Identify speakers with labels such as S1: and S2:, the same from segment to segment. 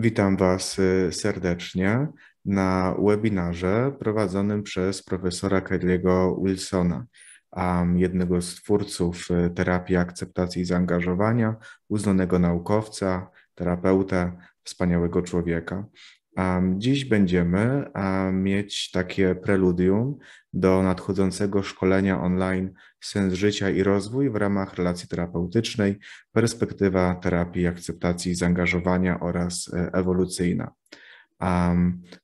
S1: Witam Was serdecznie na webinarze prowadzonym przez profesora Kelly'ego Wilsona, jednego z twórców terapii akceptacji i zaangażowania, uznanego naukowca, terapeutę, wspaniałego człowieka. Dziś będziemy mieć takie preludium do nadchodzącego szkolenia online Sens życia i rozwój w ramach relacji terapeutycznej, perspektywa terapii akceptacji i zaangażowania oraz ewolucyjna.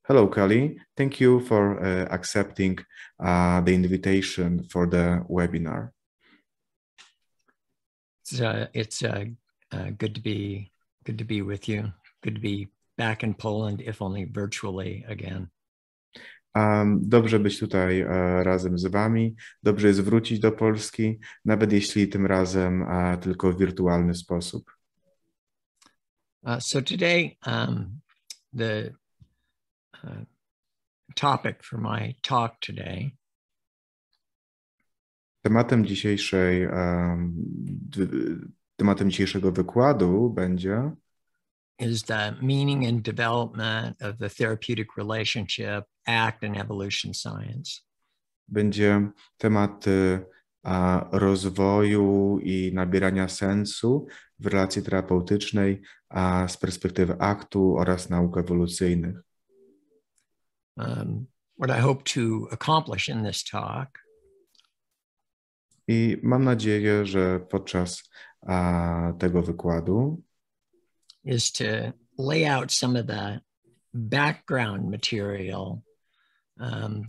S1: Hello, Kelly. Thank you for accepting the invitation for the webinar.
S2: It's good to be with you. Good to be back in Poland, if only virtually again.
S1: Dobrze być tutaj razem z Wami. Dobrze jest wrócić do Polski, nawet jeśli tym razem tylko w wirtualny sposób.
S2: So today, the topic for my talk today
S1: Tematem dzisiejszego wykładu będzie
S2: is the meaning and development of the therapeutic relationship, ACT, and evolution science.
S1: Będzie temat rozwoju i nabierania sensu w relacji terapeutycznej z perspektywy aktu oraz nauk ewolucyjnych.
S2: What I hope to accomplish in this talk
S1: I mam nadzieję, że podczas tego wykładu
S2: is to lay out some of the background material,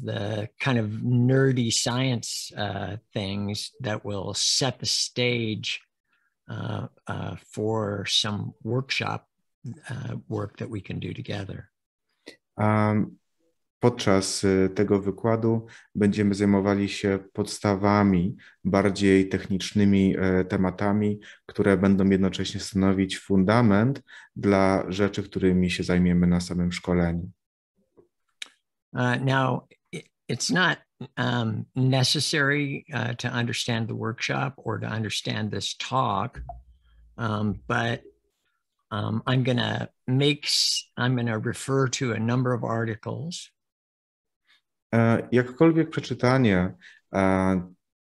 S2: the kind of nerdy science things that will set the stage for some workshop work that we can do together.
S1: Podczas tego wykładu będziemy zajmowali się podstawami, bardziej technicznymi tematami, które będą jednocześnie stanowić fundament dla rzeczy, którymi się zajmiemy na samym szkoleniu.
S2: Now, it's not necessary to understand the workshop or to understand this talk, but I'm going to refer to a number of articles.
S1: Jakkolwiek przeczytanie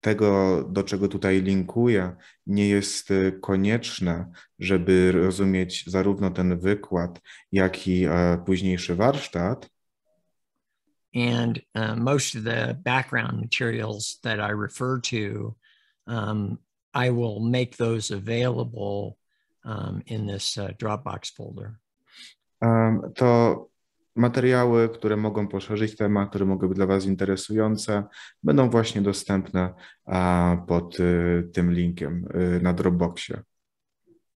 S1: tego, do czego tutaj linkuję, nie jest konieczne, żeby rozumieć zarówno ten wykład, jak i późniejszy warsztat.
S2: And most of the background materials that I refer to, I will make those available in this Dropbox folder.
S1: To materiały, które mogą poszerzyć temat, które mogą być dla Was interesujące, będą właśnie dostępne pod tym linkiem na Dropboxie.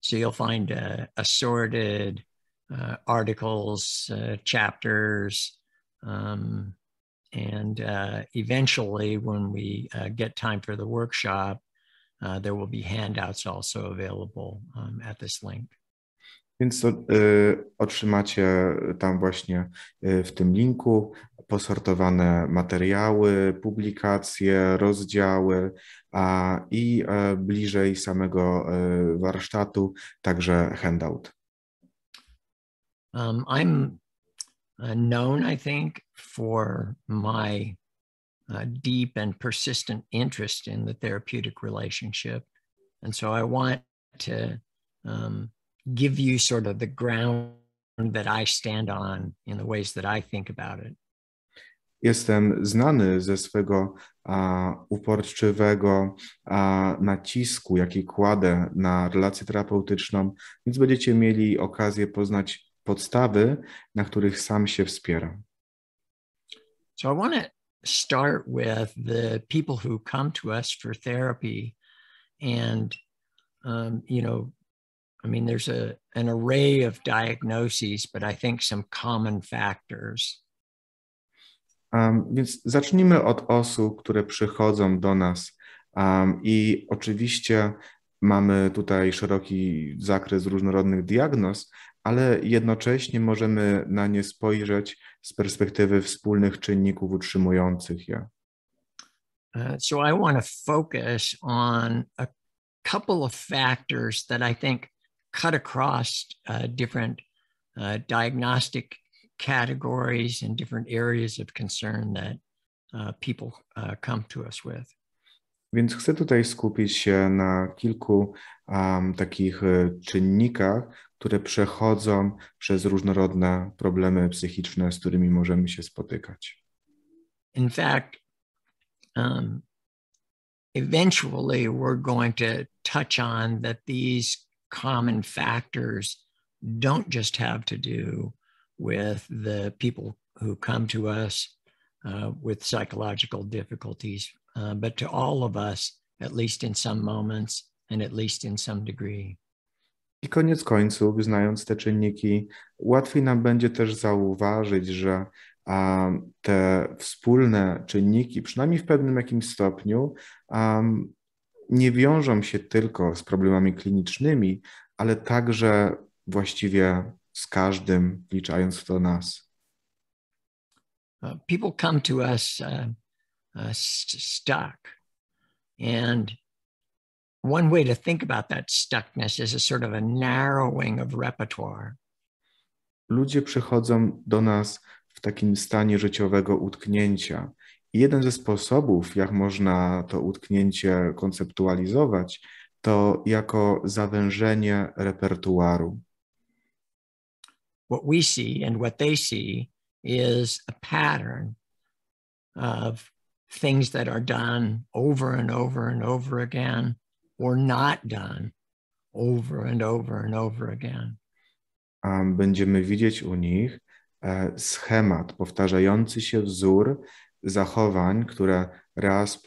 S2: So you'll find assorted articles, chapters, and eventually when we get time for the workshop, there will be handouts also available at this link.
S1: Więc to, otrzymacie tam właśnie w tym linku posortowane materiały, publikacje, rozdziały i bliżej samego warsztatu także handout.
S2: I'm known, I think, for my deep and persistent interest in the therapeutic relationship. And so I want to give you sort of the ground that I stand on in the ways that I think about it.
S1: Jestem znany ze swego uporczywego nacisku, jaki kładę na relację terapeutyczną, więc będziecie mieli okazję poznać podstawy, na których sam się wspieram.
S2: So I want to start with the people who come to us for therapy, and I mean, there's an array of diagnoses, but I think some common factors.
S1: Więc zacznijmy od osób, które przychodzą do nas i oczywiście mamy tutaj szeroki zakres różnorodnych diagnoz, ale jednocześnie możemy na nie spojrzeć z perspektywy wspólnych czynników utrzymujących je.
S2: So I want to focus on a couple of factors that I think cut across different diagnostic categories and different areas of concern that people come to us with.
S1: Więc chcę tutaj skupić się na kilku takich czynnikach, które przechodzą przez różnorodne problemy psychiczne, z którymi możemy się spotykać.
S2: In fact, eventually we're going to touch on that these common factors don't just have to do with the people who come to us with psychological difficulties, but to all of us, at least in some moments and at least in some degree.
S1: I koniec końców, znając te czynniki, łatwiej nam będzie też zauważyć, że te wspólne czynniki, przynajmniej w pewnym jakimś stopniu, nie wiążą się tylko z problemami klinicznymi, ale także właściwie z każdym, wliczając w to nas.
S2: People come to us stuck. And one way to think about that stuckness is a sort of a narrowing of repertoire.
S1: Ludzie przychodzą do nas w takim stanie życiowego utknięcia. I jeden ze sposobów, jak można to utknięcie konceptualizować, to jako zawężenie repertuaru.
S2: What we see and what they see is a pattern of things that are done over and over and over again, or not done over and over and over again.
S1: Będziemy widzieć u nich schemat, powtarzający się wzór zachowań, które raz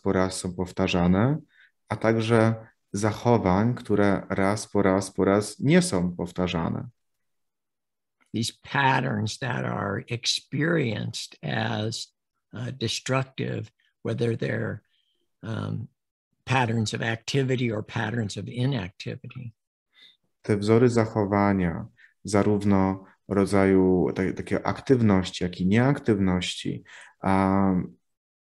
S1: po raz są powtarzane, a także zachowań, które raz po raz nie są powtarzane.
S2: These patterns that are experienced as destructive, whether they're patterns of activity or patterns of inactivity.
S1: Te wzory zachowania, zarówno rodzaju takiej aktywności, jak i nieaktywności,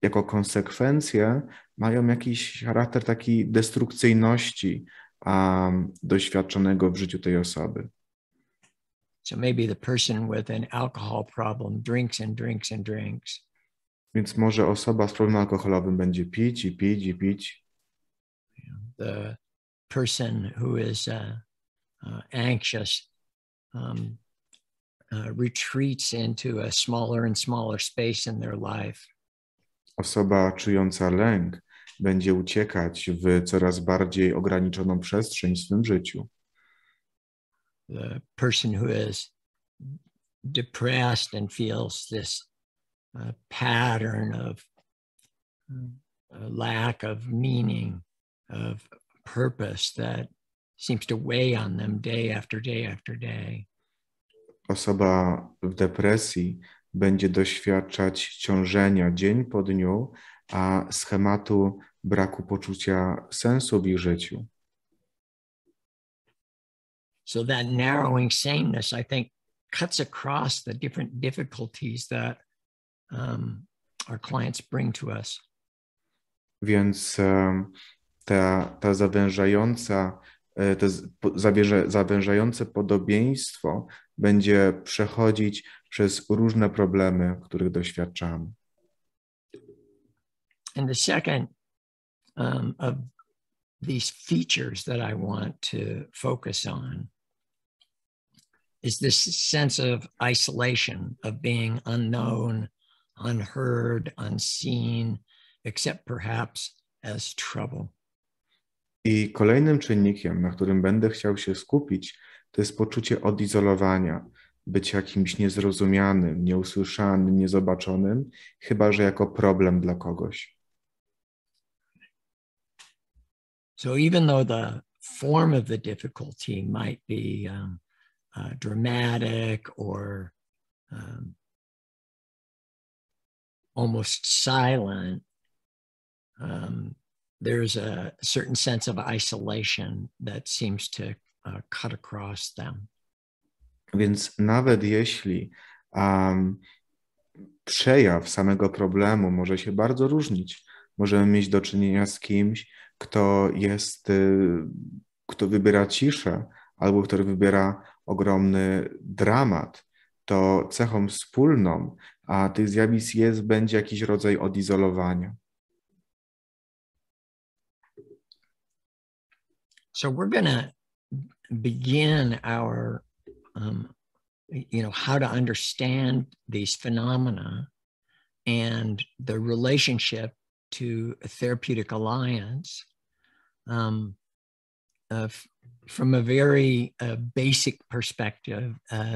S1: jako konsekwencje mają jakiś charakter takiej destrukcyjności doświadczonego w życiu tej osoby.
S2: So maybe the person with an alcohol problem drinks and drinks and drinks.
S1: Więc może osoba z problemem alkoholowym będzie pić i pić i pić.
S2: The person who is anxious retreats into a smaller and smaller space in their life.
S1: Osoba czująca lęk będzie uciekać w coraz bardziej ograniczoną przestrzeń w swym życiu.
S2: The person who is depressed and feels this pattern of lack of meaning, of purpose that seems to weigh on them day after day after day.
S1: Osoba w depresji będzie doświadczać ciążenia dzień po dniu, a schematu braku poczucia sensu w ich życiu.
S2: So that narrowing sameness, I think, cuts across the different difficulties that our clients bring to us.
S1: Więc ta zawężające podobieństwo będzie przechodzić przez różne problemy, których doświadczamy.
S2: And the second of these features that I want to focus on is this sense of isolation, of being unknown, unheard, unseen, except perhaps as trouble.
S1: I kolejnym czynnikiem, na którym będę chciał się skupić, to jest poczucie odizolowania, być jakimś niezrozumianym, nieusłyszanym, niezobaczonym, chyba że jako problem dla kogoś.
S2: So even though the form of the difficulty might be dramatic or almost silent, there's a certain sense of isolation that seems to cut across them.
S1: Więc nawet jeśli przejaw samego problemu może się bardzo różnić, możemy mieć do czynienia z kimś, kto wybiera ciszę, albo który wybiera ogromny dramat, to cechą wspólną, a tych zjawisk będzie jakiś rodzaj odizolowania.
S2: So we're going to begin our, how to understand these phenomena and the relationship to a therapeutic alliance from a very basic perspective,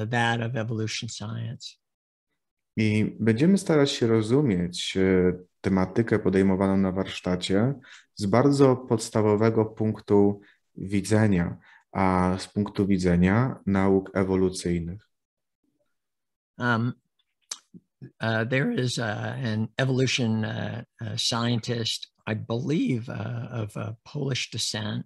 S2: that of evolution science.
S1: I będziemy starać się rozumieć tematykę podejmowaną na warsztacie z bardzo podstawowego punktu widzenia, a z punktu widzenia nauk ewolucyjnych.
S2: There is an evolution scientist, I believe, of Polish descent,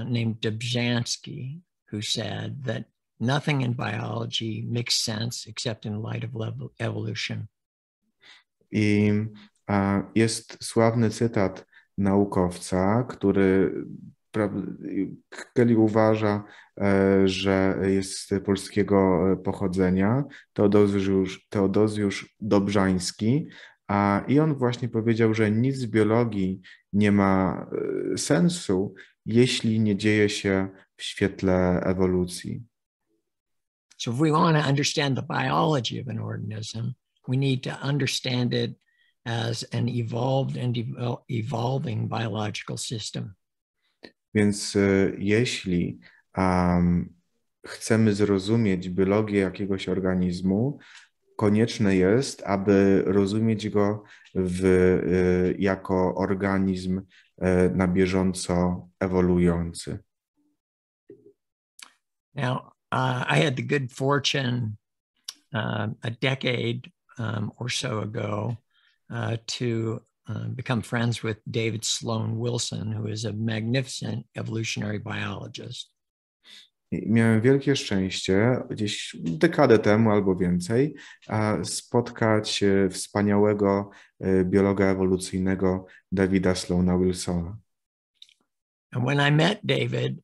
S2: named Dobzhansky, who said that nothing in biology makes sense except in light of evolution.
S1: I jest sławny cytat naukowca, który uważa, że jest z polskiego pochodzenia, Teodozjusz Dobrzański, i on właśnie powiedział, że nic w biologii nie ma sensu, jeśli nie dzieje się w świetle ewolucji.
S2: So if we want to understand the biology of an organism, we need to understand it as an evolved and evolving biological system.
S1: Więc jeśli chcemy zrozumieć biologię jakiegoś organizmu, konieczne jest, aby rozumieć go jako organizm na bieżąco ewoluujący.
S2: Now, I had the good fortune a decade or so ago to become friends with David Sloan Wilson, who is a magnificent evolutionary biologist.
S1: Miałem wielkie szczęście gdzieś dekadę temu albo więcej spotkać wspaniałego biologa ewolucyjnego Davida Sloana Wilsona.
S2: And when I met David,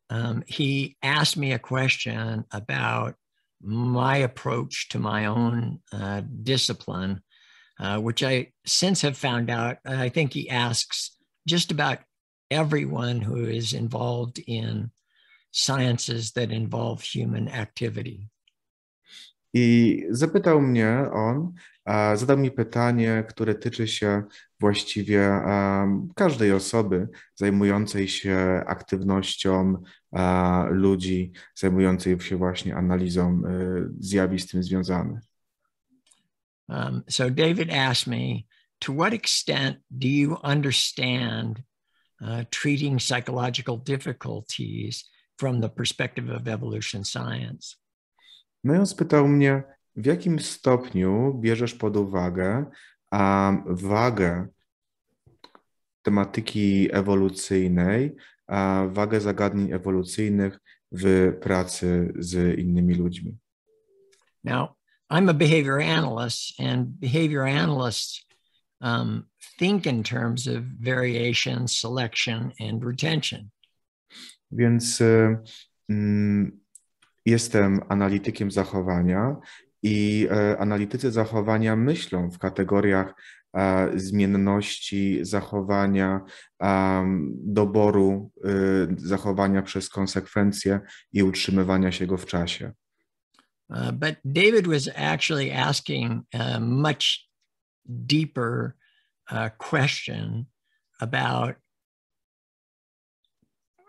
S2: he asked me a question about my approach to my own discipline, which I since have found out, I think he asks just about everyone who is involved in sciences that involve human activity.
S1: I zadał mi pytanie, które tyczy się właściwie każdej osoby zajmującej się aktywnością ludzi, zajmującej się właśnie analizą zjawisk z tym związanych.
S2: So David asked me, to what extent do you understand treating psychological difficulties from the perspective of evolution science?
S1: No i on spytał mnie, w jakim stopniu bierzesz pod uwagę wagę tematyki ewolucyjnej, wagę zagadnień ewolucyjnych w pracy z innymi ludźmi.
S2: Now, I'm a behavior analyst, and behavior analysts think in terms of variation, selection, and retention.
S1: Więc jestem analitykiem zachowania i analitycy zachowania myślą w kategoriach zmienności zachowania, doboru zachowania przez konsekwencje i utrzymywania się go w czasie.
S2: But David was actually asking a much deeper question about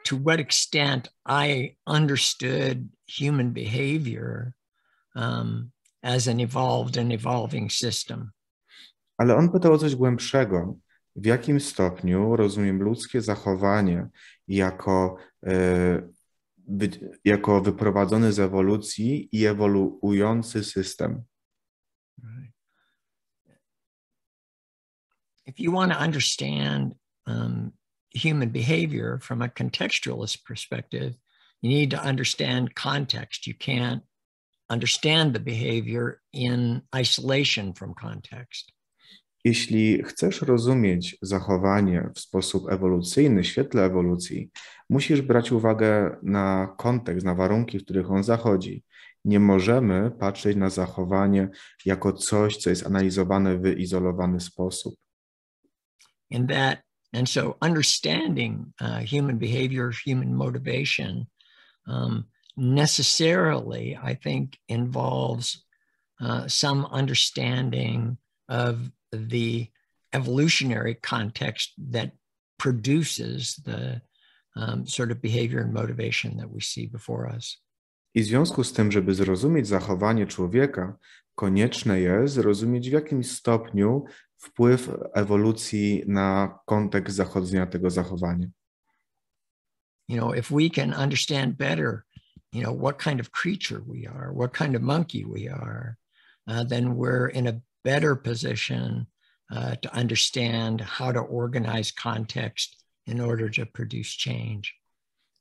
S2: to what extent I understood human behavior as an evolved and evolving system.
S1: Ale on pytał o coś głębszego. W jakim stopniu rozumiem ludzkie zachowanie jako wyprowadzony z ewolucji i ewoluujący system?
S2: If you want to understand human behavior from a contextualist perspective, you need to understand context. You can't understand the behavior in isolation from context.
S1: Jeśli chcesz rozumieć zachowanie w sposób ewolucyjny, w świetle ewolucji, musisz brać uwagę na kontekst, na warunki, w których on zachodzi. Nie możemy patrzeć na zachowanie jako coś, co jest analizowane w wyizolowany sposób.
S2: And so understanding human behavior, human motivation, necessarily, I think, involves some understanding of the evolutionary context that produces the sort of behavior and motivation that we see before us.
S1: I w związku z tym, żeby zrozumieć zachowanie człowieka, konieczne jest zrozumieć, w jakim stopniu wpływ ewolucji na kontekst zachodzenia tego zachowania.
S2: You know, if we can understand better, you know, what kind of creature we are, what kind of monkey we are, then we're in a better position to understand how to organize context in order to produce change.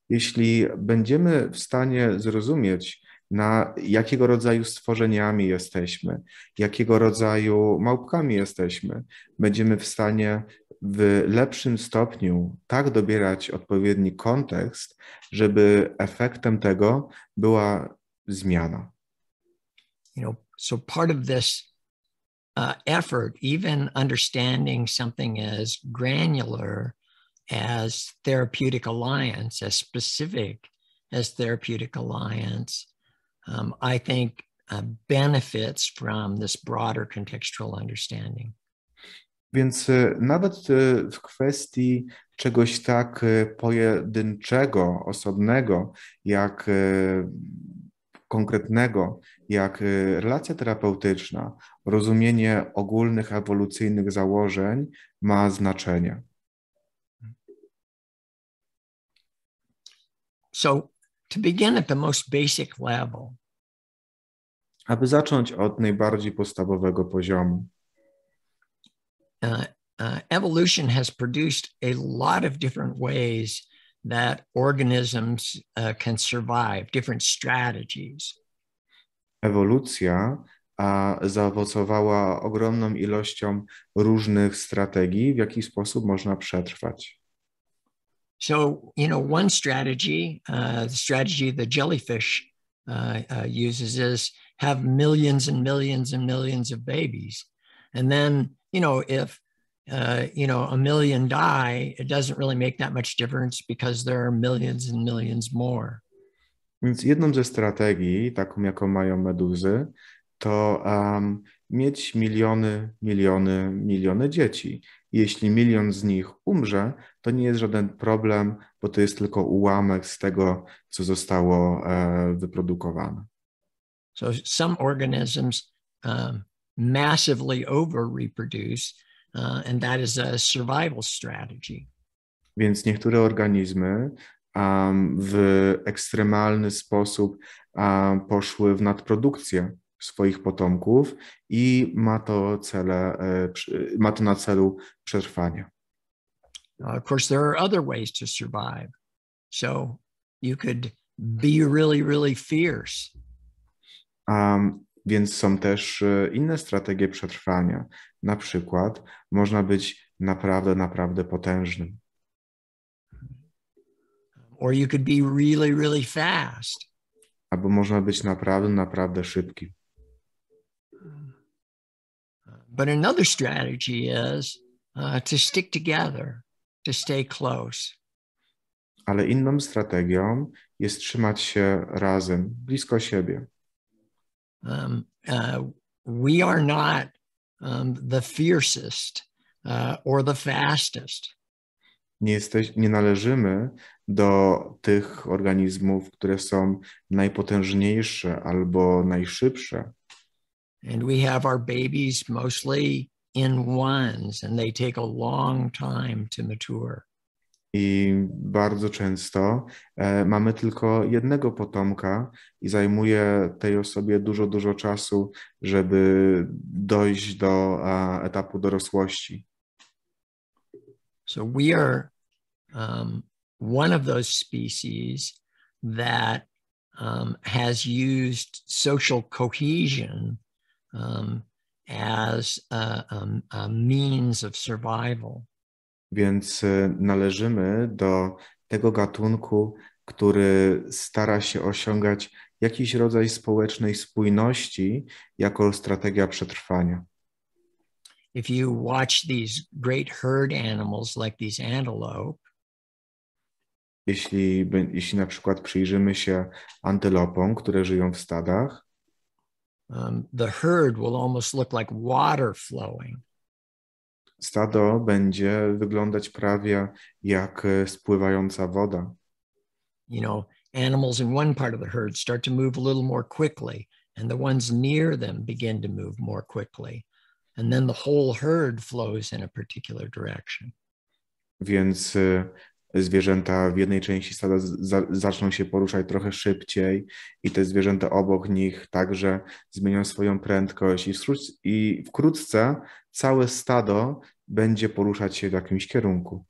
S1: Jeśli będziemy w stanie zrozumieć, na jakiego rodzaju stworzeniami jesteśmy, jakiego rodzaju małpkami jesteśmy, będziemy w stanie w lepszym stopniu tak dobierać odpowiedni kontekst, żeby efektem tego była zmiana.
S2: You know, so part of this effort, even understanding something as granular as therapeutic alliance, as specific as therapeutic alliance, I think benefits from this broader contextual understanding.
S1: Więc nawet w kwestii czegoś tak pojedynczego, osobnego, jak konkretnego, jak relacja terapeutyczna, rozumienie ogólnych ewolucyjnych założeń ma znaczenie.
S2: So to begin at the most basic level,
S1: Aby zacząć od najbardziej podstawowego poziomu.
S2: Evolution has produced a lot of different ways that organisms can survive, different strategies.
S1: Ewolucja zaowocowała ogromną ilością różnych strategii, w jaki sposób można przetrwać.
S2: So, you know, one strategy, the strategy the jellyfish uses is have millions and millions and millions of babies. And then, you know, if, you know, a million die, it doesn't really make that much difference because there are millions and millions more.
S1: Więc jedną ze strategii, taką jaką mają meduzy, to mieć miliony, miliony, miliony dzieci. Jeśli milion z nich umrze, to nie jest żaden problem, bo to jest tylko ułamek z tego, co zostało wyprodukowane.
S2: So some organisms massively over-reproduce, and that is a survival strategy.
S1: Więc niektóre organizmy w ekstremalny sposób poszły w nadprodukcję swoich potomków i ma to na celu przetrwanie.
S2: Of course, there are other ways to survive. So you could be really, really fierce.
S1: Więc są też inne strategie przetrwania. Na przykład można być naprawdę, naprawdę potężnym.
S2: Or you could be really, really fast.
S1: Albo można być naprawdę, naprawdę szybki.
S2: But another strategy is to stick together, to stay close.
S1: Ale inną strategią jest trzymać się razem, blisko siebie.
S2: We are not the fiercest or the fastest.
S1: Nie należymy do tych organizmów, które są najpotężniejsze albo najszybsze.
S2: And we have our babies mostly in ones, and they take a long time to mature.
S1: I bardzo często mamy tylko jednego potomka i zajmuje tej osobie dużo, dużo czasu, żeby dojść do etapu dorosłości.
S2: So we are one of those species that has used social cohesion as a means of survival.
S1: Więc należymy do tego gatunku, który stara się osiągać jakiś rodzaj społecznej spójności jako strategia przetrwania.
S2: If you watch these great herd animals like these antelope,
S1: Jeśli na przykład przyjrzymy się antylopom, które żyją w stadach,
S2: the herd will almost look like water flowing.
S1: stado będzie wyglądać prawie jak spływająca woda.
S2: You know, animals in one part of the herd start to move a little more quickly, and the ones near them begin to move more quickly. And then the whole herd flows in a particular direction.
S1: Więc zwierzęta w jednej części stada zaczną się poruszać trochę szybciej i te zwierzęta obok nich także zmienią swoją prędkość i wkrótce całe stado będzie poruszać się w jakimś kierunku.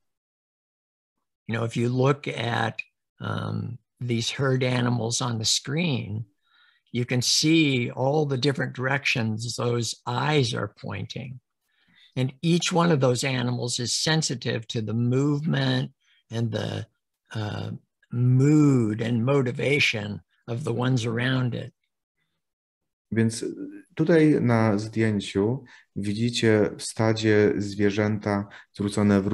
S2: You know, if you look at these herd animals on the screen, you can see all the different directions those eyes are pointing. And each one of those animals is sensitive to the movement and the mood and motivation of the ones around it.
S1: Więc tutaj na zdjęciu widzicie w stadzie zwierzęta zwrócone w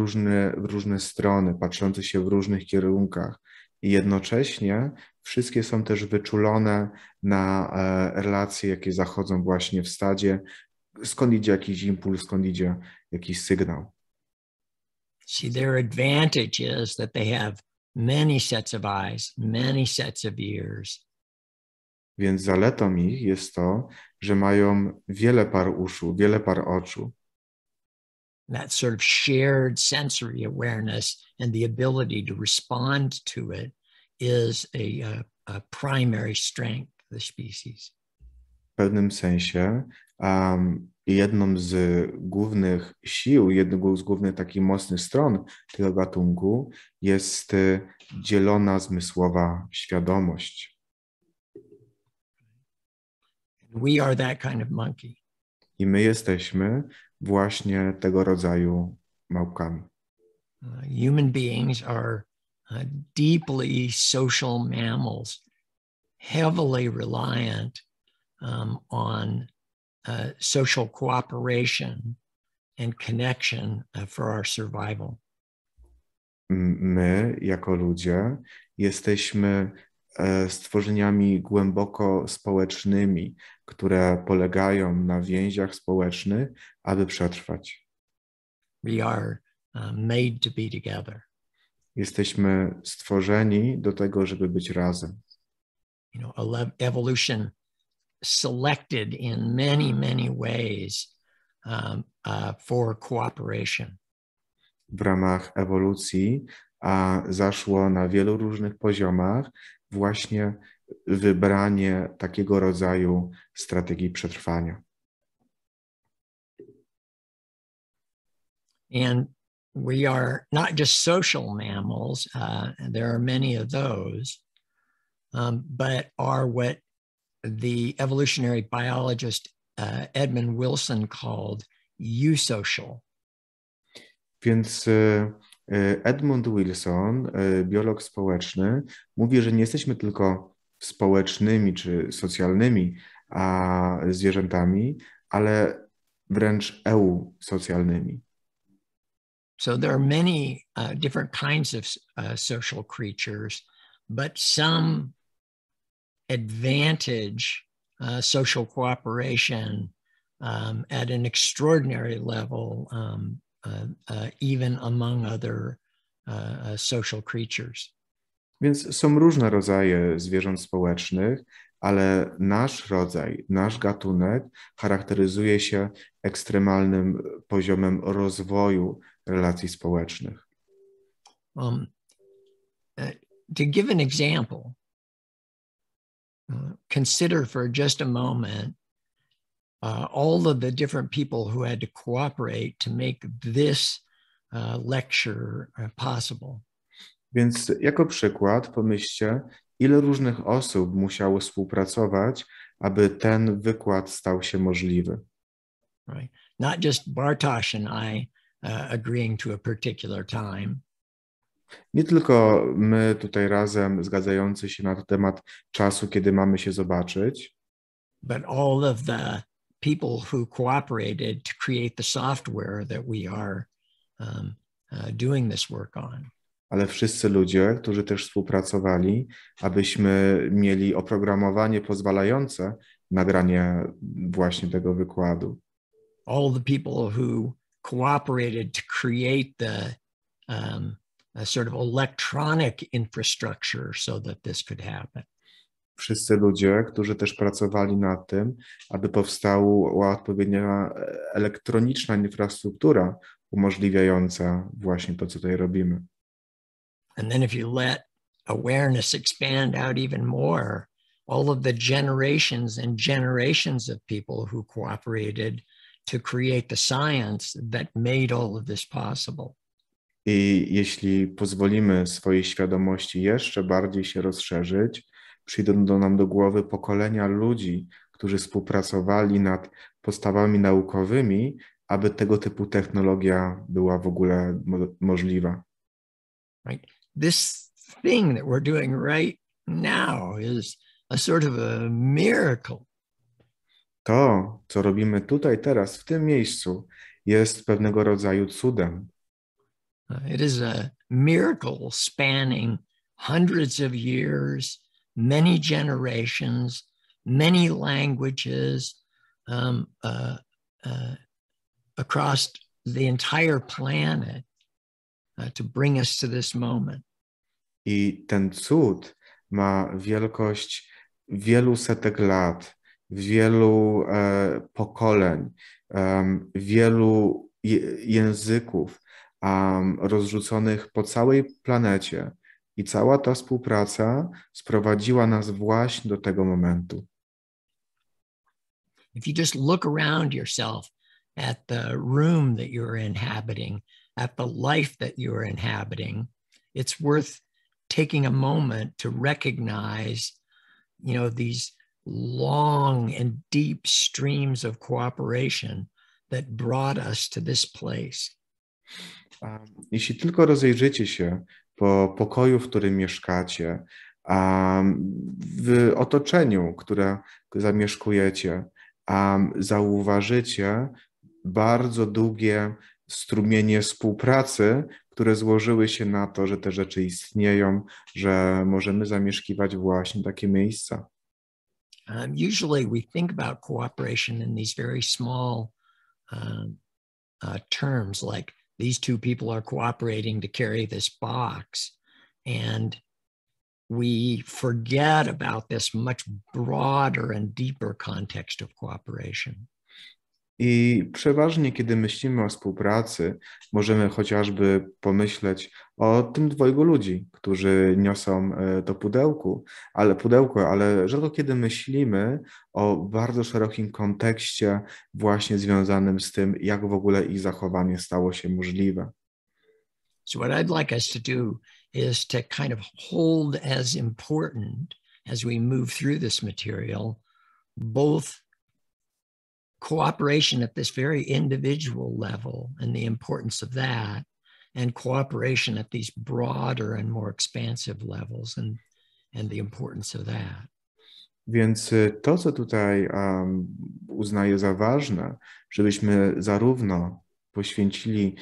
S1: różne strony, patrzące się w różnych kierunkach. I jednocześnie wszystkie są też wyczulone na relacje, jakie zachodzą właśnie w stadzie, skąd idzie jakiś impuls, skąd idzie jakiś sygnał.
S2: See, their advantage is that they have many sets of eyes, many sets of ears.
S1: Więc zaletą ich jest to, że mają wiele par uszu, wiele par oczu.
S2: That sort of shared sensory awareness and the ability to respond to it is a primary strength of the species.
S1: W pewnym sensie jedną z głównych sił, jedną z głównych takich mocnych stron tego gatunku jest dzielona zmysłowa świadomość.
S2: We are that kind of monkey.
S1: I my jesteśmy właśnie tego rodzaju małpkami.
S2: Human beings are deeply social mammals, heavily reliant on social cooperation and connection for our survival.
S1: My, jako ludzie, jesteśmy stworzeniami głęboko społecznymi, które polegają na więziach społecznych, aby przetrwać.
S2: We are made to be together.
S1: Jesteśmy stworzeni do tego, żeby być razem.
S2: You know, evolution selected in many, many ways for cooperation.
S1: W ramach ewolucji zaszło na wielu różnych poziomach właśnie wybranie takiego rodzaju strategii przetrwania.
S2: And we are not just social mammals, there are many of those, but are what the evolutionary biologist Edmund Wilson called eusocial.
S1: Więc Edmund Wilson, biolog społeczny, mówi, że nie jesteśmy tylko społecznymi czy socjalnymi zwierzętami, ale wręcz eusocjalnymi.
S2: So there are many different kinds of social creatures, but some advantage social cooperation at an extraordinary level, even among other social creatures.
S1: Więc są różne rodzaje zwierząt społecznych, ale nasz rodzaj, nasz gatunek charakteryzuje się ekstremalnym poziomem rozwoju relacji społecznych.
S2: To give an example, consider for just a moment all of the different people who had to cooperate to make this lecture possible.
S1: Więc jako przykład pomyślcie, ile różnych osób musiało współpracować, aby ten wykład stał się możliwy.
S2: right? Not just Bartosz and I agreeing to a particular time.
S1: Nie tylko my tutaj razem zgadzający się na temat czasu, kiedy mamy się zobaczyć,
S2: but all of the people who cooperated to create the software that we are doing this work on.
S1: ale wszyscy ludzie, którzy też współpracowali, abyśmy mieli oprogramowanie pozwalające nagranie właśnie tego wykładu.
S2: All the people who cooperated to create the a sort of electronic infrastructure so that this could happen.
S1: Wszyscy ludzie, którzy też pracowali nad tym, aby powstała odpowiednia elektroniczna infrastruktura umożliwiająca właśnie to, co tutaj robimy.
S2: And then if you let awareness expand out even more, all of the generations and generations of people who cooperated to create the science that made all of this possible.
S1: I jeśli pozwolimy swojej świadomości jeszcze bardziej się rozszerzyć, przyjdą nam do głowy pokolenia ludzi, którzy współpracowali nad podstawami naukowymi, aby tego typu technologia była w ogóle możliwa.
S2: Right. This thing that we're doing right now is a sort of a miracle.
S1: To, co robimy tutaj, teraz, w tym miejscu, jest pewnego rodzaju cudem.
S2: It is a miracle spanning hundreds of years, many generations, many languages, across the entire planet to bring us to this moment.
S1: I ten cud ma wielkość wielu setek lat, wielu pokoleń, wielu języków rozrzuconych po całej planecie. I cała ta współpraca sprowadziła nas właśnie do tego momentu.
S2: If you just look around yourself at the room that you're inhabiting, at the life that you're inhabiting, it's worth taking a moment to recognize, these long and deep streams of cooperation that brought us to this place.
S1: Jeśli tylko rozejrzycie się po pokoju, w którym mieszkacie, w otoczeniu, które zamieszkujecie, zauważycie bardzo długie strumienie współpracy, które złożyły się na to, że te rzeczy istnieją, że możemy zamieszkiwać właśnie takie miejsca.
S2: Usually we think about cooperation in these very small terms, like these two people are cooperating to carry this box, and we forget about this much broader and deeper context of cooperation.
S1: I przeważnie, kiedy myślimy o współpracy, możemy chociażby pomyśleć o tym dwojgu ludzi, którzy niosą to pudełko, ale rzadko kiedy myślimy o bardzo szerokim kontekście właśnie związanym z tym, jak w ogóle ich zachowanie stało się możliwe.
S2: So what I'd like us to do is to kind of hold as important as we move through this material, both cooperation at this very individual level and the importance of that, and cooperation at these broader and more expansive levels and the importance of that.
S1: Więc to, co tutaj uznaję za ważne, żebyśmy zarówno poświęcili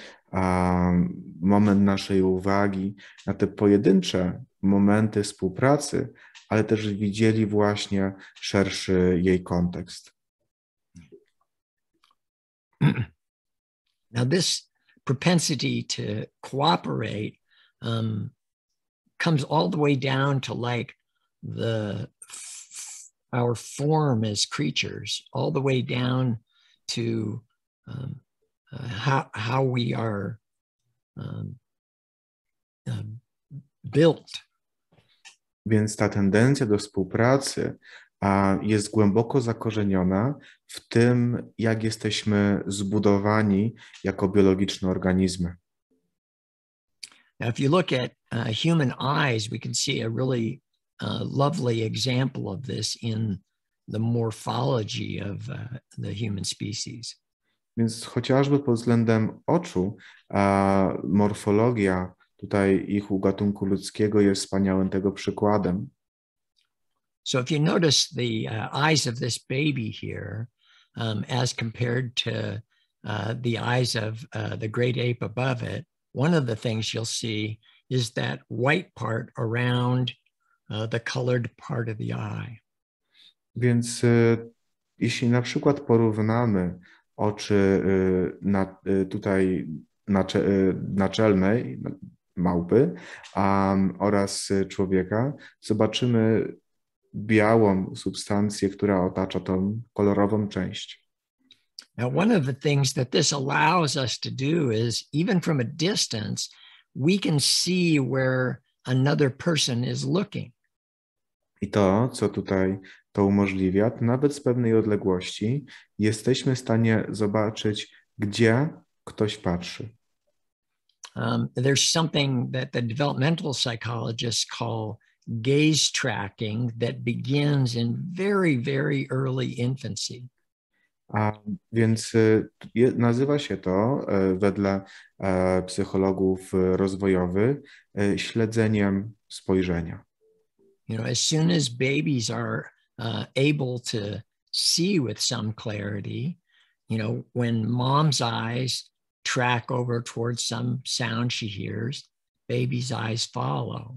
S1: moment naszej uwagi na te pojedyncze momenty współpracy, ale też widzieli właśnie szerszy jej kontekst.
S2: Now, this propensity to cooperate comes all the way down to like our form as creatures, all the way down to how we are built.
S1: Więc ta tendencja do współpracy jest głęboko zakorzeniona w tym, jak jesteśmy zbudowani jako biologiczne organizmy.
S2: Now, if you look at human eyes, we can see a really lovely example of this in the morphology of the human species.
S1: Więc chociażby pod względem oczu, morfologia tutaj ich u gatunku ludzkiego jest wspaniałym tego przykładem.
S2: So if you notice the eyes of this baby here, as compared to the eyes of the great ape above it, one of the things you'll see is that white part around the colored part of the eye.
S1: Więc jeśli na przykład porównamy oczy tutaj naczelnej małpy oraz człowieka, zobaczymy białą substancję, która otacza tą kolorową część.
S2: Now, one of the things that this allows us to do is, even from a distance, we can see where another person is looking.
S1: I to, co tutaj to umożliwia, to nawet z pewnej odległości jesteśmy w stanie zobaczyć, gdzie ktoś patrzy.
S2: There's something that the developmental psychologists call gaze tracking that begins in very, very early infancy.
S1: A więc nazywa się to wedle psychologów rozwojowych śledzeniem spojrzenia.
S2: You know, as soon as babies are able to see with some clarity, you know, when mom's eyes track over towards some sound she hears, baby's eyes follow.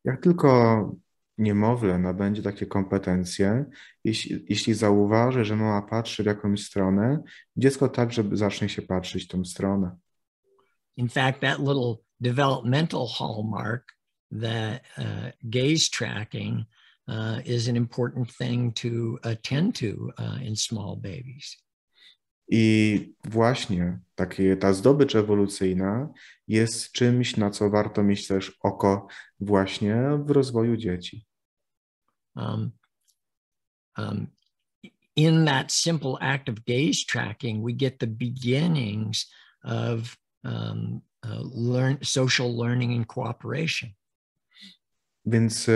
S1: Jak tylko niemowlę nabędzie takie kompetencje, jeśli zauważy, że mama patrzy w jakąś stronę, dziecko także zacznie się patrzeć w tą stronę.
S2: In fact, that little developmental hallmark, that gaze tracking, is an important thing to attend to in small babies.
S1: I właśnie ta zdobycz ewolucyjna jest czymś, na co warto mieć też oko właśnie w rozwoju dzieci.
S2: In that simple act of gaze tracking, we get the beginnings of social learning and cooperation.
S1: Więc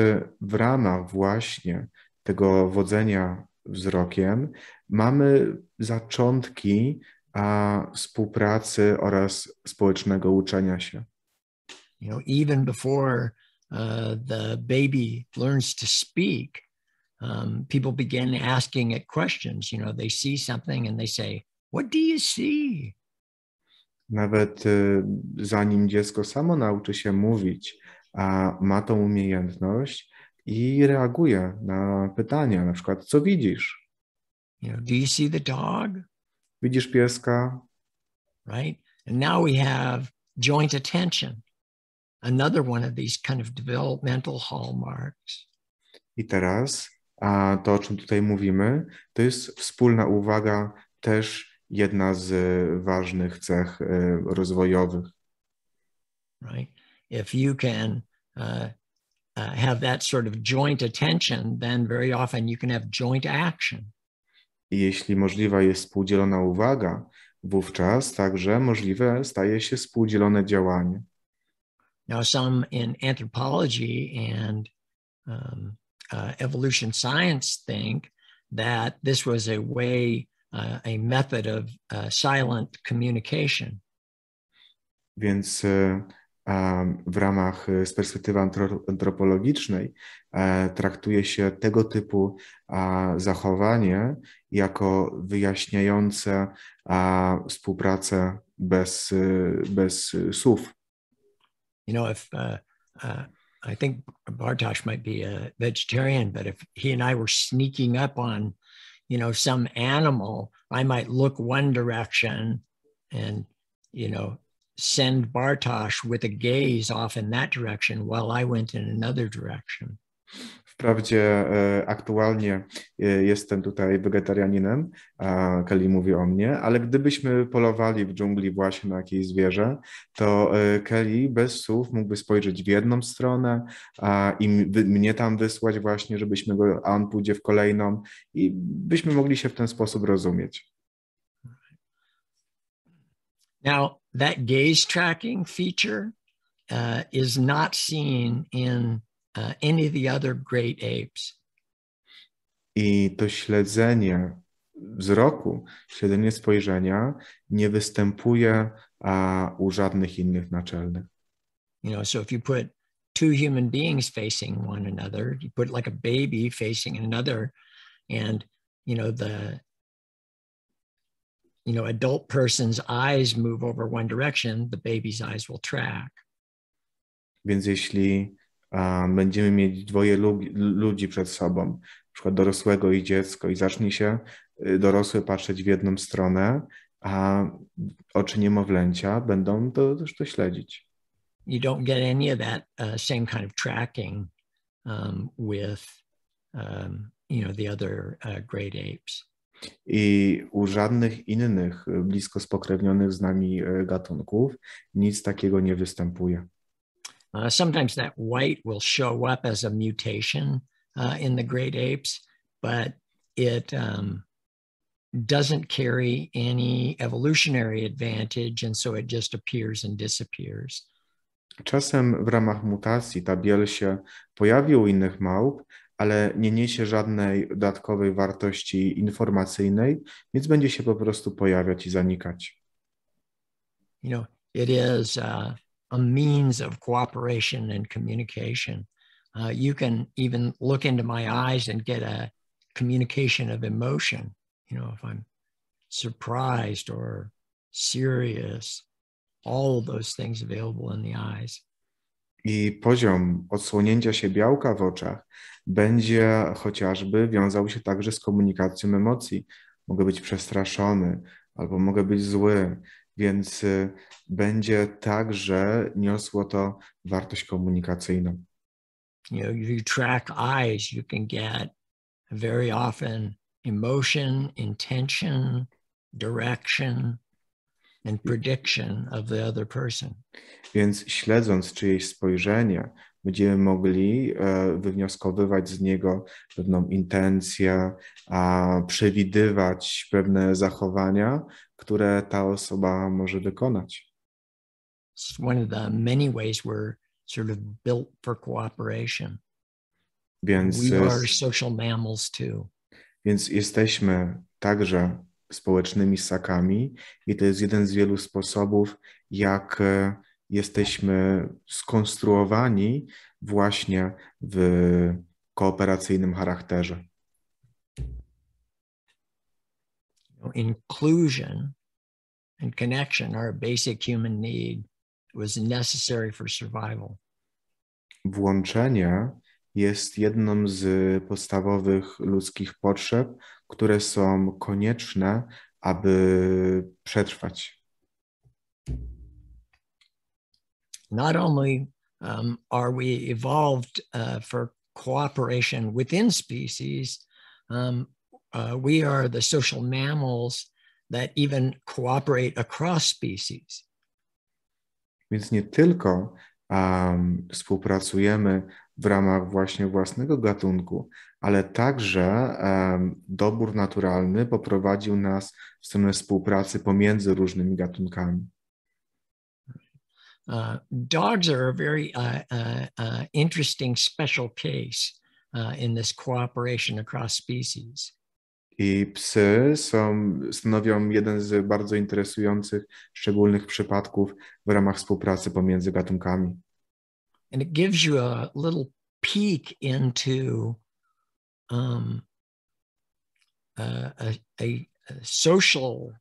S1: w ramach właśnie tego wodzenia wzrokiem mamy zaczątki współpracy oraz społecznego uczenia się.
S2: You know, even before the baby learns to speak, people begin asking it questions. You know, they see something and they say, "What do you see?"
S1: Nawet zanim dziecko samo nauczy się mówić, a ma tą umiejętność i reaguje na pytania, na przykład, co widzisz?
S2: You know, do you see the dog?
S1: Widzisz pieska?
S2: Right? And now we have joint attention, another one of these kind of developmental hallmarks.
S1: I teraz, to o czym tutaj mówimy, to jest wspólna uwaga, też jedna z ważnych cech rozwojowych.
S2: Right? If you can have that sort of joint attention, then very often you can have joint action.
S1: I jeśli możliwa jest współdzielona uwaga, wówczas także możliwe staje się współdzielone działanie.
S2: Now, some in anthropology and evolution science think that this was a way, a method of silent communication.
S1: Więc w ramach z perspektywy antropologicznej traktuje się tego typu zachowanie jako wyjaśniające współpracę bez słów.
S2: You know, if I think Bartosz might be a vegetarian, but if he and I were sneaking up on, you know, some animal, I might look one direction and, you know, send Bartosz with a gaze off in that direction while I went in another direction.
S1: Wprawdzie aktualnie jestem tutaj wegetarianinem, Kelly mówi o mnie, ale gdybyśmy polowali w dżungli właśnie na jakieś zwierzę, to Kelly bez słów mógłby spojrzeć w jedną stronę i mnie tam wysłać właśnie, żebyśmy go, a on pójdzie w kolejną i byśmy mogli się w ten sposób rozumieć.
S2: Now, that gaze tracking feature is not seen in any of the other great apes.
S1: I to śledzenie wzroku, śledzenie spojrzenia nie występuje u żadnych innych naczelnych.
S2: You know, so if you put two human beings facing one another, you put like a baby facing another, and adult person's eyes move over one direction, the baby's eyes will track.
S1: Więc jeśli będziemy mieć dwoje ludzi przed sobą, na przykład dorosłego i dziecko, i zacznie się dorosły patrzeć w jedną stronę, a oczy niemowlęcia będą to śledzić.
S2: You don't get any of that same kind of tracking with the other great apes.
S1: I u żadnych innych blisko spokrewnionych z nami gatunków nic takiego nie występuje.
S2: Sometimes that white will show up as a mutation in the great apes, but it doesn't carry any evolutionary advantage, and so it just appears and disappears.
S1: Czasem w ramach mutacji ta biel się pojawi u innych małp, ale nie niesie żadnej dodatkowej wartości informacyjnej, więc będzie się po prostu pojawiać i zanikać.
S2: It is a means of cooperation and communication. You can even look into my eyes and get a communication of emotion. If I'm surprised or serious, all of those things available in the eyes.
S1: I poziom odsłonięcia się białka w oczach będzie chociażby wiązał się także z komunikacją emocji. Mogę być przestraszony albo mogę być zły, więc będzie także niosło to wartość komunikacyjną.
S2: If you track eyes, you can get very often emotion, intention, direction, and prediction of the other person.
S1: Więc śledząc czyjeś spojrzenie, będziemy mogli wywnioskowywać z niego pewną intencję, przewidywać pewne zachowania, które ta osoba może wykonać.
S2: It's one of the many ways we're sort of built for cooperation.
S1: Więc,
S2: we are social mammals too.
S1: Więc jesteśmy także społecznymi ssakami i to jest jeden z wielu sposobów, jak jesteśmy skonstruowani właśnie w kooperacyjnym charakterze.
S2: Inclusion and connection are a basic human need. It was necessary for survival.
S1: Włączenie jest jedną z podstawowych ludzkich potrzeb, które są konieczne, aby przetrwać.
S2: Not only are we evolved for cooperation within species, we are the social mammals that even cooperate across species.
S1: Więc nie tylko współpracujemy w ramach właśnie własnego gatunku, ale także dobór naturalny poprowadził nas w stronę współpracy pomiędzy różnymi gatunkami.
S2: Dogs are a very interesting special case in this cooperation across species.
S1: I psy stanowią jeden z bardzo interesujących, szczególnych przypadków w ramach współpracy pomiędzy gatunkami.
S2: And it gives you a little peek into a social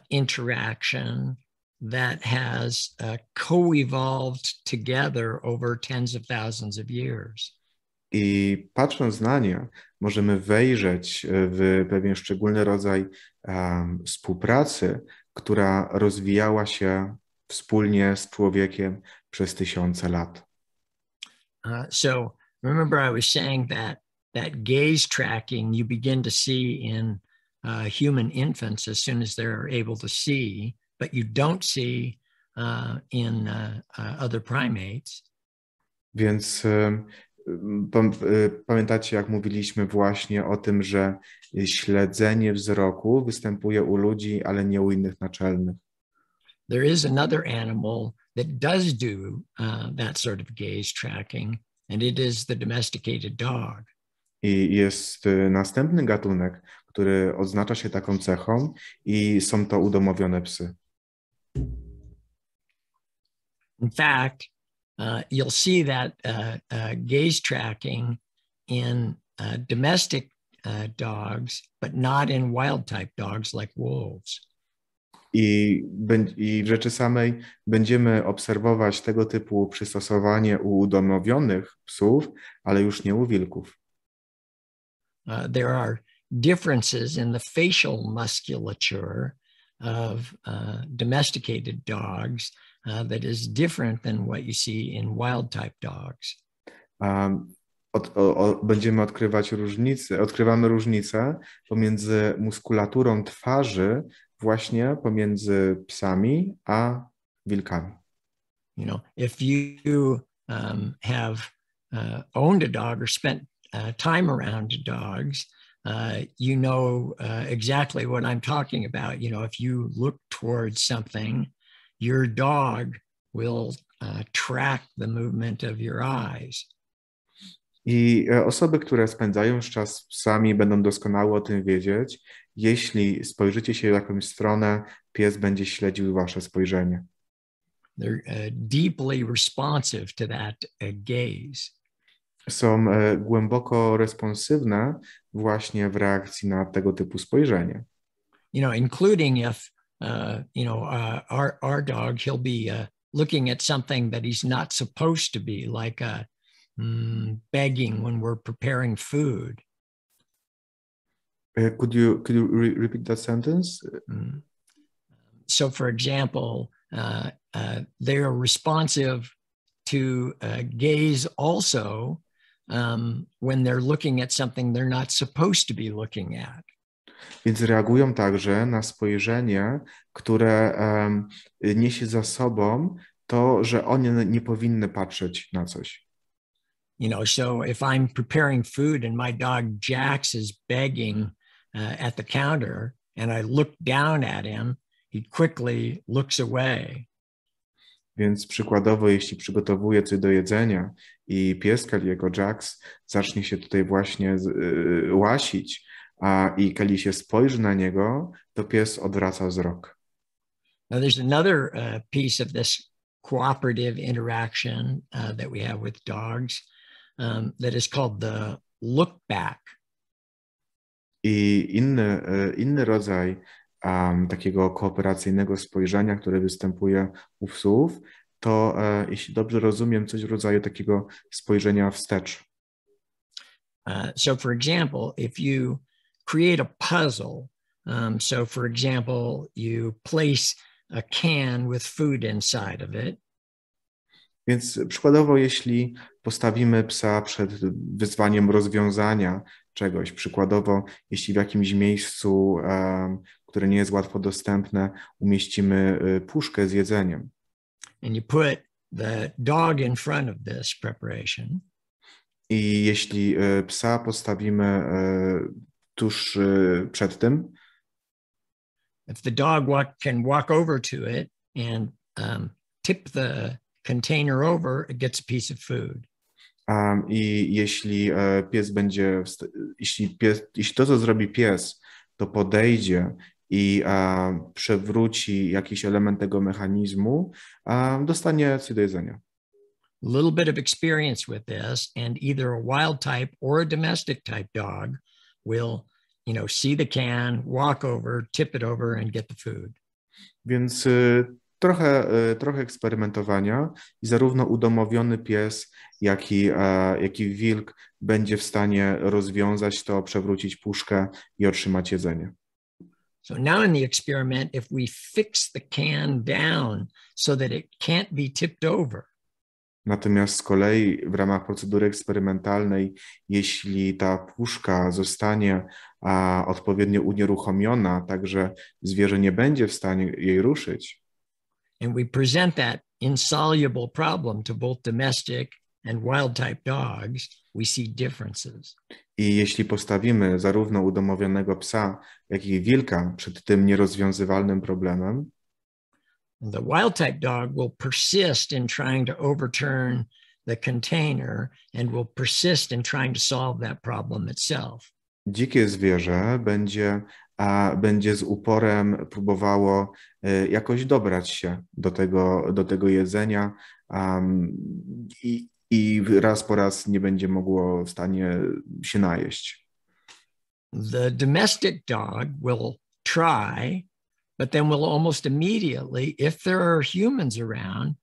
S2: interaction that has co-evolved together over tens of thousands of years.
S1: I patrząc na nie, możemy wejrzeć w pewien szczególny rodzaj współpracy, która rozwijała się wspólnie z człowiekiem przez tysiące lat.
S2: So remember I was saying that gaze tracking you begin to see in human infants as soon as they're able to see, but you don't see in other primates.
S1: Więc pamiętacie, jak mówiliśmy właśnie o tym, że śledzenie wzroku występuje u ludzi, ale nie u innych naczelnych.
S2: There is another animal that does do that sort of gaze tracking, and it is the domesticated dog.
S1: I jest następny gatunek, który odznacza się taką cechą i są to udomowione psy.
S2: In fact, you'll see that gaze tracking in domestic dogs, but not in wild type dogs like wolves.
S1: I w rzeczy samej będziemy obserwować tego typu przystosowanie u udomowionych psów, ale już nie u wilków.
S2: There are differences in the facial musculature of domesticated dogs that is different than what you see in wild type dogs.
S1: Będziemy odkrywamy różnicę pomiędzy muskulaturą twarzy właśnie pomiędzy psami a wilkami.
S2: You know, if you have owned a dog or spent time around dogs, you know exactly what I'm talking about. You know, if you look towards something, your dog will track the movement of your eyes.
S1: I osoby, które spędzają czas z psami, będą doskonale o tym wiedzieć. Jeśli spojrzycie się w jakąś stronę, pies będzie śledził wasze spojrzenie.
S2: They're deeply responsive to that gaze.
S1: Są głęboko responsywne właśnie w reakcji na tego typu spojrzenie.
S2: You know, including if our dog, he'll be looking at something that he's not supposed to be, like begging when we're preparing food.
S1: Could you repeat that sentence?
S2: So, for example, they are responsive to gaze also when they're looking at something they're not supposed to be looking at.
S1: Więc reagują także na spojrzenie, które niesie za sobą to, że one nie powinny patrzeć na coś.
S2: You know, so if I'm preparing food and my dog Jax is begging at the counter and I look down at him, he quickly looks away.
S1: Więc przykładowo, jeśli przygotowuję coś do jedzenia i pies Kelly'ego Jax zacznie się tutaj właśnie łasić, i Kelly się spojrzy na niego, to pies odwraca wzrok.
S2: Now there's another piece of this cooperative interaction that we have with dogs that is called the look back.
S1: I inny rodzaj takiego kooperacyjnego spojrzenia, które występuje u psów, to, jeśli dobrze rozumiem, coś w rodzaju takiego spojrzenia wstecz.
S2: So for example, if you create a puzzle, so for example, you place a can with food inside of it.
S1: Więc przykładowo, jeśli postawimy psa przed wyzwaniem rozwiązania czegoś, przykładowo, jeśli w jakimś miejscu, które nie jest łatwo dostępne, umieścimy puszkę z jedzeniem.
S2: And you put the dog in front of this preparation.
S1: I jeśli psa postawimy tuż przed tym,
S2: if the dog can walk over to it and tip the container over, it gets a piece of food.
S1: I jeśli pies będzie, jeśli to, co zrobi pies, to podejdzie i przewróci jakiś element tego mechanizmu, dostanie coś do jedzenia.
S2: A little bit of experience with this, and either a wild type or a domestic type dog will, you know, see the can, walk over, tip it over, and get the food.
S1: Więc trochę eksperymentowania i zarówno udomowiony pies, jak i wilk będzie w stanie rozwiązać to, przewrócić puszkę i otrzymać jedzenie.
S2: So now in the experiment, if we fix the can down so that it can't be tipped over.
S1: Natomiast z kolei w ramach procedury eksperymentalnej, jeśli ta puszka zostanie odpowiednio unieruchomiona, tak że zwierzę nie będzie w stanie jej ruszyć,
S2: and we present that insoluble problem to both domestic and wild type dogs, we see differences.
S1: I jeśli postawimy zarówno udomowionego psa, jak i wilka przed tym nierozwiązywalnym problemem,
S2: the wild type dog will persist in trying to overturn the container and will persist in trying to solve that problem itself.
S1: Dzikie zwierzę będzie z uporem próbowało jakoś dobrać się do tego jedzenia, i raz po raz nie będzie mogło w stanie się najeść.
S2: The domestic dog will try, but then will almost immediately, if there are humans around,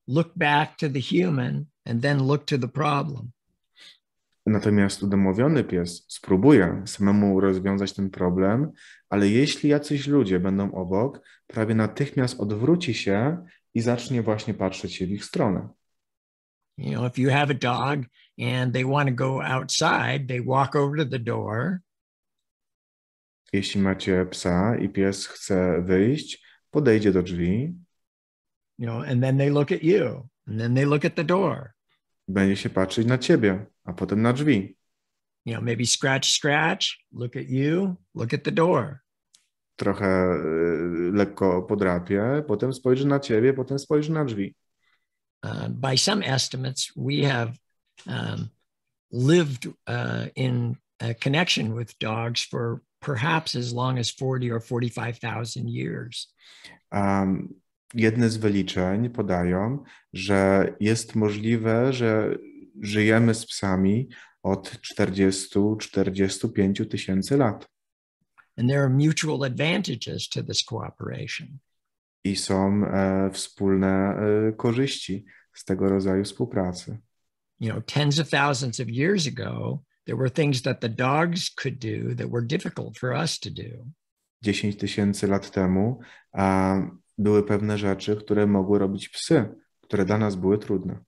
S2: look back to the human and then look to the problem.
S1: Natomiast udomowiony pies spróbuje samemu rozwiązać ten problem, ale jeśli jacyś ludzie będą obok, prawie natychmiast odwróci się i zacznie właśnie patrzeć się w ich stronę.
S2: You know, if you have a dog and they want to go outside, they walk over to the door.
S1: Jeśli macie psa i pies chce wyjść, podejdzie do drzwi,
S2: You know, and then they look at you, and then they look at the door.
S1: będzie się patrzeć na ciebie, a potem na drzwi.
S2: You know, maybe scratch, scratch, look at you, look at the door.
S1: Trochę lekko podrapie, potem spojrzy na ciebie, potem spojrzy na drzwi.
S2: By some estimates, we have lived in a connection with dogs for perhaps as long as 40 or 45,000 years.
S1: Jedne z wyliczeń podają, że jest możliwe, że żyjemy z psami od 40-45 tysięcy lat.
S2: And there are mutual advantages to this cooperation.
S1: I są wspólne korzyści z tego rodzaju współpracy.
S2: You know, tens of thousands of years ago, there were things that the dogs could do that were difficult for us to do.
S1: 10 tysięcy lat temu były pewne rzeczy, które mogły robić psy, które dla nas były trudne.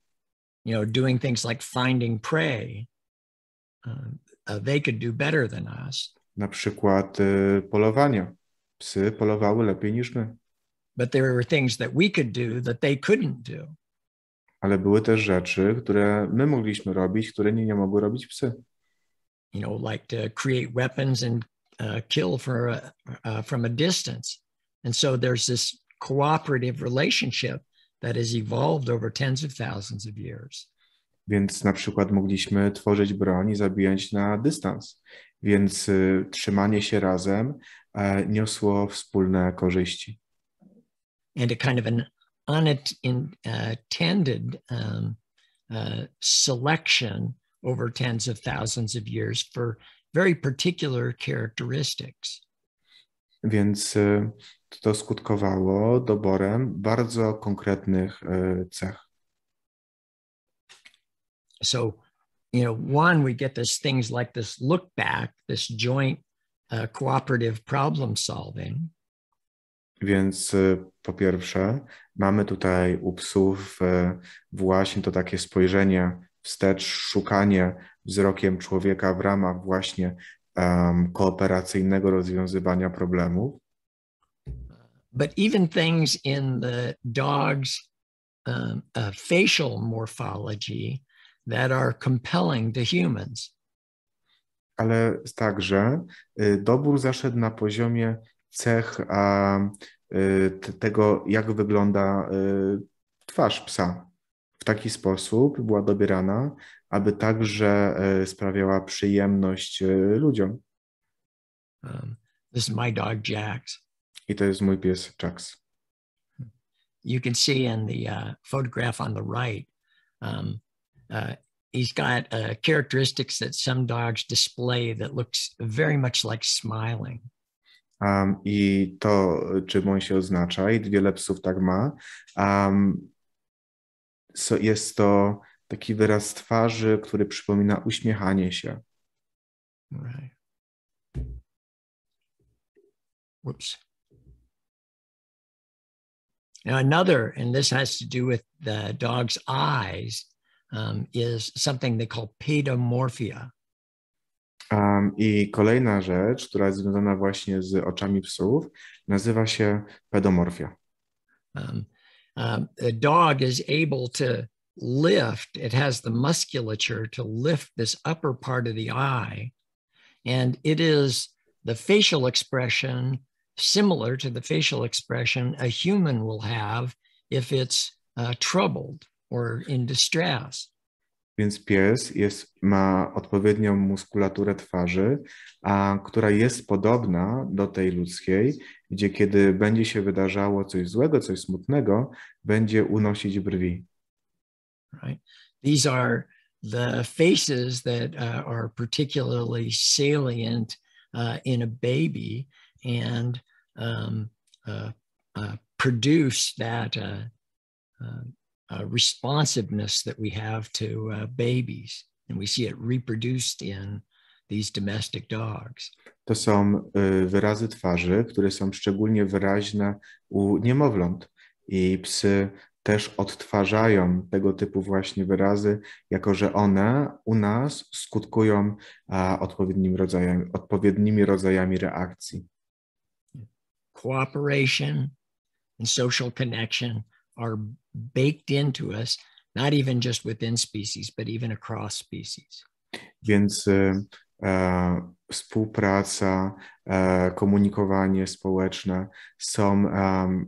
S2: You know, doing things like finding prey, they could do better than us.
S1: Na przykład polowania. Psy polowały lepiej niż my.
S2: But there were things that we could do that they couldn't do.
S1: Ale były też rzeczy, które my mogliśmy robić, które nie mogły robić psy.
S2: You know, like to create weapons and kill from a distance. And so there's this cooperative relationship that has evolved over tens of thousands of years.
S1: Więc na przykład mogliśmy tworzyć broń i zabijać na dystans. Więc trzymanie się razem niosło wspólne korzyści.
S2: And a kind of an unintended selection over tens of thousands of years for very particular characteristics.
S1: Więc to skutkowało doborem bardzo konkretnych cech.
S2: So, you know, one, we get this things like this look back, this joint cooperative problem solving.
S1: Więc po pierwsze, mamy tutaj u psów właśnie to takie spojrzenie wstecz, szukanie wzrokiem człowieka w ramach właśnie kooperacyjnego rozwiązywania problemów.
S2: But even things in the dog's facial morphology that are compelling to humans.
S1: Ale także dobór zaszedł na poziomie cech tego, jak wygląda twarz psa. W taki sposób była dobierana, aby także sprawiała przyjemność ludziom.
S2: This is my dog, Jax.
S1: I to jest mój pies, Jax.
S2: You can see in the photograph on the right, he's got characteristics that some dogs display that looks very much like smiling.
S1: I to, czym on się oznacza, i wiele psów tak ma, jest to taki wyraz twarzy, który przypomina uśmiechanie się.
S2: Right. Whoops. Now another, and this has to do with the dog's eyes, is something they call paidomorphia.
S1: I kolejna rzecz, która jest związana właśnie z oczami psów, nazywa się pedomorfia.
S2: A dog is able to lift, it has the musculature to lift this upper part of the eye, and it is the facial expression similar to the facial expression a human will have if it's troubled or in distress.
S1: Więc pies ma odpowiednią muskulaturę twarzy, która jest podobna do tej ludzkiej, gdzie kiedy będzie się wydarzało coś złego, coś smutnego, będzie unosić brwi.
S2: Right? These are the faces that are particularly salient in a baby and produce that responsiveness that we have to babies. And we see it reproduced in these domestic dogs.
S1: To są wyrazy twarzy, które są szczególnie wyraźne u niemowląt i psy też odtwarzają tego typu właśnie wyrazy, jako że one u nas skutkują odpowiednimi rodzajami reakcji.
S2: Cooperation and social connection are baked into us, not even just within species, but even across species.
S1: Więc współpraca, komunikowanie społeczne są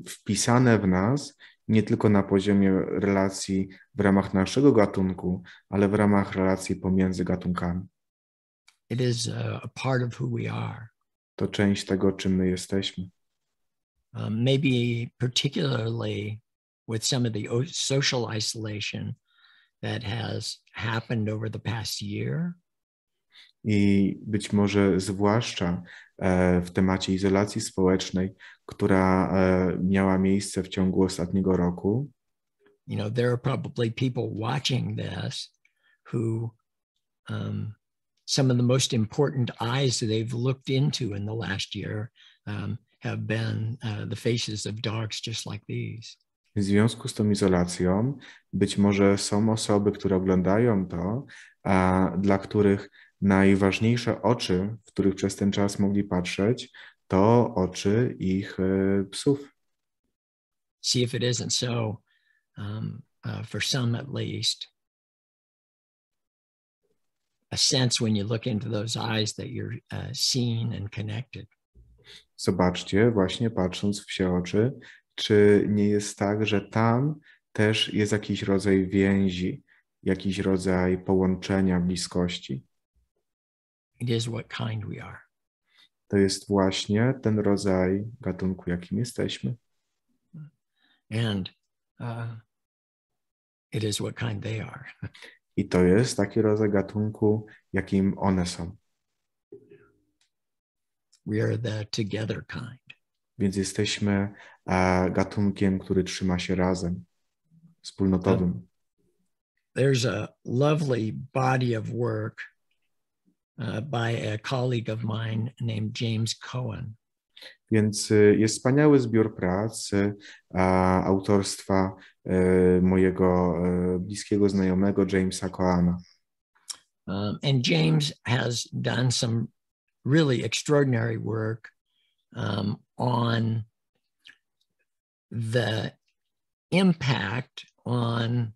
S1: wpisane w nas nie tylko na poziomie relacji w ramach naszego gatunku, ale w ramach relacji pomiędzy gatunkami.
S2: It is a part of who we are.
S1: To część tego, czym my jesteśmy.
S2: Maybe particularly with some of the social isolation that has happened over the past year.
S1: I być może zwłaszcza w temacie izolacji społecznej, która miała miejsce w ciągu ostatniego roku.
S2: You know, there are probably people watching this who some of the most important eyes that they've looked into in the last year have been the faces of dogs just like these.
S1: W związku z tą izolacją być może są osoby, które oglądają to, a dla których najważniejsze oczy, w których przez ten czas mogli patrzeć, to oczy ich psów.
S2: See if it isn't so, for some at least. A sense when you look into those eyes that you're seen and connected.
S1: Zobaczcie, właśnie patrząc w psie oczy, czy nie jest tak, że tam też jest jakiś rodzaj więzi, jakiś rodzaj połączenia, bliskości.
S2: It is what kind we are.
S1: To jest właśnie ten rodzaj gatunku, jakim jesteśmy.
S2: And it is what kind they are.
S1: I to jest taki rodzaj gatunku, jakim one są.
S2: We are the together kind.
S1: Więc jesteśmy gatunkiem, który trzyma się razem, wspólnotowym.
S2: There's a lovely body of work by a colleague of mine named James Cohen.
S1: Więc jest wspaniały zbiór prac autorstwa mojego bliskiego znajomego Jamesa Cohena.
S2: And James has done some really extraordinary work on the impact on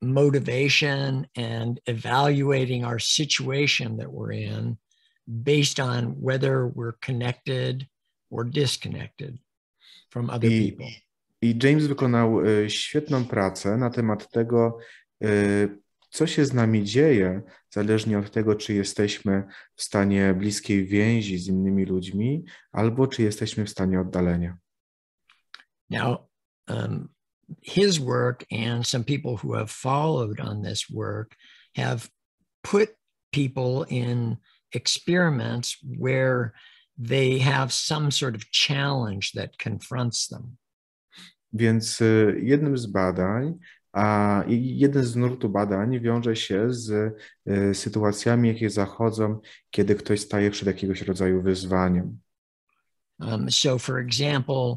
S2: motivation and evaluating our situation that we're in based on whether we're connected or disconnected from other people.
S1: I James wykonał świetną pracę na temat tego, co się z nami dzieje, zależnie od tego, czy jesteśmy w stanie bliskiej więzi z innymi ludźmi, albo czy jesteśmy w stanie oddalenia.
S2: Now, his work and some people who have followed on this work have put people in experiments where they have some sort of challenge that confronts them.
S1: Więc jednym z badań, jeden z nurtu badań wiąże się z sytuacjami, jakie zachodzą, kiedy ktoś staje przed jakiegoś rodzaju wyzwaniem.
S2: So for example,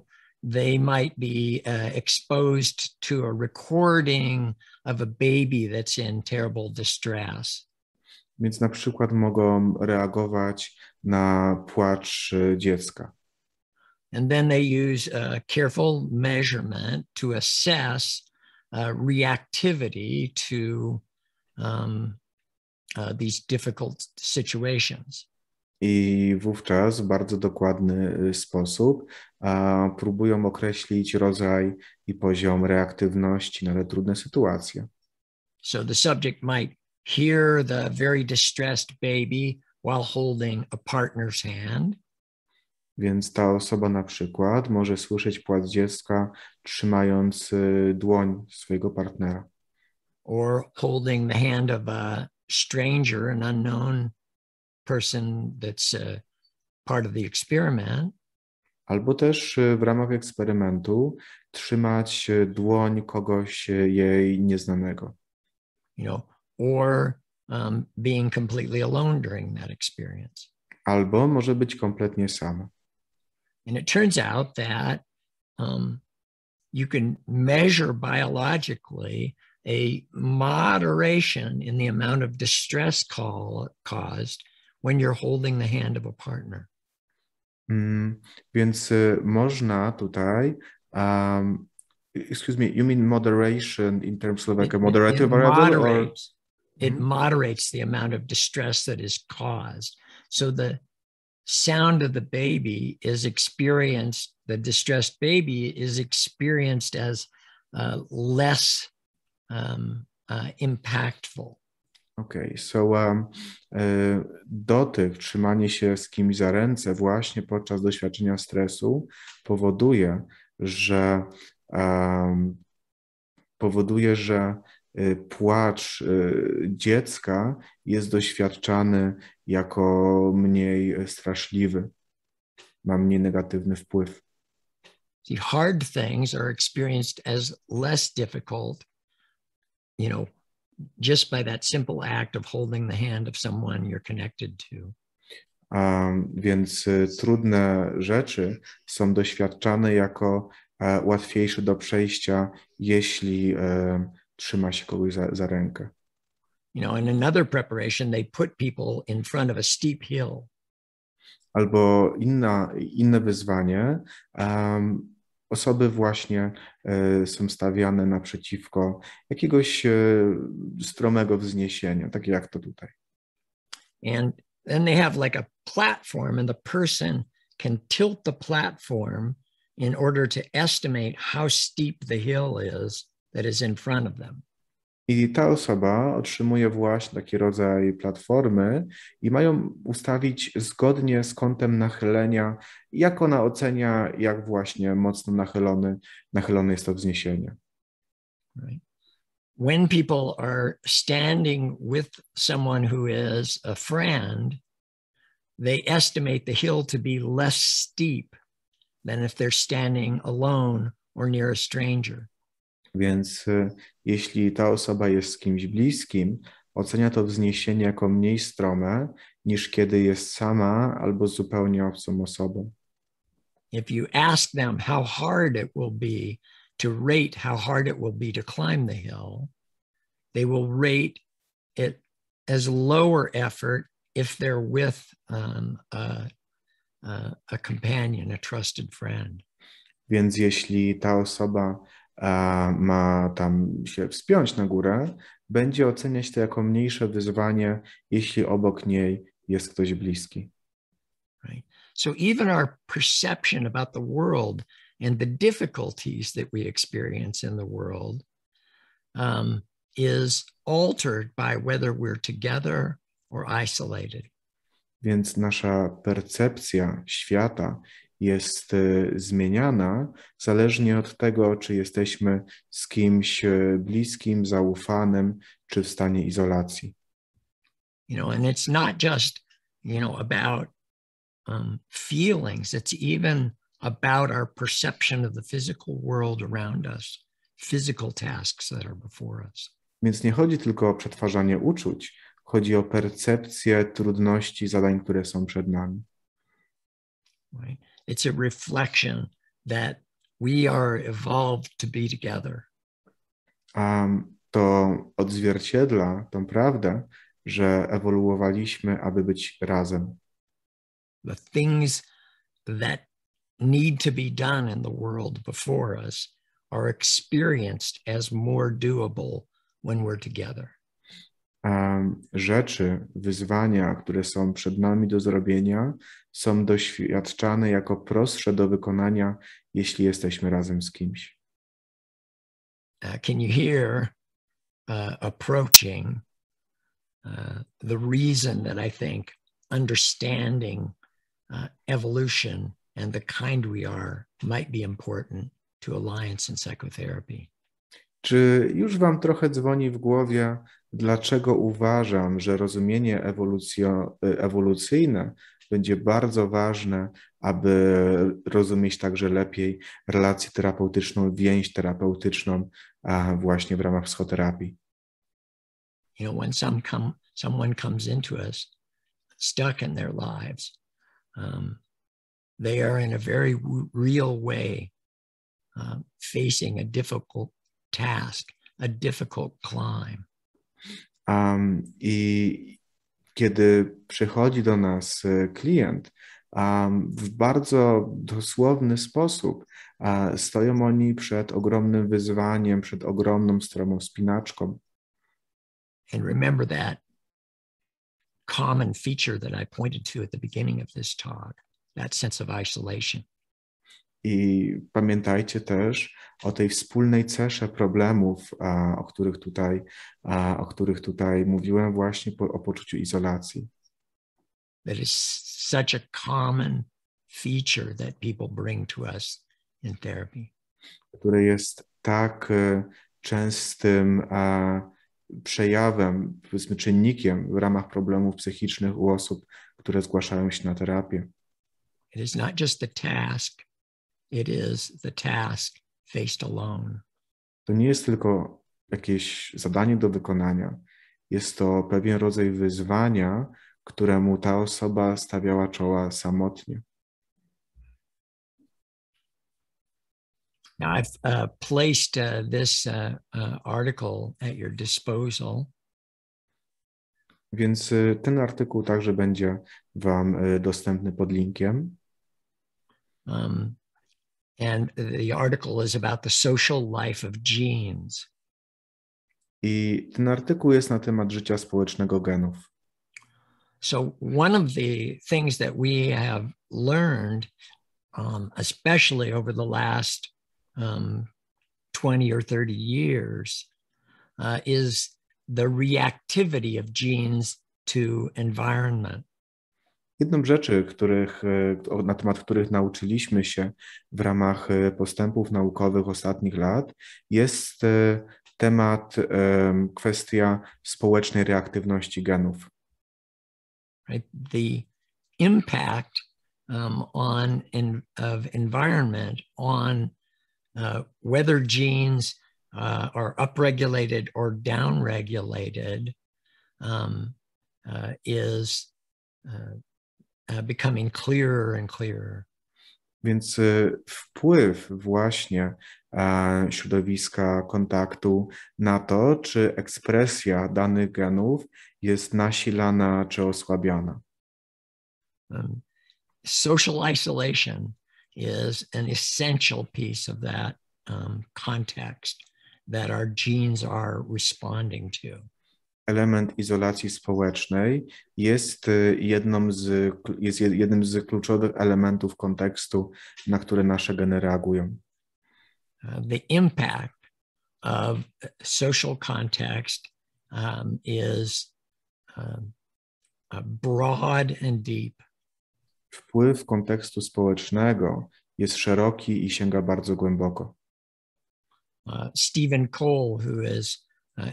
S2: they might be exposed to a recording of a baby that's in terrible distress.
S1: Więc na przykład mogą reagować na płacz dziecka.
S2: And then they use a careful measurement to assess reactivity to these difficult situations.
S1: I wówczas w bardzo dokładny sposób próbują określić rodzaj i poziom reaktywności na te trudne sytuacje.
S2: So the subject might hear the very distressed baby while holding a partner's hand.
S1: Więc ta osoba na przykład może słyszeć płacz dziecka, trzymając dłoń swojego partnera.
S2: Or holding the hand of a stranger, an unknown person that's part of the experiment.
S1: Albo też w ramach eksperymentu trzymać dłoń kogoś jej nieznanego.
S2: You know, or being completely alone during that experience.
S1: Albo może być kompletnie sama.
S2: And it turns out that you can measure biologically a moderation in the amount of distress caused when you're holding the hand of a partner.
S1: Więc można tutaj, excuse me, you mean moderation in terms of like a moderator variable?
S2: It moderates the amount of distress that is caused. So the sound of the baby is experienced, the distressed baby is experienced as less impactful.
S1: Okay, so dotyk, trzymanie się z kimś za ręce właśnie podczas doświadczenia stresu powoduje, że płacz dziecka jest doświadczany jako mniej straszliwy, ma mniej negatywny wpływ.
S2: See, hard things are experienced as less difficult, you know, just by that simple act of holding the hand of someone you're connected to.
S1: Więc trudne rzeczy są doświadczane jako łatwiejsze do przejścia, jeśli trzyma się kogoś za rękę.
S2: You know, in another preparation, they put people in front of a steep hill.
S1: Albo inne wyzwanie, osoby właśnie są stawiane naprzeciwko jakiegoś stromego wzniesienia, takie jak to tutaj.
S2: And then they have like a platform and the person can tilt the platform in order to estimate how steep the hill is that is in front of them.
S1: I ta osoba otrzymuje właśnie taki rodzaj platformy i mają ustawić zgodnie z kątem nachylenia, jak ona ocenia, jak właśnie mocno nachylone jest to wzniesienie.
S2: Right. When people are standing with someone who is a friend, they estimate the hill to be less steep than if they're standing alone or near a stranger.
S1: Więc jeśli ta osoba jest z kimś bliskim, ocenia to wzniesienie jako mniej strome, niż kiedy jest sama albo z zupełnie obcą osobą.
S2: If you ask them how hard it will be to rate how hard it will be to climb the hill, they will rate it as lower effort if they're with a companion, a trusted friend.
S1: Więc jeśli ta osoba ma tam się wspiąć na górę, będzie oceniać to jako mniejsze wyzwanie, jeśli obok niej jest ktoś bliski.
S2: Right. So even our perception about the world and the difficulties that we experience in the world is altered by whether we're together or isolated.
S1: Więc nasza percepcja świata jest zmieniana zależnie od tego, czy jesteśmy z kimś bliskim, zaufanym, czy w stanie izolacji.
S2: You know, and it's not just, you know, about feelings. It's even about our perception of the physical world around us, physical tasks that are before us.
S1: Więc nie chodzi tylko o przetwarzanie uczuć, chodzi o percepcję trudności zadań, które są przed nami.
S2: Right? It's a reflection that we are evolved to be together.
S1: To odzwierciedla tą prawdę, że ewoluowaliśmy, aby być razem.
S2: The things that need to be done in the world before us are experienced as more doable when we're together.
S1: Rzeczy, wyzwania, które są przed nami do zrobienia, są doświadczane jako prostsze do wykonania, jeśli jesteśmy razem z kimś.
S2: Can you hear approaching the reason that I think understanding evolution and the kind we are might be important to Alliance and psychotherapy.
S1: Czy już wam trochę dzwoni w głowie, dlaczego uważam, że rozumienie ewolucyjne będzie bardzo ważne, aby rozumieć także lepiej relację terapeutyczną, więź terapeutyczną właśnie w ramach psychoterapii?
S2: You know, when someone comes into us stuck in their lives, they are in a very real way facing a difficult task, a difficult climb.
S1: I kiedy przychodzi do nas klient, w bardzo dosłowny sposób stoją oni przed ogromnym wyzwaniem, przed ogromną, stromą wspinaczką.
S2: And remember that common feature that I pointed to at the beginning of this talk, that sense of isolation.
S1: I pamiętajcie też o tej wspólnej cesze problemów, o których tutaj mówiłem, właśnie o poczuciu izolacji.
S2: That is such a common feature that people bring to us in therapy.
S1: Które jest tak częstym przejawem, powiedzmy czynnikiem w ramach problemów psychicznych u osób, które zgłaszają się na terapię.
S2: It is not just the task, it is the task faced alone.
S1: To nie jest tylko jakieś zadanie do wykonania, jest to pewien rodzaj wyzwania, któremu ta osoba stawiała czoła samotnie.
S2: Now I've placed this article at your disposal.
S1: Więc ten artykuł także będzie wam dostępny pod linkiem.
S2: And the article is about the social life of genes.
S1: I ten artykuł jest na temat życia społecznego genów.
S2: So one of the things that we have learned, especially over the last 20 or 30 years, is the reactivity of genes to environment.
S1: Jedną z rzeczy, na temat których nauczyliśmy się w ramach postępów naukowych ostatnich lat, jest kwestia społecznej reaktywności genów.
S2: Right? The impact of environment on whether genes are upregulated or downregulated is becoming clearer and clearer.
S1: Więc wpływ właśnie środowiska kontaktu na to, czy ekspresja danych genów jest nasilana czy osłabiana.
S2: Social isolation is an essential piece of that context that our genes are responding to.
S1: Element izolacji społecznej jest jednym z kluczowych elementów kontekstu, na które nasze geny reagują.
S2: The impact of social context is broad and deep.
S1: Wpływ kontekstu społecznego jest szeroki i sięga bardzo głęboko.
S2: Stephen Cole, who is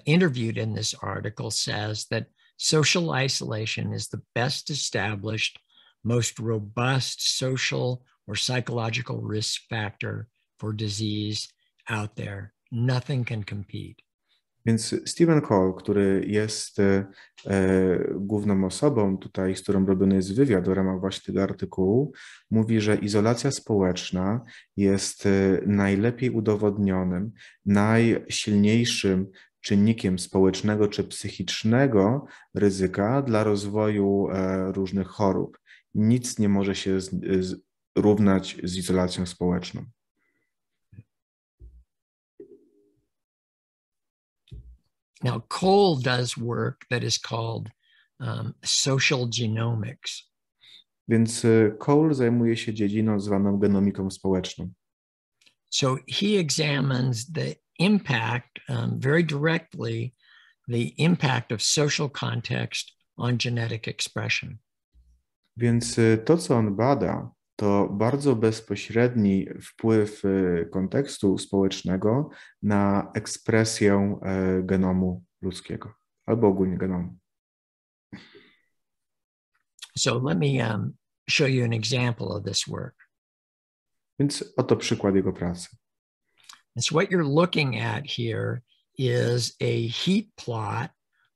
S2: interviewed in this article, says that social isolation is the best established, most robust social or psychological risk factor for disease out there. Nothing can compete.
S1: Więc Stephen Cole, który jest główną osobą tutaj, z którą robiony jest wywiad w ramach właśnie tego artykułu, mówi, że izolacja społeczna jest najlepiej udowodnionym, najsilniejszym czynnikiem społecznego czy psychicznego ryzyka dla rozwoju różnych chorób. Nic nie może się równać z izolacją społeczną.
S2: Now, Cole does work that is called social genomics.
S1: Więc Cole zajmuje się dziedziną zwaną genomiką społeczną.
S2: So he examines the impact very directly the impact of social context on genetic expression.
S1: Więc to, co on bada, to bardzo bezpośredni wpływ kontekstu społecznego na ekspresję genomu ludzkiego albo ogólnie genomu.
S2: So let me show you an example of this work.
S1: Więc oto przykład jego pracy.
S2: And so what you're looking at here is a heat plot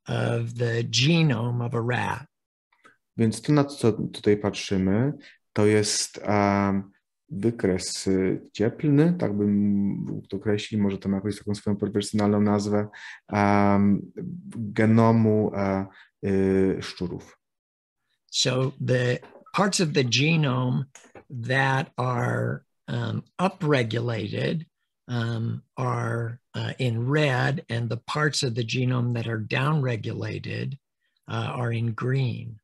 S2: of the genome of a rat.
S1: Więc to, na co tutaj patrzymy, to jest wykres cieplny, tak bym to określił, może to ma jakąś taką swoją profesjonalną nazwę, genomu szczurów.
S2: So the parts of the genome that are upregulated are in red, and the parts of the genome that are downregulated are in green.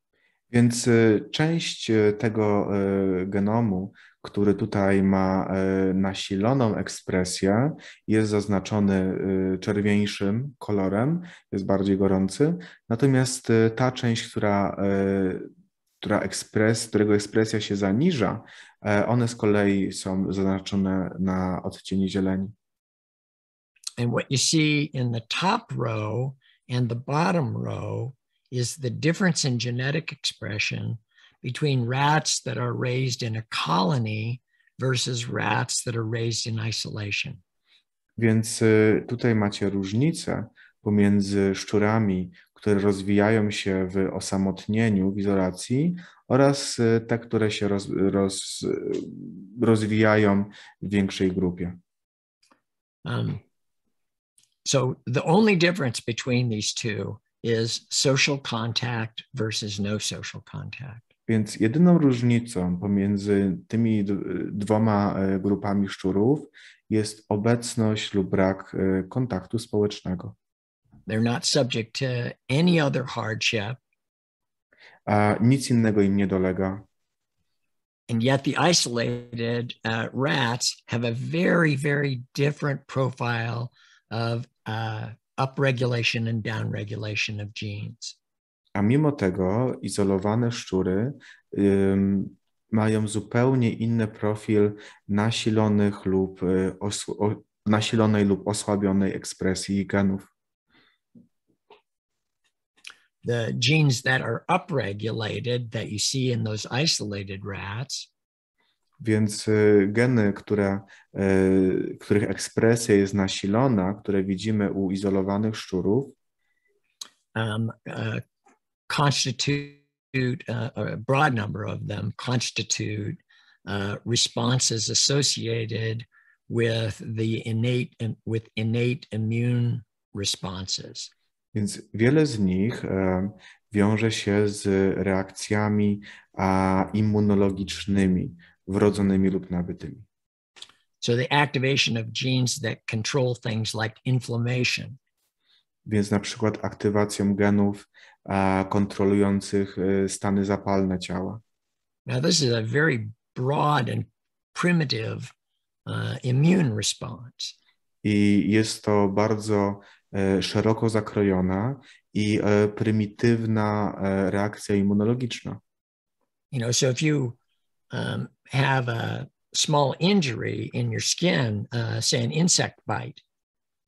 S1: Więc część tego genomu, który tutaj ma nasiloną ekspresję, jest zaznaczony czerwieńszym kolorem, jest bardziej gorący. Natomiast ta część, którego ekspresja się zaniża, one z kolei są zaznaczone na odcienie zieleni.
S2: And what you see in the top row and the bottom row is the difference in genetic expression between rats that are raised in a colony versus rats that are raised in isolation.
S1: Więc tutaj macie różnicę pomiędzy szczurami, które rozwijają się w osamotnieniu, w izolacji, oraz te, które się rozwijają w większej grupie.
S2: So the only difference between these two is social contact versus no social contact.
S1: Więc jedyną różnicą pomiędzy tymi dwoma grupami szczurów jest obecność lub brak kontaktu społecznego.
S2: They're not subject to any other hardship.
S1: A nic innego im nie dolega.
S2: And yet the isolated rats have a very, very different profile of upregulation and downregulation of genes.
S1: A mimo tego izolowane szczury mają zupełnie inny profil nasilonej lub osłabionej ekspresji genów.
S2: The genes that are upregulated that you see in those isolated rats.
S1: Więc geny, których ekspresja jest nasilona, które widzimy u izolowanych szczurów,
S2: a broad number of them constitute responses associated with innate immune responses.
S1: Więc wiele z nich wiąże się z reakcjami immunologicznymi, wrodzonymi lub nabytymi.
S2: So the activation of genes that control things like inflammation.
S1: Więc na przykład aktywacją genów kontrolujących stany zapalne ciała.
S2: Now this is a very broad and primitive immune response.
S1: I jest to bardzo szeroko zakrojona i prymitywna reakcja immunologiczna.
S2: So if you have a small injury in your skin, say an insect bite.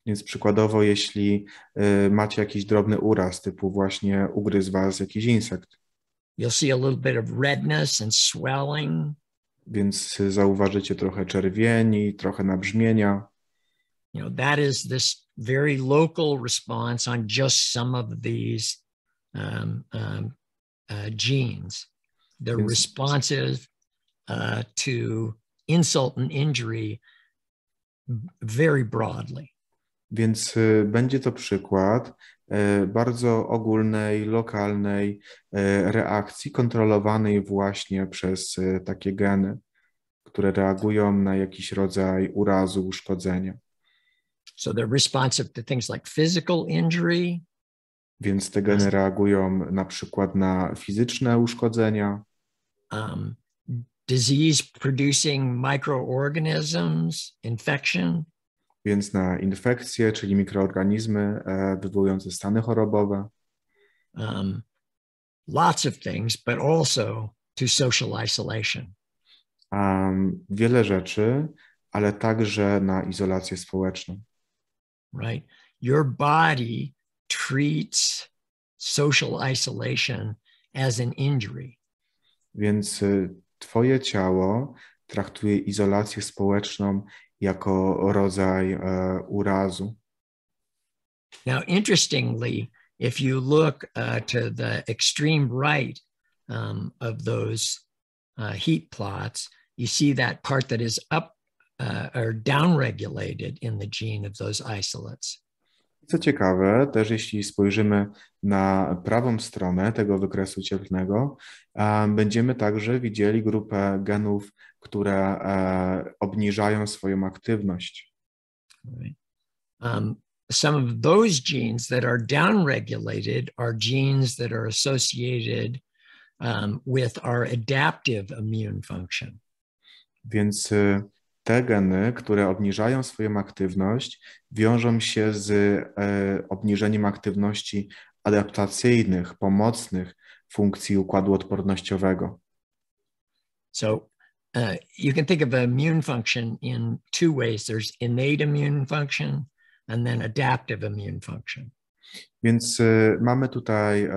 S1: Więc przykładowo, jeśli macie jakiś drobny uraz, typu właśnie ugryzł was jakiś insekt.
S2: You'll see a little bit of redness and swelling.
S1: Więc zauważycie trochę czerwieni, trochę nabrzmienia.
S2: That is this very local response on just some of these genes. They're responsive to insult and injury very broadly.
S1: Więc będzie to przykład bardzo ogólnej, lokalnej reakcji kontrolowanej właśnie przez takie geny, które reagują na jakiś rodzaj urazu, uszkodzenia.
S2: So they're responsive to things like physical injury.
S1: Więc te geny reagują na przykład na fizyczne uszkodzenia.
S2: Disease-producing microorganisms, infection.
S1: Więc na infekcje, czyli mikroorganizmy wywołujące stany chorobowe.
S2: Lots of things, but also to social isolation.
S1: Wiele rzeczy, ale także na izolację społeczną.
S2: Right? Your body treats social isolation as an injury.
S1: Więc twoje ciało traktuje izolację społeczną jako rodzaj urazu.
S2: Now, interestingly, if you look to the extreme right of those heat plots, you see that part that is up or downregulated in the gene of those isolates.
S1: Co ciekawe, też jeśli spojrzymy na prawą stronę tego wykresu cieplnego, będziemy także widzieli grupę genów, które obniżają swoją aktywność.
S2: Right. Some of those genes that are downregulated are genes that are associated with our adaptive immune function.
S1: Więc te geny, które obniżają swoją aktywność, wiążą się z obniżeniem aktywności adaptacyjnych, pomocnych funkcji układu odpornościowego.
S2: So you can think of immune function in two ways. There's innate immune function and then adaptive immune function.
S1: Więc mamy tutaj,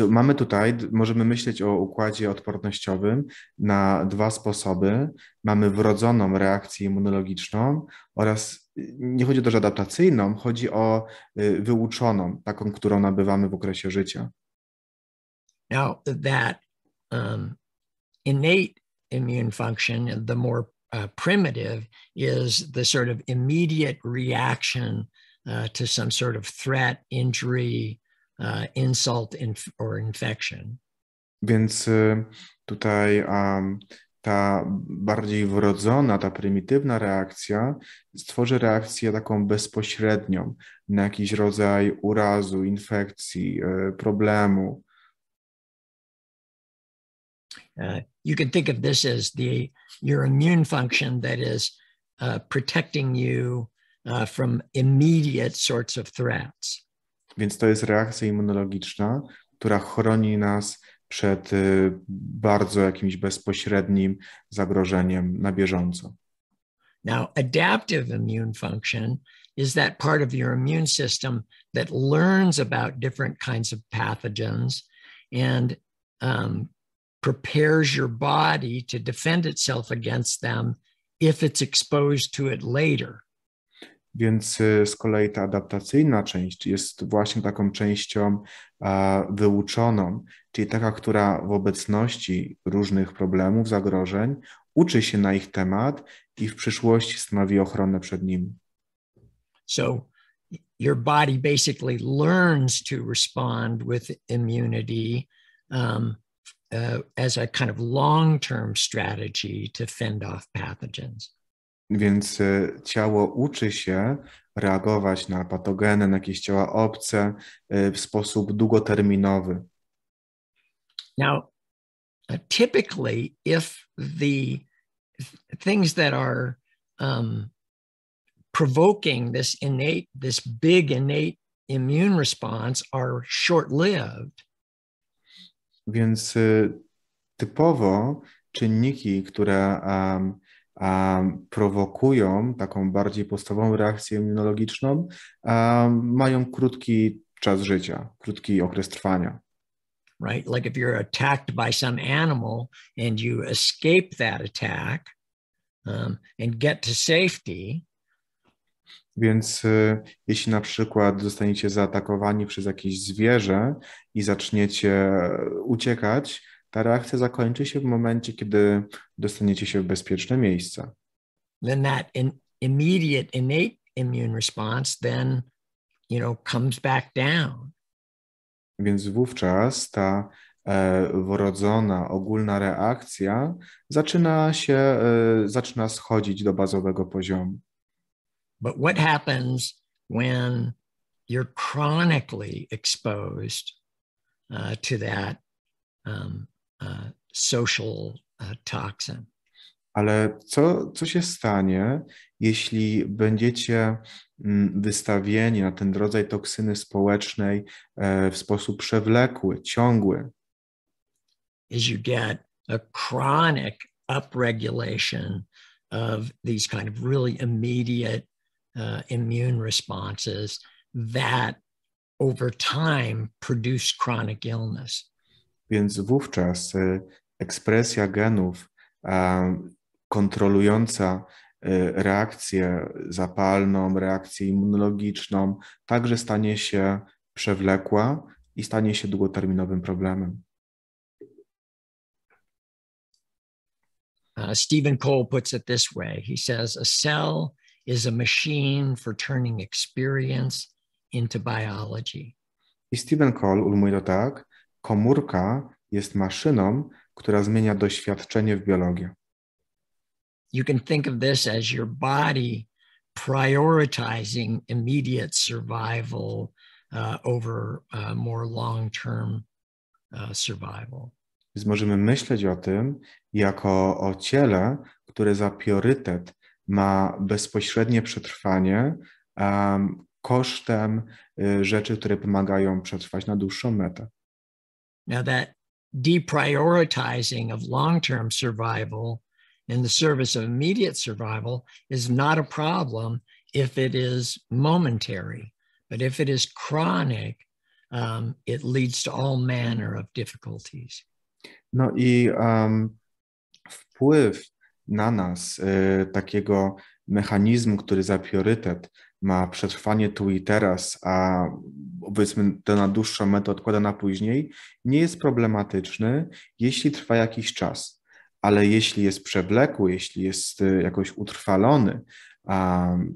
S1: mamy tutaj, możemy myśleć o układzie odpornościowym na dwa sposoby. Mamy wrodzoną reakcję immunologiczną oraz nie chodzi też o adaptacyjną, chodzi o wyuczoną, taką, którą nabywamy w okresie życia.
S2: Now that innate immune function, the more primitive, is the sort of immediate reaction to some sort of threat, injury, insult, or infection.
S1: Więc tutaj ta bardziej wrodzona, ta prymitywna reakcja stworzy reakcję taką bezpośrednią na jakiś rodzaj urazu, infekcji, problemu.
S2: You can think of this as your immune function that is protecting you from immediate sorts of threats.
S1: Więc to jest reakcja immunologiczna, która chroni nas przed bardzo jakimś bezpośrednim zagrożeniem na bieżąco.
S2: Now, adaptive immune function is that part of your immune system that learns about different kinds of pathogens and prepares your body to defend itself against them if it's exposed to it later.
S1: Więc z kolei ta adaptacyjna część jest właśnie taką częścią wyuczoną, czyli taka, która w obecności różnych problemów, zagrożeń uczy się na ich temat i w przyszłości stanowi ochronę przed nimi.
S2: So your body basically learns to respond with immunity as a kind of long-term strategy to fend off pathogens.
S1: Więc ciało uczy się reagować na patogeny, na jakieś ciała obce w sposób długoterminowy.
S2: Now, typically, if the things that are provoking this big innate immune response are short-lived,
S1: więc typowo czynniki, które prowokują taką bardziej podstawową reakcję immunologiczną, mają krótki czas życia, krótki okres trwania.
S2: Right? Like if you're attacked by some animal and you escape that attack and get to safety.
S1: Więc jeśli na przykład zostaniecie zaatakowani przez jakieś zwierzę i zaczniecie uciekać, ta reakcja zakończy się w momencie, kiedy dostaniecie się w bezpieczne miejsce.
S2: Then that immediate innate immune response then, comes back down.
S1: Więc wówczas ta wrodzona, ogólna reakcja zaczyna schodzić do bazowego poziomu.
S2: But what happens when you're chronically exposed to that social toxin?
S1: Ale co się stanie, jeśli będziecie wystawieni na ten rodzaj toksyny społecznej w sposób przewlekły, ciągły?
S2: Is you get a chronic upregulation of these kind of really immediate immune responses that over time produce chronic illness.
S1: Więc wówczas ekspresja genów kontrolująca reakcję zapalną, reakcję immunologiczną także stanie się przewlekła i stanie się długoterminowym problemem.
S2: Stephen Cole puts it this way. He says, a cell is a machine for turning experience into biology.
S1: I Stephen Cole ujmuje to tak: komórka jest maszyną, która zmienia doświadczenie w biologię.
S2: You can think of this as your body prioritizing immediate survival over more long-term survival.
S1: Więc możemy myśleć o tym jako o ciele, które za priorytet ma bezpośrednie przetrwanie kosztem rzeczy, które pomagają przetrwać na dłuższą metę.
S2: Now that deprioritizing of long-term survival in the service of immediate survival is not a problem if it is momentary, but if it is chronic, it leads to all manner of difficulties.
S1: No i wpływ na nas takiego mechanizmu, który za priorytet ma przetrwanie tu i teraz, a powiedzmy to na dłuższą metę odkłada na później, nie jest problematyczny, jeśli trwa jakiś czas. Ale jeśli jest przewlekły, jeśli jest jakoś utrwalony,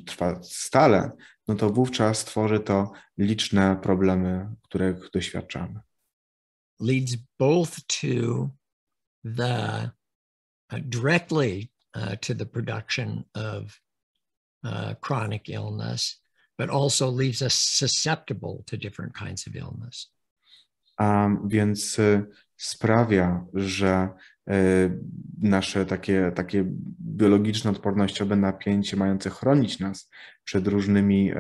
S1: trwa stale, no to wówczas tworzy to liczne problemy, których doświadczamy.
S2: Leads both to the directly to the production of chronic illness, but also leaves us susceptible to different kinds of illness.
S1: Więc sprawia, że nasze takie biologiczne odpornościowe napięcie mające chronić nas przed różnymi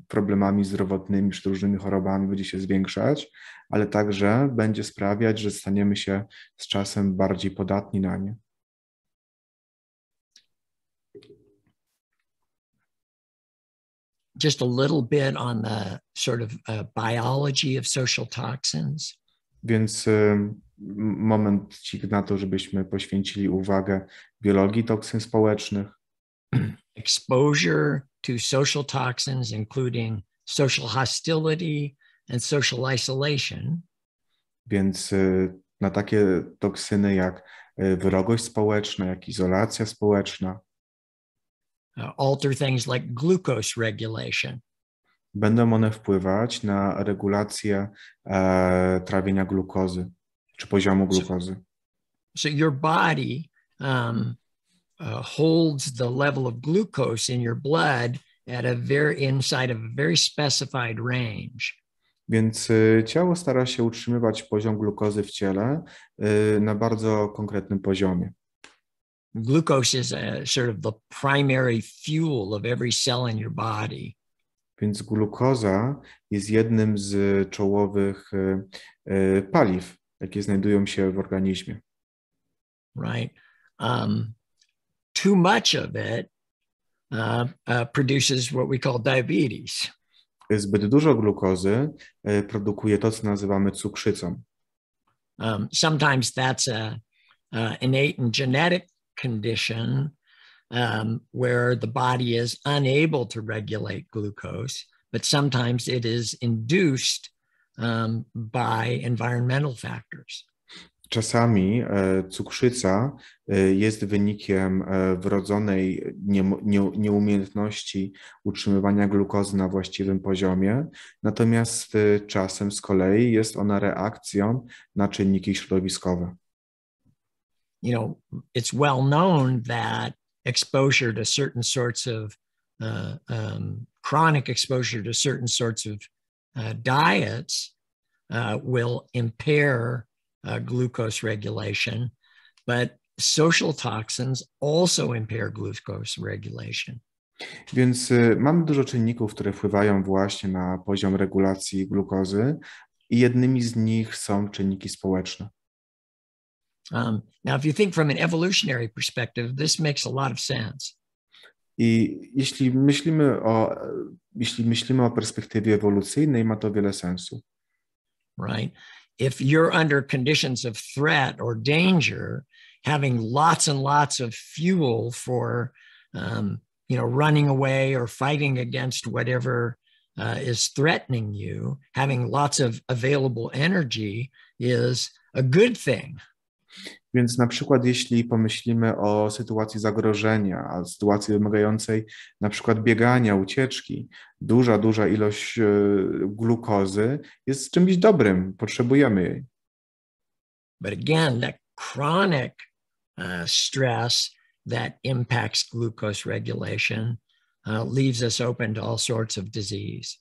S1: problemami zdrowotnymi, przed różnymi chorobami będzie się zwiększać, ale także będzie sprawiać, że staniemy się z czasem bardziej podatni na nie.
S2: Just a little bit on the sort of biology of social toxins.
S1: Więc momencik na to, żebyśmy poświęcili uwagę biologii toksyn społecznych.
S2: Exposure to social toxins, including social hostility and social isolation.
S1: Więc na takie toksyny jak wrogość społeczna, jak izolacja społeczna.
S2: Alter things like glucose regulation.
S1: Będą one wpływać na regulację trawienia glukozy czy poziomu glukozy.
S2: So your body holds the level of glucose in your blood at inside of a very specified range.
S1: Więc ciało stara się utrzymywać poziom glukozy w ciele na bardzo konkretnym poziomie.
S2: Glucose is a sort of the primary fuel of every cell in your body.
S1: Więc glukoza jest jednym z czołowych paliw, jakie znajdują się w organizmie.
S2: Right. Too much of it produces what we call diabetes.
S1: Zbyt dużo glukozy produkuje to, co nazywamy cukrzycą.
S2: Sometimes that's a innate and genetic condition where the body is unable to regulate glucose, but sometimes it is induced by environmental factors.
S1: Czasami cukrzyca jest wynikiem wrodzonej nieumiejętności utrzymywania glukozy na właściwym poziomie, natomiast czasem z kolei jest ona reakcją na czynniki środowiskowe.
S2: You know, it's well known that exposure to certain sorts of chronic exposure to certain sorts of diets will impair glucose regulation, but social toxins also impair glucose regulation.
S1: Więc mamy dużo czynników, które wpływają właśnie na poziom regulacji glukozy i jednymi z nich są czynniki społeczne.
S2: Now, if you think from an evolutionary perspective, this makes a lot of sense.
S1: I jeśli myślimy o perspektywie ewolucyjnej, ma to wiele sensu.
S2: Right? If you're under conditions of threat or danger, having lots and lots of fuel for, running away or fighting against whatever is threatening you, having lots of available energy is a good thing.
S1: Więc na przykład jeśli pomyślimy o sytuacji zagrożenia, a sytuacji wymagającej na przykład biegania, ucieczki, duża ilość glukozy jest czymś dobrym, potrzebujemy jej.
S2: But again, that chronic stress that impacts glucose regulation leaves us open to all sorts of disease.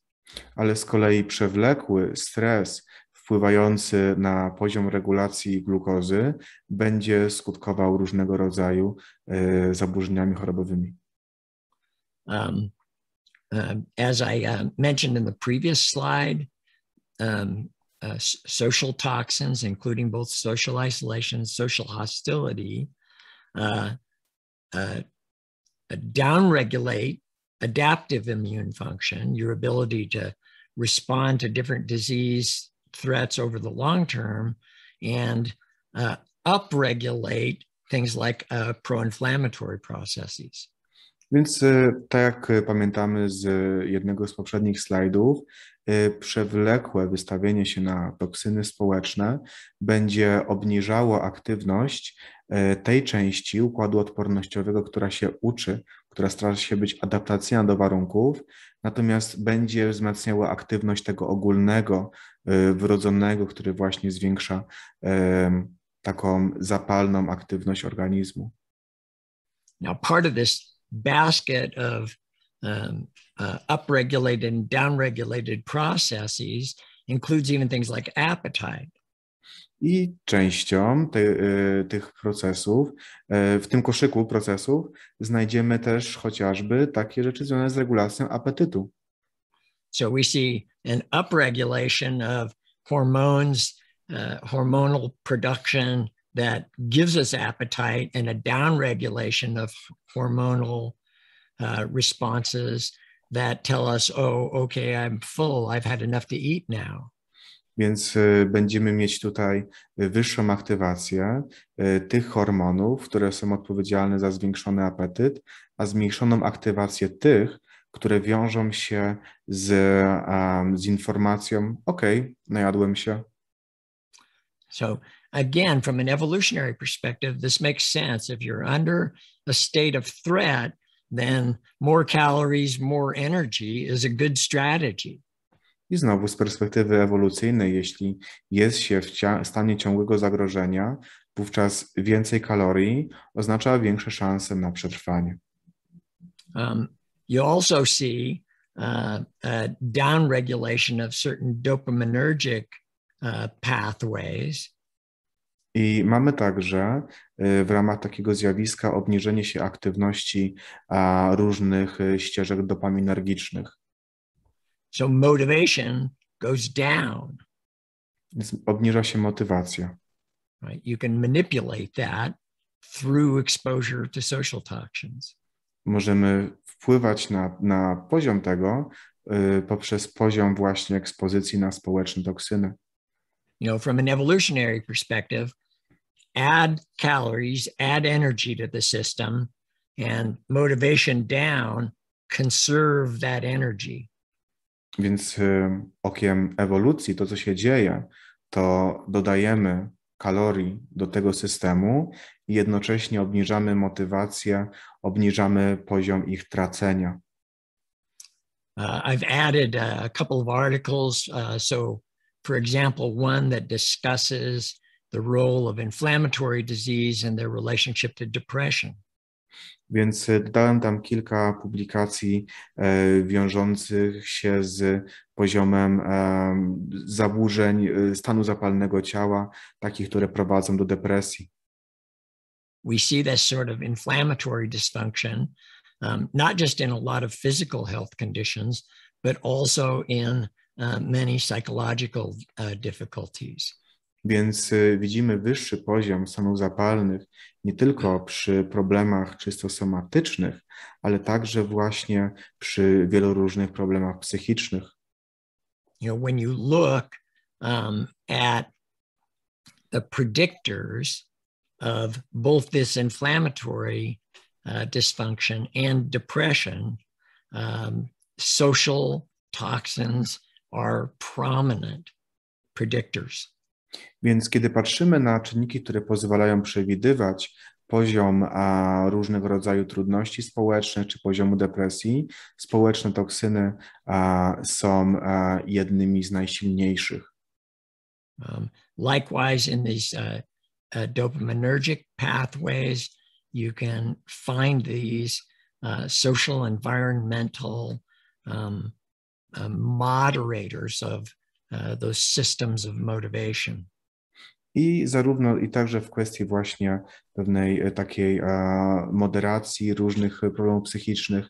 S1: Ale z kolei przewlekły stres wpływający na poziom regulacji glukozy będzie skutkował różnego rodzaju zaburzeniami chorobowymi.
S2: As I mentioned in the previous slide, social toxins, including both social isolation and social hostility, downregulate adaptive immune function, your ability to respond to different disease threats over the long term, and upregulate things like pro-inflammatory processes.
S1: Więc tak jak pamiętamy z jednego z poprzednich slajdów, przewlekłe wystawienie się na toksyny społeczne będzie obniżało aktywność tej części układu odpornościowego, która się uczy, która stara się być adaptacyjna do warunków, natomiast będzie wzmacniało aktywność tego ogólnego, wrodzonego, który właśnie zwiększa taką zapalną aktywność organizmu.
S2: Now, part of this basket of upregulated and downregulated processes includes even things like appetite.
S1: I częścią tych procesów, w tym koszyku procesów znajdziemy też chociażby takie rzeczy związane z regulacją apetytu.
S2: So we see an upregulation of hormones, hormonal production that gives us appetite, and a downregulation of hormonal responses that tell us, oh, okay, I'm full, I've had enough to eat now.
S1: Więc będziemy mieć tutaj wyższą aktywację tych hormonów, które są odpowiedzialne za zwiększony apetyt, a zmniejszoną aktywację tych, które wiążą się z informacją, okej, najadłem się.
S2: So again, from an evolutionary perspective, this makes sense. If you're under a state of threat, then more calories, more energy is a good strategy.
S1: I znowu z perspektywy ewolucyjnej, jeśli jest się w stanie ciągłego zagrożenia, wówczas więcej kalorii oznacza większe szanse na przetrwanie.
S2: You also see a downregulation of certain dopaminergic pathways.
S1: I mamy także w ramach takiego zjawiska obniżenie się aktywności różnych ścieżek dopaminergicznych.
S2: So motivation goes down.
S1: Więc obniża się motywacja.
S2: Right? You can manipulate that through exposure to social toxins.
S1: Możemy wpływać na poziom tego poprzez poziom właśnie ekspozycji na społeczne toksyny.
S2: From an evolutionary perspective, add calories, add energy to the system, and motivation down, conserve that energy.
S1: Więc okiem ewolucji, to co się dzieje, to dodajemy kalorii do tego systemu i jednocześnie obniżamy motywację, obniżamy poziom ich tracenia.
S2: I've added a couple of articles. So, for example, one that discusses the role of inflammatory disease and their relationship to depression.
S1: Więc dodałem tam kilka publikacji wiążących się z poziomem zaburzeń stanu zapalnego ciała, takich, które prowadzą do depresji.
S2: we see this sort of inflammatory dysfunction, not just in a lot of physical health conditions, but also in many psychological difficulties.
S1: Więc widzimy wyższy poziom stanów zapalnych nie tylko przy problemach czysto somatycznych, ale także właśnie przy wielu różnych problemach psychicznych.
S2: You know, when you look at the predictors of both this inflammatory dysfunction and depression, social toxins are prominent predictors.
S1: Więc kiedy patrzymy na czynniki, które pozwalają przewidywać poziom różnego rodzaju trudności społecznych czy poziomu depresji, społeczne toksyny są jednymi z najsilniejszych.
S2: Likewise, in these dopaminergic pathways, you can find these social, environmental moderators of those systems of motivation.
S1: I także w kwestii właśnie pewnej takiej moderacji różnych problemów psychicznych,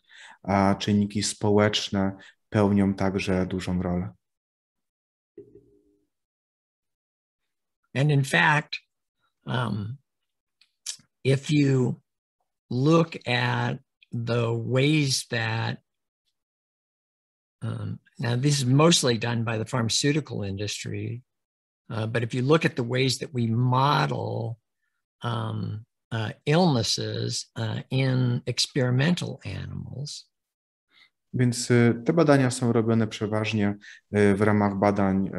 S1: czynniki społeczne pełnią także dużą rolę.
S2: And in fact, if you look at the ways that, now this is mostly done by the pharmaceutical industry, but if you look at the ways that we model illnesses in experimental animals.
S1: Więc te badania są robione przeważnie w ramach badań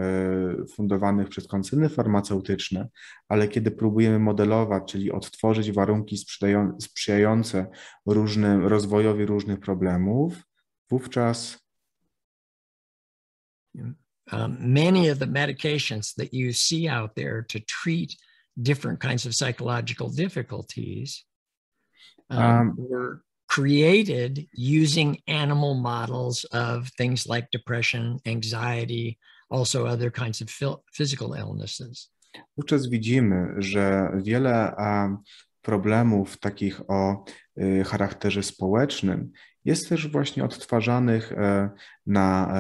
S1: fundowanych przez koncerny farmaceutyczne, ale kiedy próbujemy modelować, czyli odtworzyć warunki sprzyjające rozwojowi różnych problemów, wówczas
S2: many of the medications that you see out there to treat different kinds of psychological difficulties were created using animal models of things like depression, anxiety, also other kinds of physical illnesses.
S1: Wówczas widzimy, że wiele problemów takich o charakterze społecznym jest też właśnie odtwarzanych na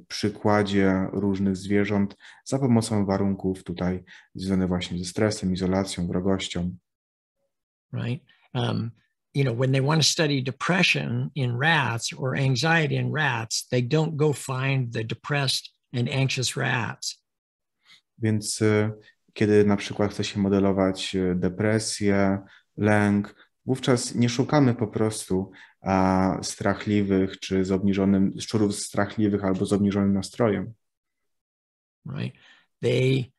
S1: przykładzie różnych zwierząt za pomocą warunków tutaj związanych właśnie ze stresem, izolacją, wrogością.
S2: Right. You know, when they want to study depression in rats or anxiety in rats, they don't go find the depressed and anxious rats.
S1: Więc kiedy na przykład chce się modelować depresję, lęk, wówczas nie szukamy po prostu strachliwych czy szczurów strachliwych albo z obniżonym nastrojem.
S2: Right. They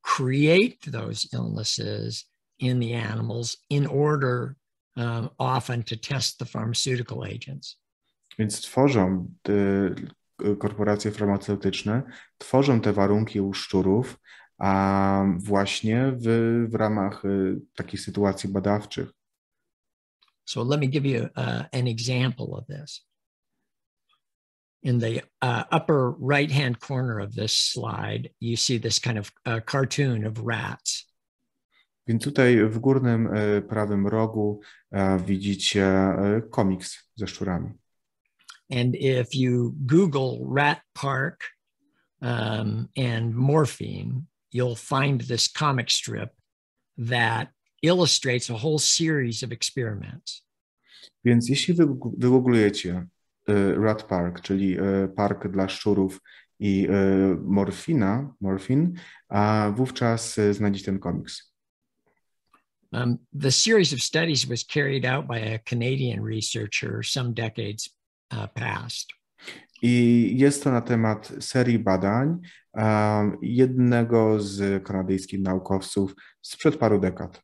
S2: create those illnesses in the animals in order often to test the pharmaceutical agents.
S1: Więc korporacje farmaceutyczne tworzą te warunki u szczurów, a właśnie w ramach takich sytuacji badawczych.
S2: So let me give you an example of this. In the upper right-hand corner of this slide, you see this kind of cartoon of rats.
S1: Więc tutaj w górnym prawym rogu widzicie komiks ze szczurami.
S2: And if you Google rat park and morphine, you'll find this comic strip that illustrates a whole series of experiments.
S1: Więc jeśli wygooglujecie Rat Park, czyli park dla szczurów i morfin, wówczas znajdziecie ten komiks.
S2: The series of studies was carried out by a Canadian researcher some decades past.
S1: I jest to na temat serii badań jednego z kanadyjskich naukowców sprzed paru dekad.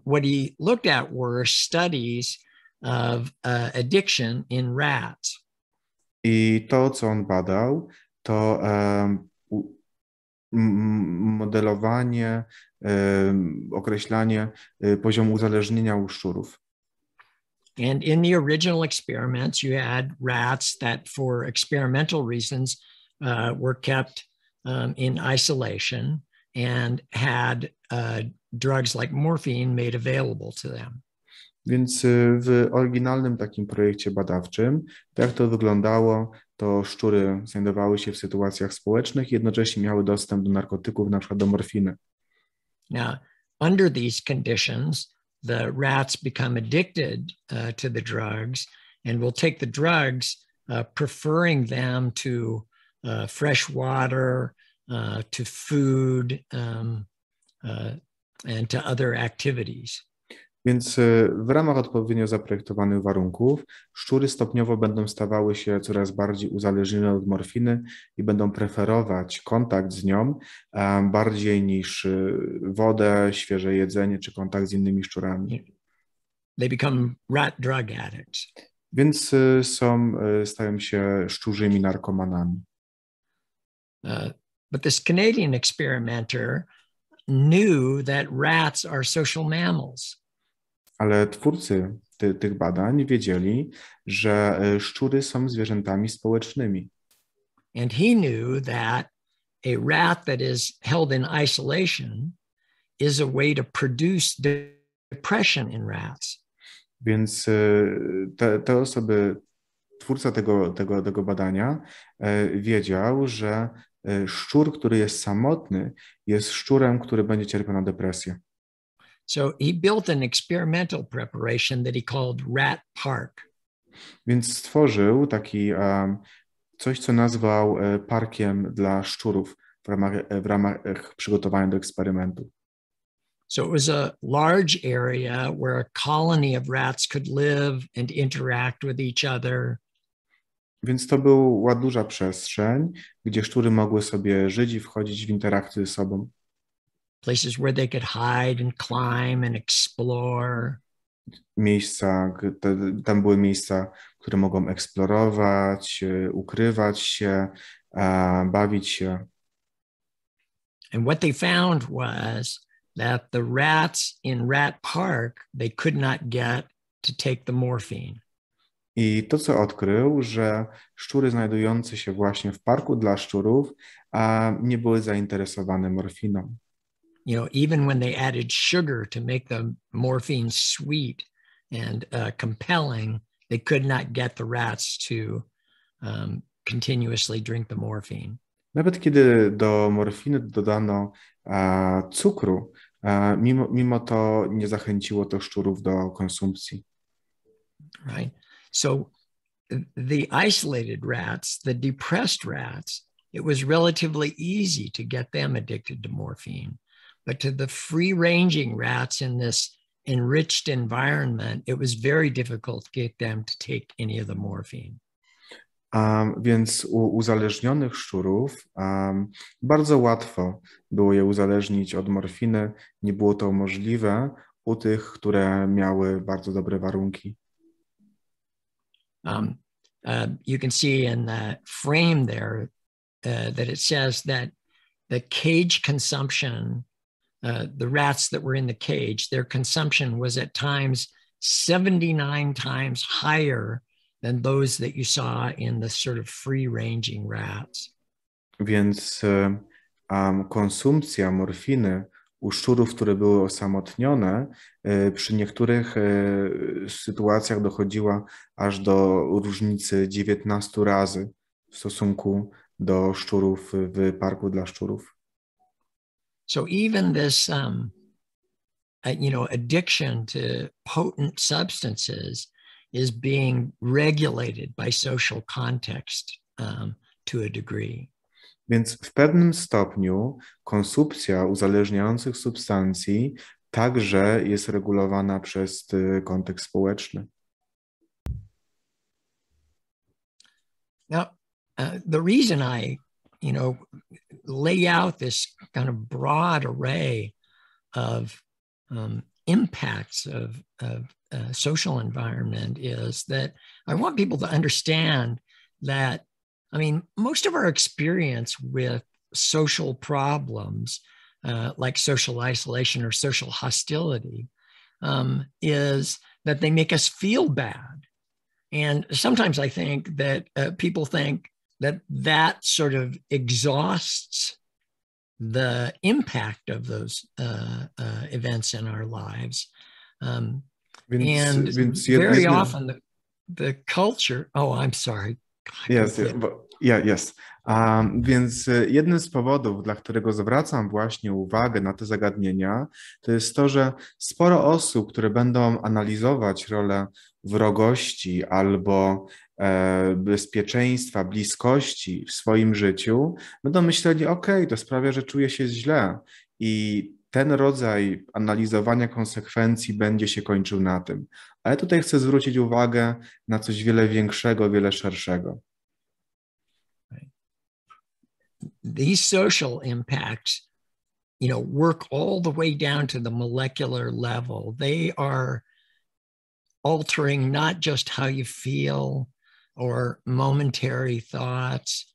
S2: What he looked at were studies of addiction in rats.
S1: I to, co on badał, to modelowanie, określanie poziomu uzależnienia u szczurów.
S2: And in the original experiments, you had rats that for experimental reasons were kept in isolation. and had drugs like morphine made available to them.
S1: Więc w oryginalnym takim projekcie badawczym, to jak to wyglądało, to szczury znajdowały się w sytuacjach społecznych i jednocześnie miały dostęp do narkotyków, na przykład do morfiny.
S2: Now, under these conditions, the rats become addicted to the drugs and will take the drugs, preferring them to fresh water, to food, and to other activities.
S1: Więc w ramach odpowiednio zaprojektowanych warunków szczury stopniowo będą stawały się coraz bardziej uzależnione od morfiny i będą preferować kontakt z nią bardziej niż wodę, świeże jedzenie czy kontakt z innymi szczurami.
S2: They become rat drug addicts.
S1: Więc stają się szczurzymi narkomanami.
S2: But this Canadian experimenter knew that rats are social mammals.
S1: Ale twórcy tych badań wiedzieli, że szczury są zwierzętami społecznymi.
S2: And he knew that a rat that is held in isolation is a way to produce depression in rats.
S1: Więc te osoby, twórca tego badania wiedział, że szczur, który jest samotny, jest szczurem, który będzie cierpiał na depresję.
S2: So he built an experimental preparation that he called Rat Park.
S1: Więc stworzył taki coś, co nazwał parkiem dla szczurów w ramach przygotowania do eksperymentu.
S2: So it was a large area where a colony of rats could live and interact with each other.
S1: Więc to była duża przestrzeń, gdzie szczury mogły sobie żyć i wchodzić w interakcję ze sobą.
S2: Places where they could hide and climb and explore.
S1: Tam były miejsca, które mogą eksplorować, ukrywać się, bawić się.
S2: And what they found was that the rats in Rat Park, they could not get to take the morphine.
S1: I to, co odkrył, że szczury znajdujące się właśnie w parku dla szczurów nie były zainteresowane morfiną.
S2: You know, even when they added sugar to make the morphine sweet and compelling, they could not get the rats to continuously drink the morphine.
S1: Nawet kiedy do morfiny dodano cukru, mimo to nie zachęciło to szczurów do konsumpcji.
S2: Right. So the isolated rats, the depressed rats, it was relatively easy to get them addicted to morphine. But to the free-ranging rats in this enriched environment, it was very difficult to get them to take any of the morphine.
S1: Więc u uzależnionych szczurów bardzo łatwo było je uzależnić od morfiny. Nie było to możliwe u tych, które miały bardzo dobre warunki.
S2: You can see in the frame there that it says that the cage consumption, the rats that were in the cage, their consumption was at times 79 times higher than those that you saw in the sort of free-ranging rats.
S1: Więc konsumpcja morfiny u szczurów, które były osamotnione, przy niektórych sytuacjach dochodziła aż do różnicy 19 razy w stosunku do szczurów w parku dla szczurów.
S2: So even this, addiction to potent substances is being regulated by social context to a degree.
S1: Więc w pewnym stopniu konsumpcja uzależniających substancji także jest regulowana przez kontekst społeczny.
S2: Now, the reason I, lay out this kind of broad array of impacts of social environment is that I want people to understand that, most of our experience with social problems, like social isolation or social hostility, is that they make us feel bad. And sometimes I think that people think that sort of exhausts the impact of those events in our lives. And very often the culture, I'm sorry.
S1: Jest. Więc jednym z powodów, dla którego zwracam właśnie uwagę na te zagadnienia, to jest to, że sporo osób, które będą analizować rolę wrogości albo bezpieczeństwa, bliskości w swoim życiu, będą myśleli, to sprawia, że czuję się źle. I ten rodzaj analizowania konsekwencji będzie się kończył na tym. Ale tutaj chcę zwrócić uwagę na coś wiele większego, wiele szerszego.
S2: These social impacts, work all the way down to the molecular level. They are altering not just how you feel or momentary thoughts,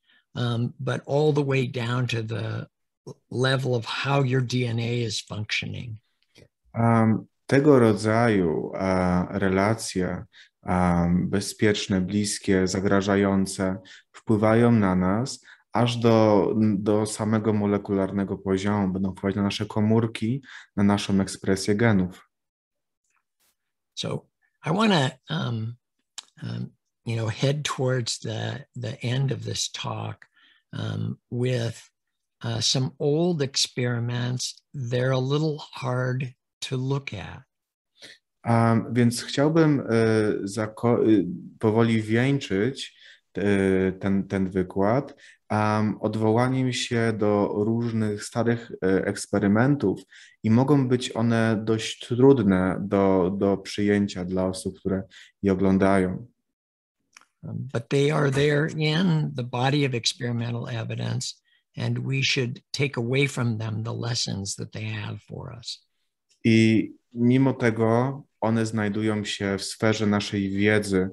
S2: but all the way down to the level of how your DNA is functioning.
S1: Tego rodzaju relacje bezpieczne, bliskie, zagrażające wpływają na nas aż do samego molekularnego poziomu, będą wpływać na nasze komórki, na naszą ekspresję genów.
S2: So I want to head towards the end of this talk with some old experiments. They're a little hard to look at.
S1: Więc chciałbym powoli wieńczyć ten wykład odwołaniem się do różnych starych eksperymentów i mogą być one dość trudne do przyjęcia dla osób, które je oglądają.
S2: But they are there in the body of experimental evidence, and we should take away from them the lessons that they have for us.
S1: I mimo tego one znajdują się w sferze naszej wiedzy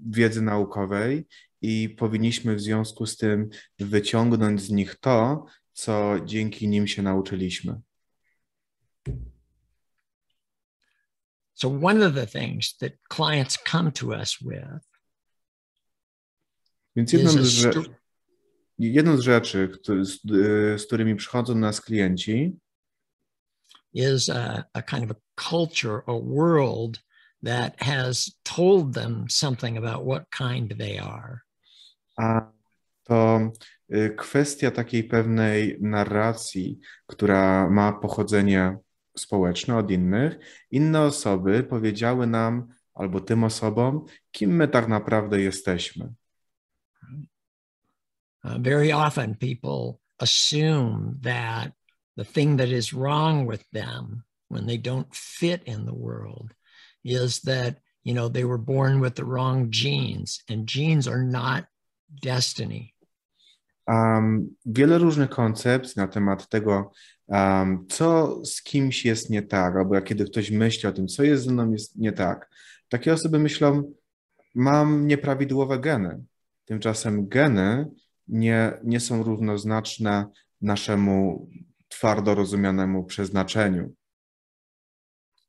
S1: wiedzy naukowej i powinniśmy w związku z tym wyciągnąć z nich to, co dzięki nim się nauczyliśmy.
S2: So one of the things that clients come to us with
S1: Więc jedną z rzeczy, z którymi przychodzą do nas klienci,
S2: is a kind of a culture, a world that has told them something about what kind they are.
S1: A to kwestia takiej pewnej narracji, która ma pochodzenie społeczne od innych. Inne osoby powiedziały nam albo tym osobom, kim my tak naprawdę jesteśmy.
S2: Very often people assume that the thing that is wrong with them when they don't fit in the world is that, they were born with the wrong genes, and genes are not destiny.
S1: Wiele różnych koncepcji na temat tego, co z kimś jest nie tak, albo kiedy ktoś myśli o tym, co jest ze mną jest nie tak. Takie osoby myślą, mam nieprawidłowe geny. Tymczasem geny nie są równoznaczne naszemu twardo rozumianemu przeznaczeniu.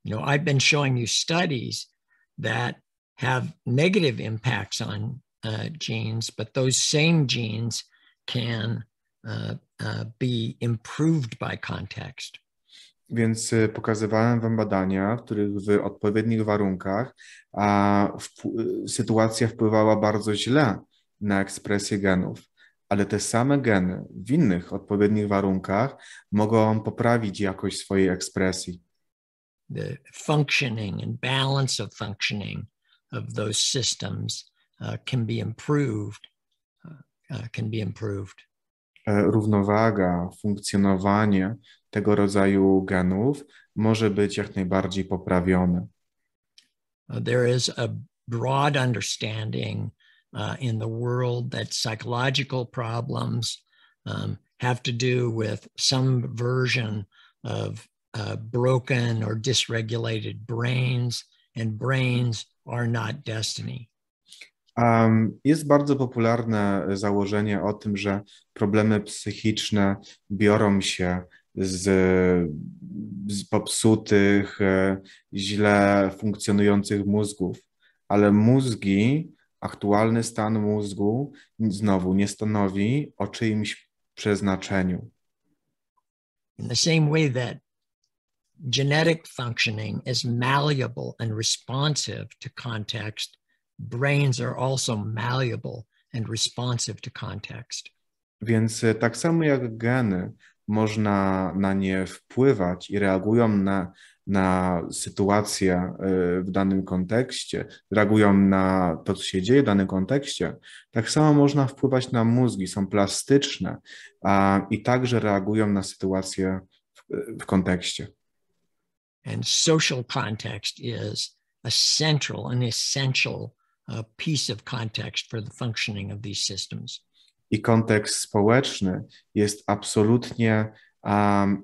S2: I've been showing you studies that have negative impacts on genes, but those same genes can be improved by context.
S1: Więc pokazywałem wam badania, w których w odpowiednich warunkach sytuacja wpływała bardzo źle na ekspresję genów, ale te same geny w innych odpowiednich warunkach mogą poprawić jakość swojej ekspresji.
S2: The functioning and balance of functioning of those systems can be improved.
S1: Równowaga, funkcjonowanie tego rodzaju genów może być jak najbardziej poprawione.
S2: There is a broad understanding in the world that psychological problems have to do with some version of broken or dysregulated brains, and brains are not destiny.
S1: Jest bardzo popularne założenie o tym, że problemy psychiczne biorą się z popsutych, źle funkcjonujących mózgów, ale aktualny stan mózgu znowu nie stanowi o czyimś przeznaczeniu.
S2: In the same way that genetic functioning is malleable and responsive to context, brains are also malleable and responsive to context.
S1: Więc tak samo jak geny, można na nie wpływać i reagują na sytuację w danym kontekście, reagują na to, co się dzieje w danym kontekście, tak samo można wpływać na mózgi, są plastyczne i także reagują na sytuację w kontekście.
S2: And social context is a central and essential piece of context for the functioning of these systems.
S1: I kontekst społeczny jest absolutnie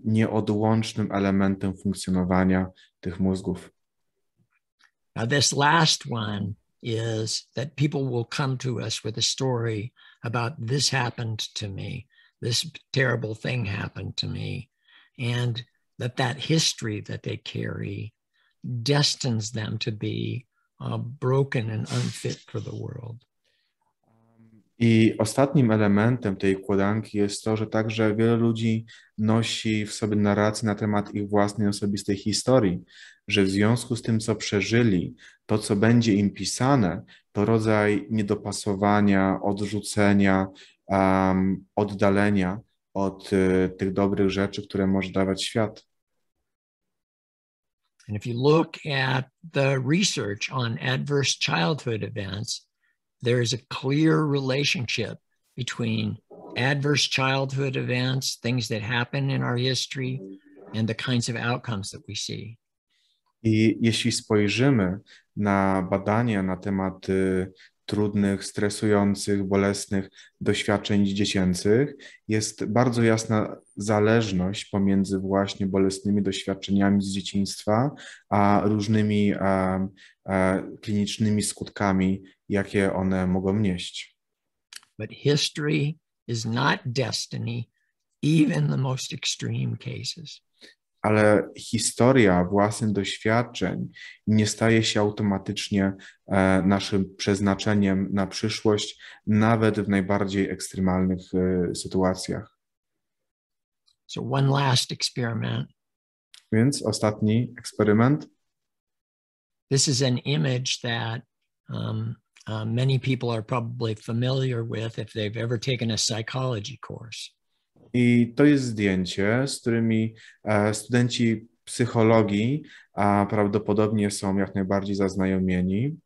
S1: nieodłącznym elementem funkcjonowania tych mózgów.
S2: Now, this last one is that people will come to us with a story about this happened to me, this terrible thing happened to me, and that history that they carry destines them to be broken and unfit for the world.
S1: I ostatnim elementem tej układanki jest to, że także wiele ludzi nosi w sobie narrację na temat ich własnej osobistej historii, że w związku z tym, co przeżyli, to, co będzie im pisane, to rodzaj niedopasowania, odrzucenia, oddalenia od tych dobrych rzeczy, które może dawać świat.
S2: And if you look at the research on adverse childhood events, there is a clear relationship between adverse childhood events, things that happen in our history, and the kinds of outcomes that we see.
S1: I jeśli spojrzymy na badania na temat trudnych, stresujących, bolesnych doświadczeń dziecięcych, jest bardzo jasna zależność pomiędzy właśnie bolesnymi doświadczeniami z dzieciństwa, a różnymi klinicznymi skutkami, jakie one mogą nieść.
S2: But history is not destiny, even the most extreme cases.
S1: Ale historia własnych doświadczeń nie staje się automatycznie naszym przeznaczeniem na przyszłość, nawet w najbardziej ekstremalnych sytuacjach.
S2: So one last experiment.
S1: Więc ostatni eksperyment.
S2: This is an image that many people are probably familiar with if they've ever taken a psychology course.
S1: I to jest zdjęcie, z którymi studenci psychologii prawdopodobnie są jak najbardziej zaznajomieni.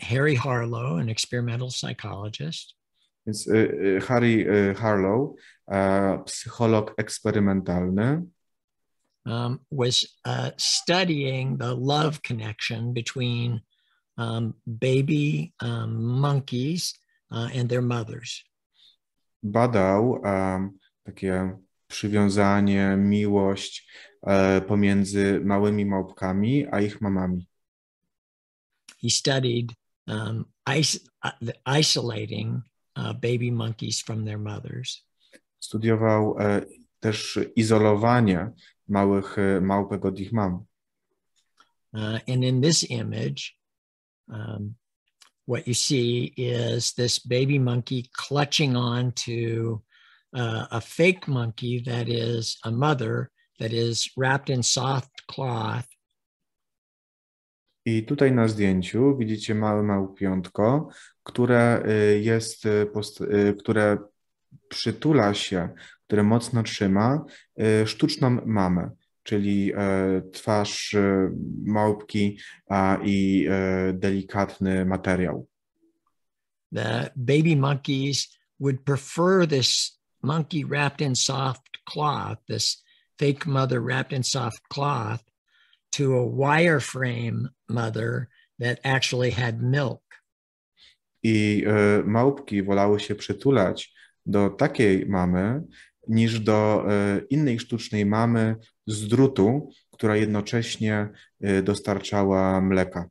S2: Harry Harlow, an experimental psychologist.
S1: Więc Harry Harlow, psycholog eksperymentalny,
S2: was studying the love connection between baby monkeys and their mothers.
S1: Badał takie przywiązanie, miłość pomiędzy małymi małpkami a ich mamami.
S2: He studied isolating baby monkeys from their mothers.
S1: Studiował też izolowanie małych małpek od ich mam.
S2: And in this image, what you see is this baby monkey clutching on to a fake monkey that is a mother that is wrapped in soft cloth.
S1: I tutaj na zdjęciu widzicie małe małpiątko, które przytula się, które mocno trzyma sztuczną mamę, czyli twarz małpki i delikatny materiał.
S2: The baby monkeys would prefer this monkey wrapped in soft cloth, this fake mother wrapped in soft cloth, to a wireframe mother that actually had milk.
S1: I małpki wolały się przytulać do takiej mamy niż do innej sztucznej mamy z drutu, która jednocześnie dostarczała mleka.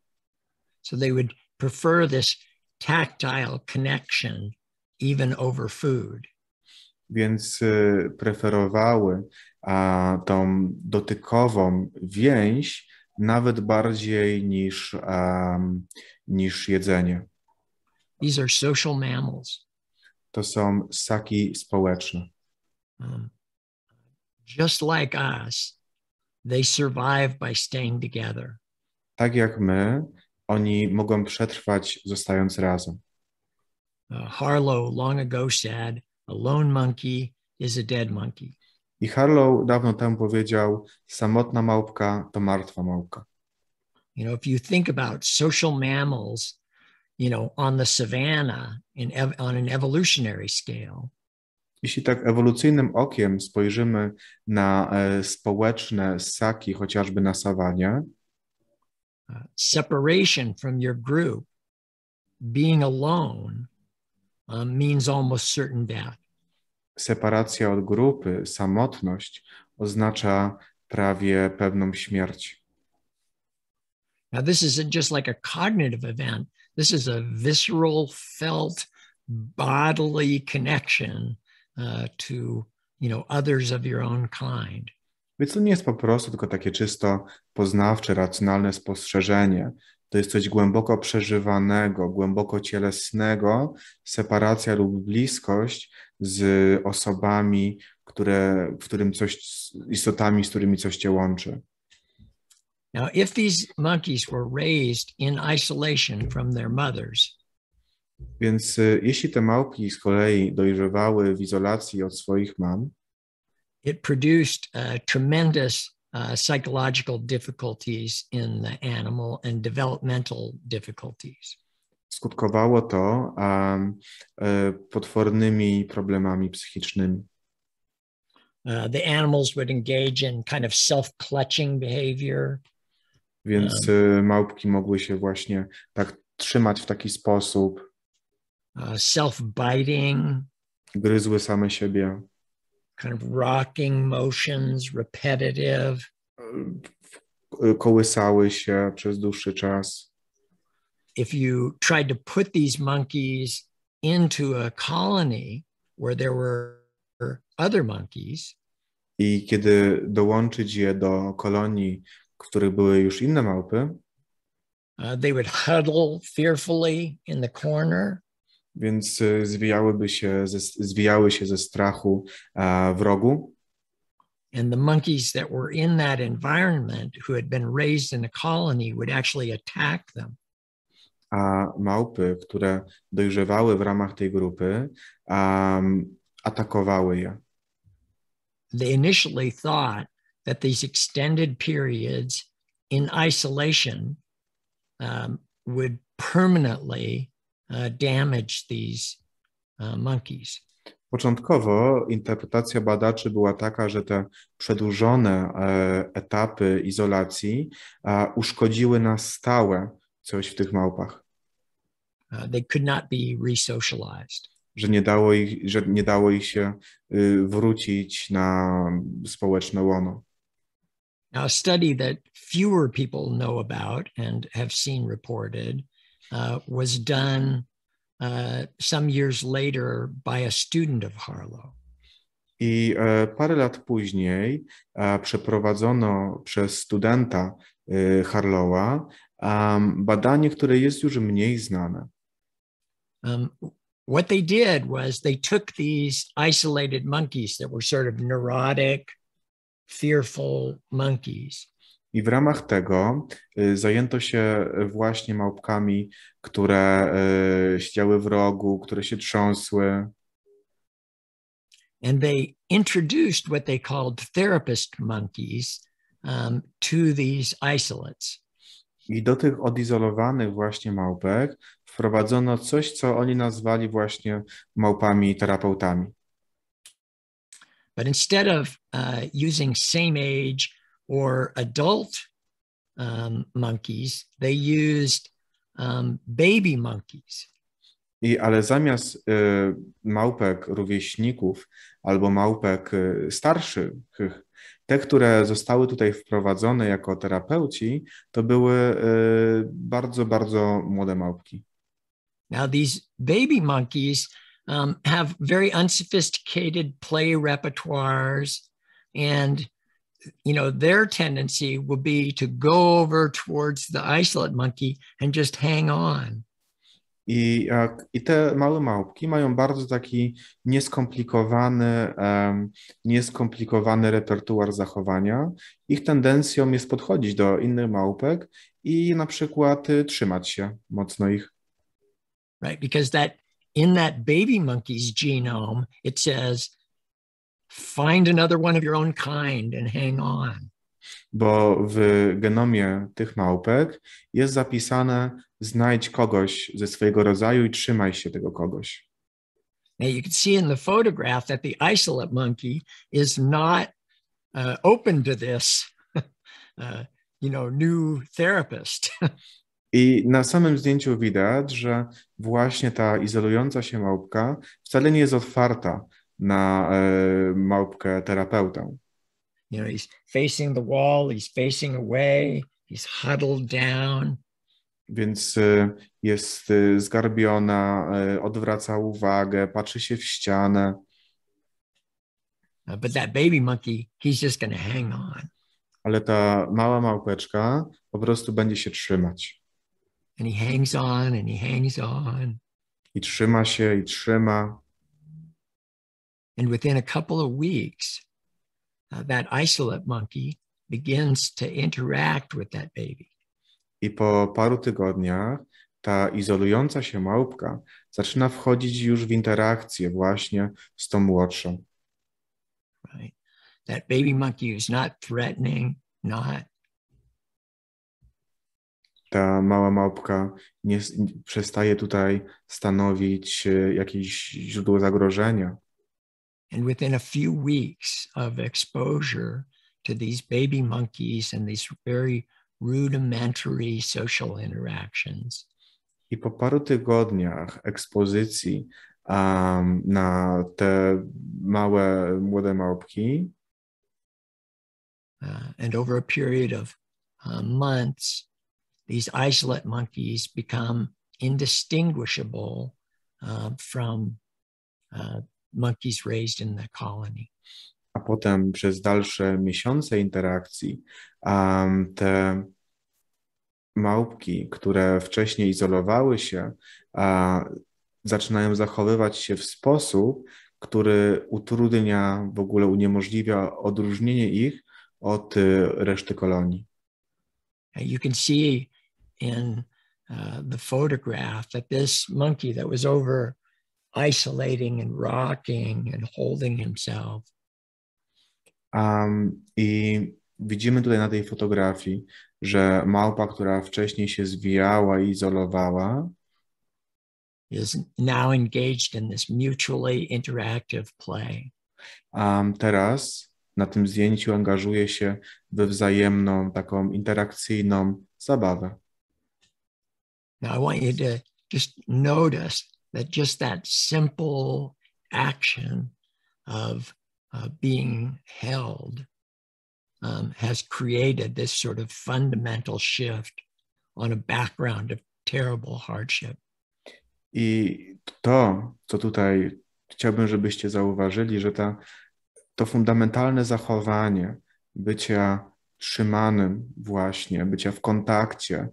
S2: So they would prefer this tactile connection even over food.
S1: Więc preferowały tą dotykową więź nawet bardziej niż jedzenie.
S2: These are social mammals.
S1: to są ssaki społeczne.
S2: Just like us, they survive by staying together.
S1: Tak jak my, oni mogą przetrwać zostając razem.
S2: Harlow long ago said, a lone monkey is a dead monkey.
S1: I Harlow dawno temu powiedział, samotna małpka to martwa małpka.
S2: You know, if you think about social mammals, you know, on the savanna on an evolutionary scale,
S1: Jeśli tak ewolucyjnym okiem spojrzymy na społeczne ssaki, chociażby na sawanie,
S2: separation from your group, being alone, means almost certain death.
S1: separacja od grupy, samotność oznacza prawie pewną śmierć.
S2: Now, this isn't just like a cognitive event. This is a visceral, felt, bodily connection to, you know, others of your own kind.
S1: Więc to nie jest po prostu tylko takie czysto poznawcze, racjonalne spostrzeżenie. To jest coś głęboko przeżywanego, głęboko cielesnego, separacja lub bliskość z osobami, istotami, z którymi coś cię łączy.
S2: Now, if these monkeys were raised in isolation from their mothers,
S1: Więc jeśli te małpki z kolei dojrzewały w izolacji od swoich mam,
S2: it produced tremendous psychological difficulties in the animal and developmental difficulties.
S1: skutkowało to potwornymi problemami psychicznymi.
S2: The animals would engage in kind of self-clutching behavior.
S1: Więc małpki mogły się właśnie tak trzymać w taki sposób.
S2: Self-biting.
S1: Gryzły same siebie.
S2: Kind of rocking motions, repetitive.
S1: Kołysały się przez dłuższy czas.
S2: If you tried to put these monkeys into a colony where there were other monkeys,
S1: i kiedy dołączyć je do kolonii, w których były już inne małpy,
S2: they would huddle fearfully in the corner.
S1: Więc zwijały się ze strachu w rogu.
S2: And the monkeys that were in that environment who had been raised in a colony would actually attack them.
S1: A małpy, które dojrzewały w ramach tej grupy, atakowały je.
S2: They initially thought that these extended periods in isolation would permanently damage these monkeys.
S1: Początkowo interpretacja badaczy była taka, że te przedłużone etapy izolacji uszkodziły na stałe coś w tych małpach.
S2: They could not be resocialized.
S1: Że nie dało ich się wrócić na społeczne łono.
S2: Now, a study that fewer people know about and have seen reported was done some years later by a student of Harlow.
S1: I parę lat później przeprowadzono przez studenta Harlowa badanie, które jest już mniej znane.
S2: What they did was they took these isolated monkeys that were sort of neurotic, fearful monkeys.
S1: I w ramach tego zajęto się właśnie małpkami, które siedziały w rogu, które się trząsły.
S2: And they introduced what they called therapist monkeys to these isolates.
S1: I do tych odizolowanych właśnie małpek wprowadzono coś, co oni nazwali właśnie małpami terapeutami.
S2: But instead of using same age or adult monkeys, they used baby monkeys.
S1: Ale zamiast małpek rówieśników albo małpek starszych, te, które zostały tutaj wprowadzone jako terapeuci, to były bardzo, bardzo młode małpki.
S2: Now these baby monkeys have very unsophisticated play repertoires, and their tendency will be to go over towards the isolate monkey and just hang on.
S1: I te małe małpki mają bardzo taki nieskomplikowany repertuar zachowania. Ich tendencją jest podchodzić do innych małpek i na przykład trzymać się mocno ich.
S2: Right? Because in that baby monkey's genome, it says, find another one of your own kind and hang on.
S1: Bo w genomie tych małpek jest zapisane: znajdź kogoś ze swojego rodzaju i trzymaj się tego kogoś.
S2: Now you can see in the photograph that the isolate monkey is not open to this, new therapist.
S1: I na samym zdjęciu widać, że właśnie ta izolująca się małpka wcale nie jest otwarta na małpkę terapeutę.
S2: He's facing the wall, he's facing away, he's huddled down.
S1: Więc jest zgarbiona, odwraca uwagę, patrzy się w ścianę.
S2: But that baby monkey, he's just going to hang on.
S1: Ale ta mała małpeczka po prostu będzie się trzymać.
S2: And he hangs on and he hangs on.
S1: I trzyma się, i trzyma.
S2: And within a couple of weeks, that isolate monkey begins to interact with that baby.
S1: I po paru tygodniach ta izolująca się małpka zaczyna wchodzić już w interakcję właśnie z tą młodszą.
S2: Right? That baby monkey is not threatening,
S1: Ta mała małpka nie przestaje tutaj stanowić jakieś źródło zagrożenia.
S2: And within a few weeks of exposure to these baby monkeys and these very rudimentary social interactions,
S1: I po paru tygodniach ekspozycji na te małe, młode małpki
S2: and over a period of months, these isolate monkeys become indistinguishable from monkeys raised in the colony.
S1: a potem przez dalsze miesiące interakcji te małpki, które wcześniej izolowały się, zaczynają zachowywać się w sposób, który utrudnia, w ogóle uniemożliwia odróżnienie ich od reszty kolonii.
S2: You can see in the photograph that this monkey that was over isolating and rocking and holding himself.
S1: I widzimy tutaj na tej fotografii, że małpa, która wcześniej się zwijała i izolowała,
S2: is now engaged in this mutually interactive play.
S1: Teraz na tym zdjęciu angażuje się we wzajemną, taką interakcyjną zabawę.
S2: Now I want you to just notice that just that simple action of being held has created this sort of fundamental shift on a background of terrible hardship.
S1: I to, co tutaj chciałbym, żebyście zauważyli, że to fundamentalne zachowanie bycia trzymanym właśnie, bycia w kontakcie,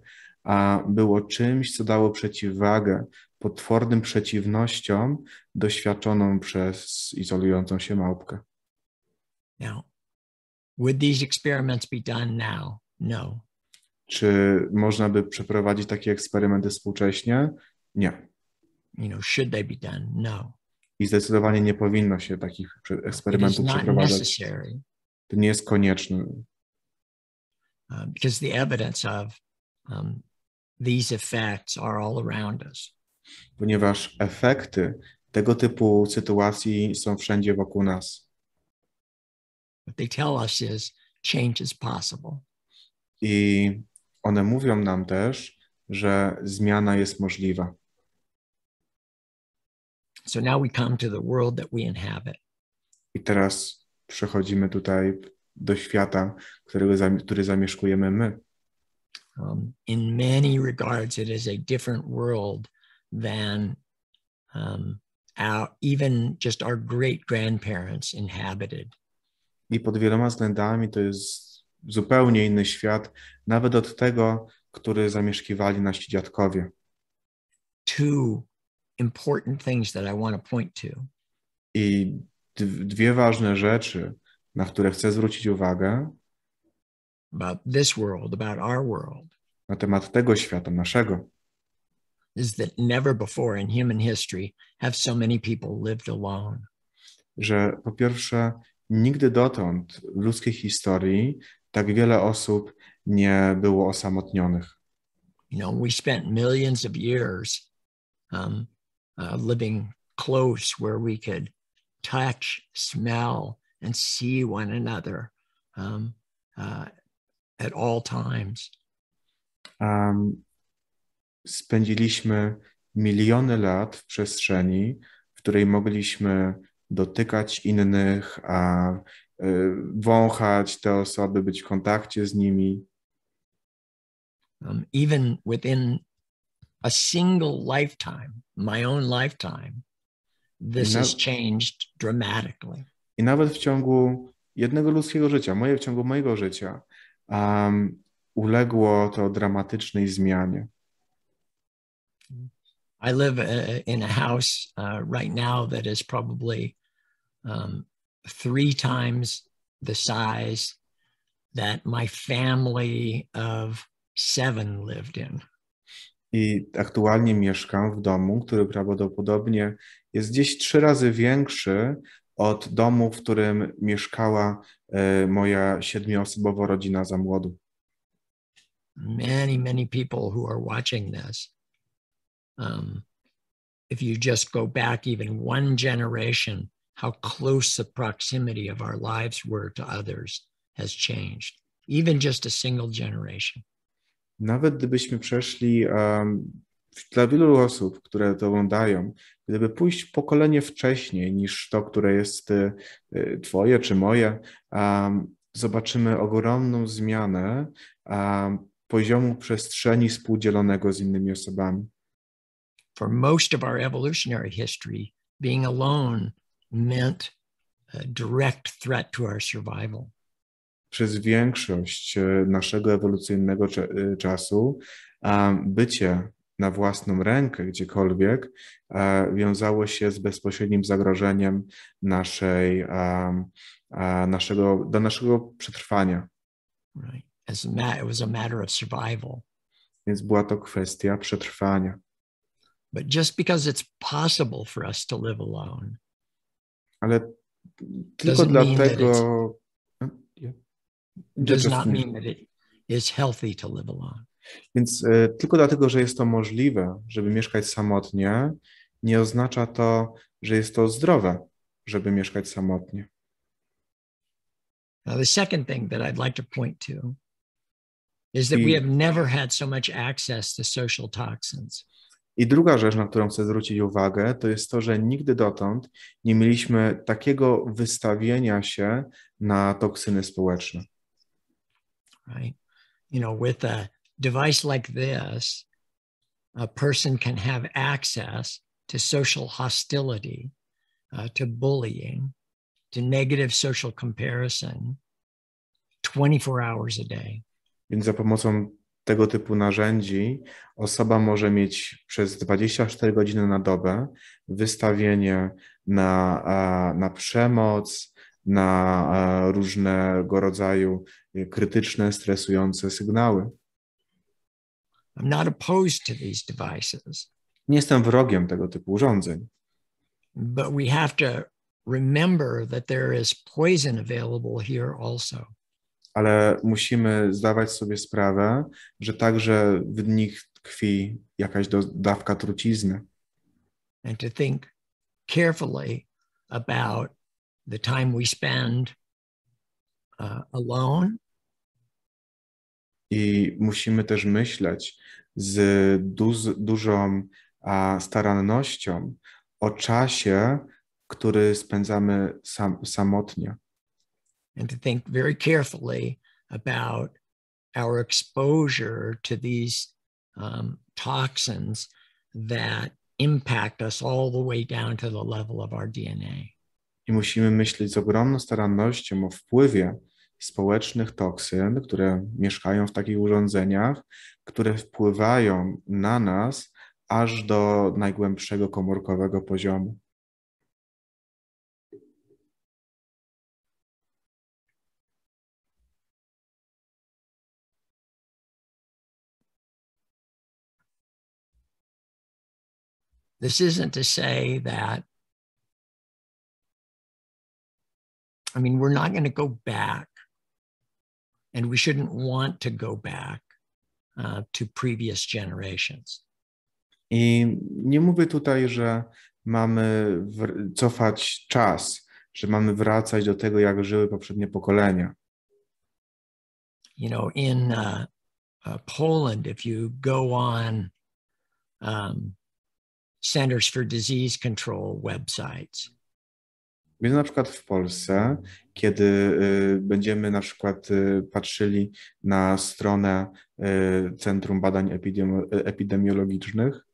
S1: było czymś, co dało przeciwwagę potwornym przeciwnościom doświadczoną przez izolującą się małpkę.
S2: Now, would these experiments be done now? No.
S1: Czy można by przeprowadzić takie eksperymenty współcześnie? Nie.
S2: Should they be done? No.
S1: I zdecydowanie nie powinno się takich eksperymentów przeprowadzać. To nie jest konieczne.
S2: Because the evidence of these effects are all around us.
S1: Ponieważ efekty tego typu sytuacji są wszędzie wokół nas.
S2: What they tell us is change is possible.
S1: I one mówią nam też, że zmiana jest możliwa.
S2: So now we come to the world that we inhabit.
S1: I teraz przechodzimy tutaj do świata, który zamieszkujemy my.
S2: In many regards, it is a different world than even just our great-grandparents inhabited.
S1: I pod wieloma względami to jest zupełnie inny świat, nawet od tego, który zamieszkiwali nasi dziadkowie.
S2: two important things that I want to point to.
S1: I dwie ważne rzeczy, na które chcę zwrócić uwagę
S2: About this world, about our world,
S1: na temat tego świata, naszego,
S2: is that never before in human history have so many people lived alone.
S1: że po pierwsze, nigdy dotąd w ludzkiej historii tak wiele osób nie było osamotnionych.
S2: You know, we spent millions of years living close where we could touch, smell, and see one another at all times.
S1: Spędziliśmy miliony lat w przestrzeni, w której mogliśmy dotykać innych, wąchać te osoby, być w kontakcie z nimi.
S2: Even within a single lifetime, my own lifetime, this has changed dramatically.
S1: I nawet w ciągu jednego ludzkiego życia, w ciągu mojego życia, uległo to dramatycznej zmianie.
S2: I live in a house right now that is probably 3 times the size that my family of 7 lived in.
S1: I aktualnie mieszkam w domu, który prawdopodobnie jest gdzieś 3 razy większy od domu, w którym mieszkała moja 7-osobowa rodzina za młodu.
S2: Many people who are watching this, if you just go back even one generation, how close the proximity of our lives were to others has changed, even just a single generation.
S1: Nawet gdybyśmy przeszli, dla wielu osób, które to oglądają, gdyby pójść pokolenie wcześniej niż to, które jest twoje czy moje, zobaczymy ogromną zmianę poziomu przestrzeni współdzielonego z innymi osobami.
S2: For most of our evolutionary history, being alone meant a direct threat to our survival.
S1: Przez większość naszego ewolucyjnego czasu bycie na własną rękę gdziekolwiek wiązało się z bezpośrednim zagrożeniem do naszego przetrwania.
S2: Right. It was a matter of survival.
S1: Więc była to kwestia przetrwania.
S2: But just because it's possible for us to live alone,
S1: ale tylko dlatego
S2: does not mean that it is healthy to live alone.
S1: Więc tylko dlatego, że jest to możliwe, żeby mieszkać samotnie, nie oznacza to, że jest to zdrowe, żeby mieszkać samotnie.
S2: Now, the second thing that I'd like to point to is that we have never had so much access to social toxins.
S1: I druga rzecz, na którą chcę zwrócić uwagę, to jest to, że nigdy dotąd nie mieliśmy takiego wystawienia się na toksyny społeczne.
S2: Right. You know, with a device like this, a person can have access to social hostility, to bullying, to negative social comparison 24 hours a day.
S1: Więc za pomocą tego typu narzędzi osoba może mieć przez 24 godziny na dobę wystawienie na przemoc, na różnego rodzaju krytyczne, stresujące sygnały.
S2: I'm not opposed to these devices.
S1: Nie jestem wrogiem tego typu urządzeń.
S2: But we have to remember that there is poison available here also.
S1: Ale musimy zdawać sobie sprawę, że także w nich tkwi jakaś dawka trucizny.
S2: And to think carefully about the time we spend alone.
S1: I musimy też myśleć z dużą starannością o czasie, który spędzamy samotnie.
S2: And to think very carefully about our exposure to these toxins that impact us all the way down to the level of our DNA.
S1: I musimy myśleć z ogromną starannością o wpływie społecznych toksyn, które mieszkają w takich urządzeniach, które wpływają na nas aż do najgłębszego komórkowego poziomu.
S2: This isn't to say that, I mean, we're not going to go back, and we shouldn't want to go back to previous generations.
S1: I nie mówię tutaj, że mamy cofać czas, że mamy wracać do tego, jak żyły poprzednie pokolenia.
S2: You know, in Poland, if you go on Centers for Disease Control websites,
S1: Więc na przykład w Polsce, kiedy będziemy na przykład patrzyli na stronę Centrum Badań Epidemiologicznych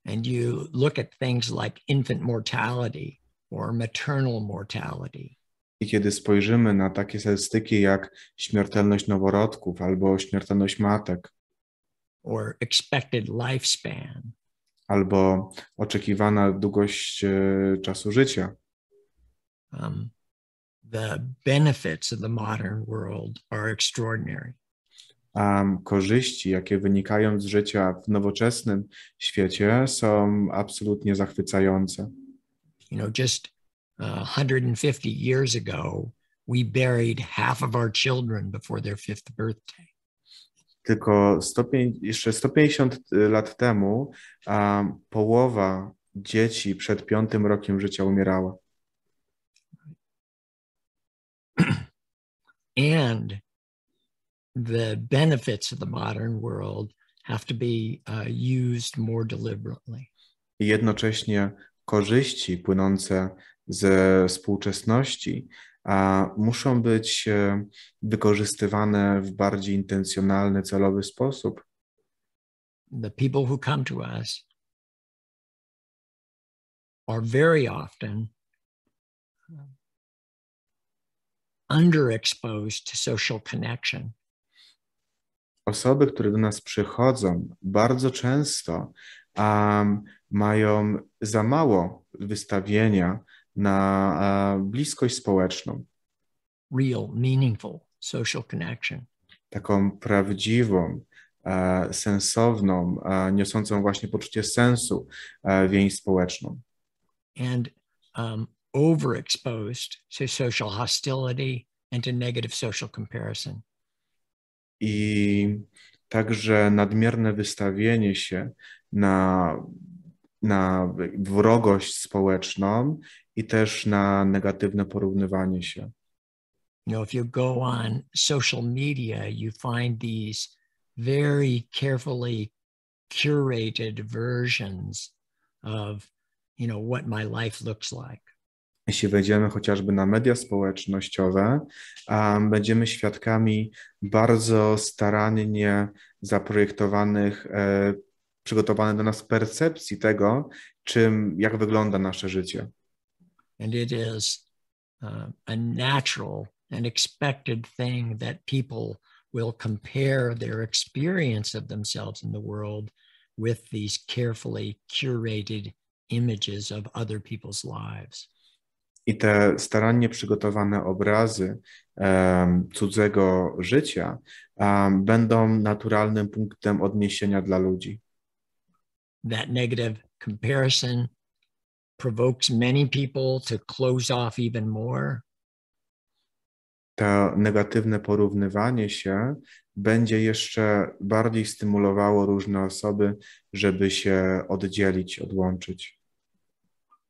S2: and you look at things like infant mortality or maternal mortality,
S1: i kiedy spojrzymy na takie statystyki jak śmiertelność noworodków albo śmiertelność matek,
S2: or expected lifespan,
S1: albo oczekiwana długość czasu życia,
S2: the benefits of the modern world are extraordinary.
S1: Korzyści, jakie wynikają z życia w nowoczesnym świecie, są absolutnie zachwycające.
S2: You know, just 150 years ago, we buried half of our children before their fifth birthday.
S1: Tylko jeszcze 150 lat temu połowa dzieci przed 5. rokiem życia umierała.
S2: And the benefits of the modern world have to be used more deliberately.
S1: I jednocześnie korzyści płynące ze współczesności muszą być wykorzystywane w bardziej intencjonalny, celowy sposób.
S2: The people who come to us are very often underexposed to social connection.
S1: Osoby, które do nas przychodzą, bardzo często mają za mało wystawienia na bliskość społeczną.
S2: Real, meaningful social connection.
S1: Taką prawdziwą, sensowną, niosącą właśnie poczucie sensu więź społeczną.
S2: And overexposed to social hostility and to negative social comparison.
S1: I także nadmierne wystawienie się na wrogość społeczną i też na negatywne porównywanie się.
S2: You know, if you go on social media, you find these very carefully curated versions of, you know, what my life looks like.
S1: Jeśli wejdziemy chociażby na media społecznościowe, będziemy świadkami bardzo starannie zaprojektowanych, przygotowanych do nas percepcji tego, jak wygląda nasze życie.
S2: And it is a natural and expected thing that people will compare their experience of themselves in the world with these carefully curated images of other people's lives.
S1: I te starannie przygotowane obrazy cudzego życia będą naturalnym punktem odniesienia dla ludzi.
S2: That negative comparison provokes many people to close off even more.
S1: To negatywne porównywanie się będzie jeszcze bardziej stymulowało różne osoby, żeby się oddzielić, odłączyć.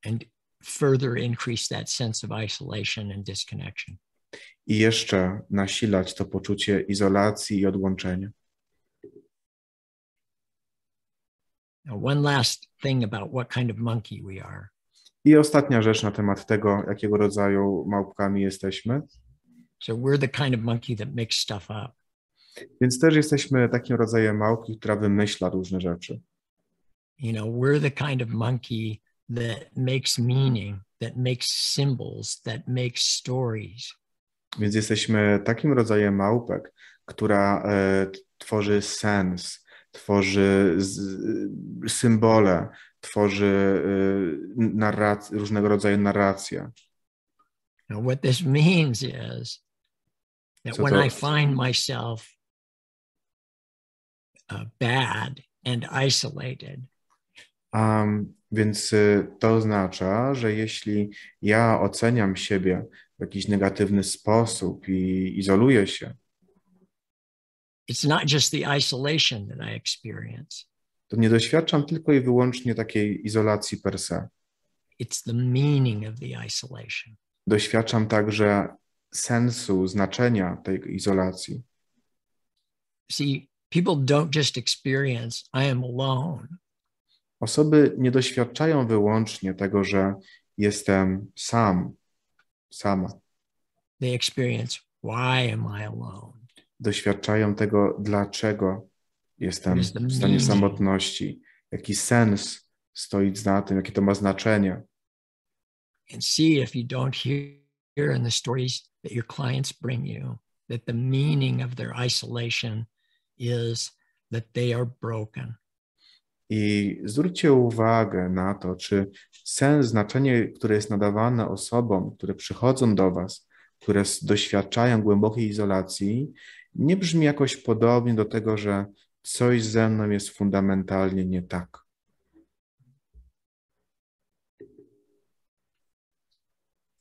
S2: And further increase that sense of isolation and disconnection.
S1: I jeszcze nasilać to poczucie izolacji i odłączenia.
S2: Now, one last thing about what kind of monkey we are.
S1: I ostatnia rzecz na temat tego, jakiego rodzaju małpkami jesteśmy.
S2: So we're the kind of monkey that makes stuff up.
S1: Więc też jesteśmy takim rodzajem małpki, która wymyśla różne rzeczy.
S2: You know, we're the kind of monkey that makes meaning, that makes symbols, that makes stories.
S1: Więc jesteśmy takim rodzajem małpek, która tworzy sens, tworzy symbole, tworzy różnego rodzaju narracje.
S2: Now, what this means is that
S1: Co
S2: when
S1: to,
S2: I find myself bad and isolated,
S1: Więc to oznacza, że jeśli ja oceniam siebie w jakiś negatywny sposób i izoluję się,
S2: it's not just the isolation that I experience.
S1: to nie doświadczam tylko i wyłącznie takiej izolacji per se.
S2: It's the meaning of the isolation.
S1: Doświadczam także sensu, znaczenia tej izolacji.
S2: See, people don't just experience I am alone.
S1: Osoby nie doświadczają wyłącznie tego, że jestem sam, sama.
S2: They experience why am I alone?
S1: Doświadczają tego, dlaczego jestem
S2: What is the
S1: w stanie
S2: meaning?
S1: samotności, jaki sens stoi za tym, jakie to ma znaczenie.
S2: And see if you don't hear in the stories that your clients bring you that the meaning of their isolation is that they are broken.
S1: I zwróćcie uwagę na to, czy sens, znaczenie, które jest nadawane osobom, które przychodzą do Was, które doświadczają głębokiej izolacji, nie brzmi jakoś podobnie do tego, że coś ze mną jest fundamentalnie nie tak.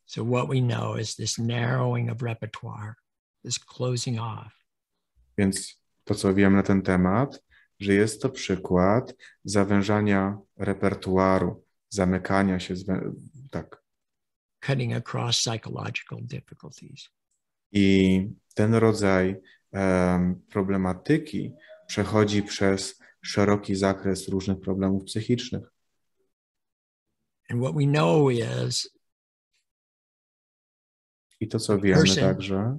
S2: So what we know is this narrowing of repertoire, this closing off.
S1: Więc to, co wiemy na ten temat, że jest to przykład zawężania repertuaru, zamykania się, tak.
S2: Cutting across psychological difficulties.
S1: I ten rodzaj problematyki przechodzi przez szeroki zakres różnych problemów psychicznych.
S2: And what we know is
S1: I to, co wiemy
S2: person,
S1: także,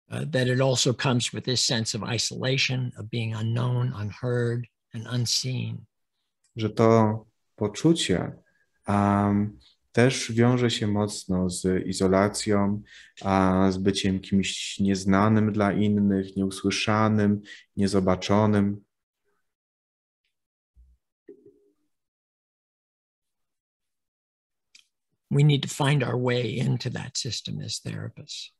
S2: that it also comes with this sense of isolation, of being unknown, unheard, and unseen.
S1: że to poczucie też wiąże się mocno z izolacją, z byciem kimś nieznanym dla innych, nieusłyszanym, niezobaczonym.
S2: We need to find our way into that system as therapists.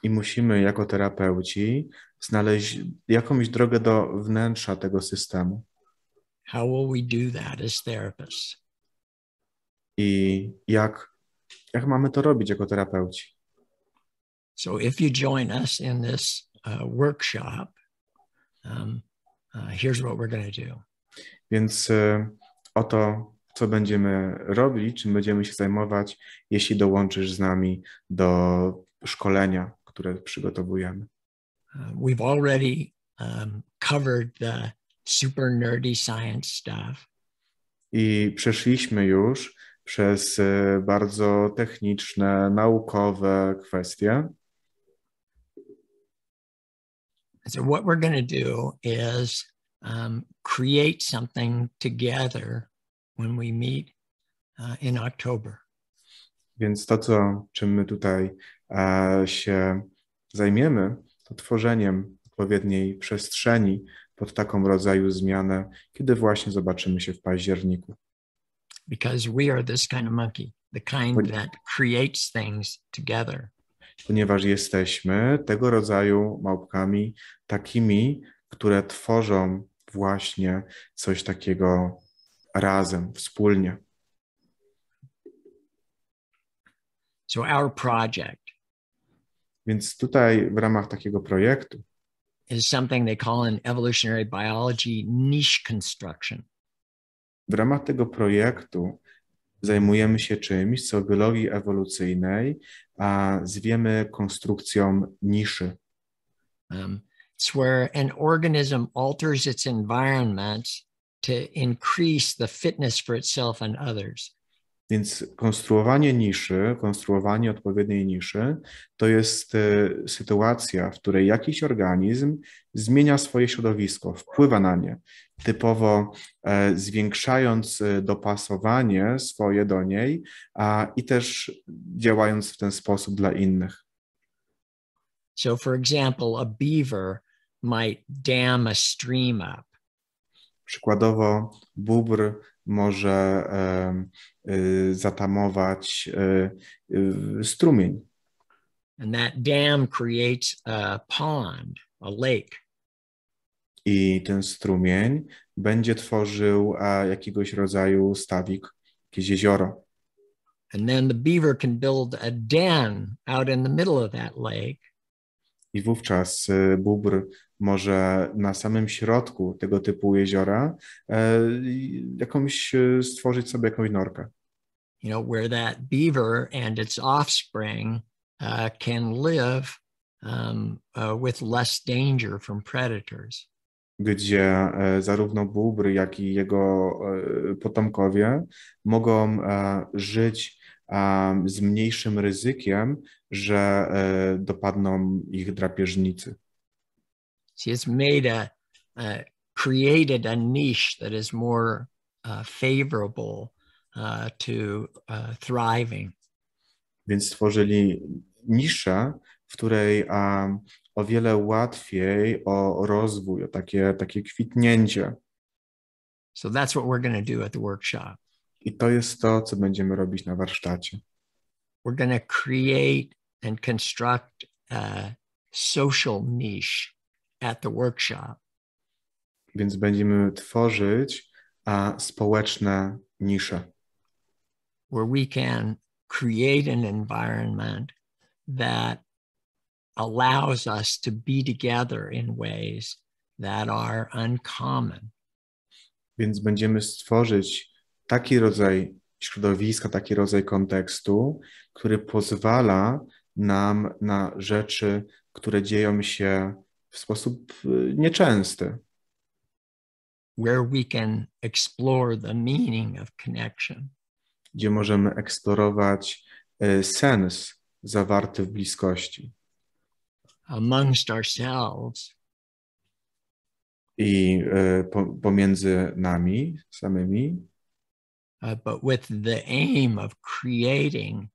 S1: I musimy jako terapeuci znaleźć jakąś drogę do wnętrza tego systemu.
S2: How will we do that as therapists?
S1: I jak mamy to robić jako terapeuci?
S2: So if you join us in this workshop, here's what we're going to do.
S1: Więc oto, co będziemy robić, czym będziemy się zajmować, jeśli dołączysz z nami do szkolenia, które przygotowujemy.
S2: We've already covered the super nerdy science stuff.
S1: I przeszliśmy już przez bardzo techniczne, naukowe kwestie.
S2: So what we're going to do is create something together when we meet in October.
S1: Więc to, czym my tutaj się zajmiemy, to tworzeniem odpowiedniej przestrzeni pod taką rodzaju zmianę, kiedy właśnie zobaczymy się w październiku.
S2: Because we are this kind of monkey, the kind that creates things together.
S1: Ponieważ jesteśmy tego rodzaju małpkami, takimi, które tworzą właśnie coś takiego razem, wspólnie.
S2: So our project
S1: Więc tutaj w ramach takiego projektu
S2: is something they call in evolutionary biology niche construction.
S1: W ramach tego projektu zajmujemy się czymś, co w biologii ewolucyjnej zwiemy konstrukcją niszy.
S2: It's where an organism alters its environment to increase the fitness for itself and others.
S1: Więc konstruowanie odpowiedniej niszy to jest sytuacja, w której jakiś organizm zmienia swoje środowisko, wpływa na nie, typowo zwiększając dopasowanie swoje do niej i też działając w ten sposób dla innych.
S2: So for example, a beaver might dam a stream up.
S1: Przykładowo, bóbr może zatamować strumień.
S2: And that dam creates a pond, a lake.
S1: I ten strumień będzie tworzył jakiegoś rodzaju stawik, jakieś jezioro.
S2: And then the beaver can build a den out in the middle of that lake.
S1: I wówczas bóbr może na samym środku tego typu jeziora stworzyć sobie jakąś norkę.
S2: You know, where that beaver and its offspring can live with less danger from predators.
S1: Gdzie zarówno bóbr, jak i jego potomkowie mogą żyć z mniejszym ryzykiem, że dopadną ich drapieżnicy.
S2: See, it's made created a niche that is more favorable to thriving.
S1: Więc stworzyli niszę, w której o wiele łatwiej o rozwój, o takie kwitnięcie.
S2: So that's what we're going to do at the workshop.
S1: I to jest to, co będziemy robić na warsztacie.
S2: We're going to create and construct a social niche at the workshop.
S1: Więc będziemy tworzyć społeczne nisze.
S2: Where we can create an environment that allows us to be together in ways that are uncommon.
S1: Więc będziemy stworzyć taki rodzaj środowiska, taki rodzaj kontekstu, który pozwala nam na rzeczy, które dzieją się w sposób nieczęsty.
S2: Where we can explore the meaning of connection.
S1: Gdzie możemy eksplorować sens zawarty w bliskości.
S2: Amongst ourselves.
S1: I pomiędzy nami samymi.
S2: But with the aim of creating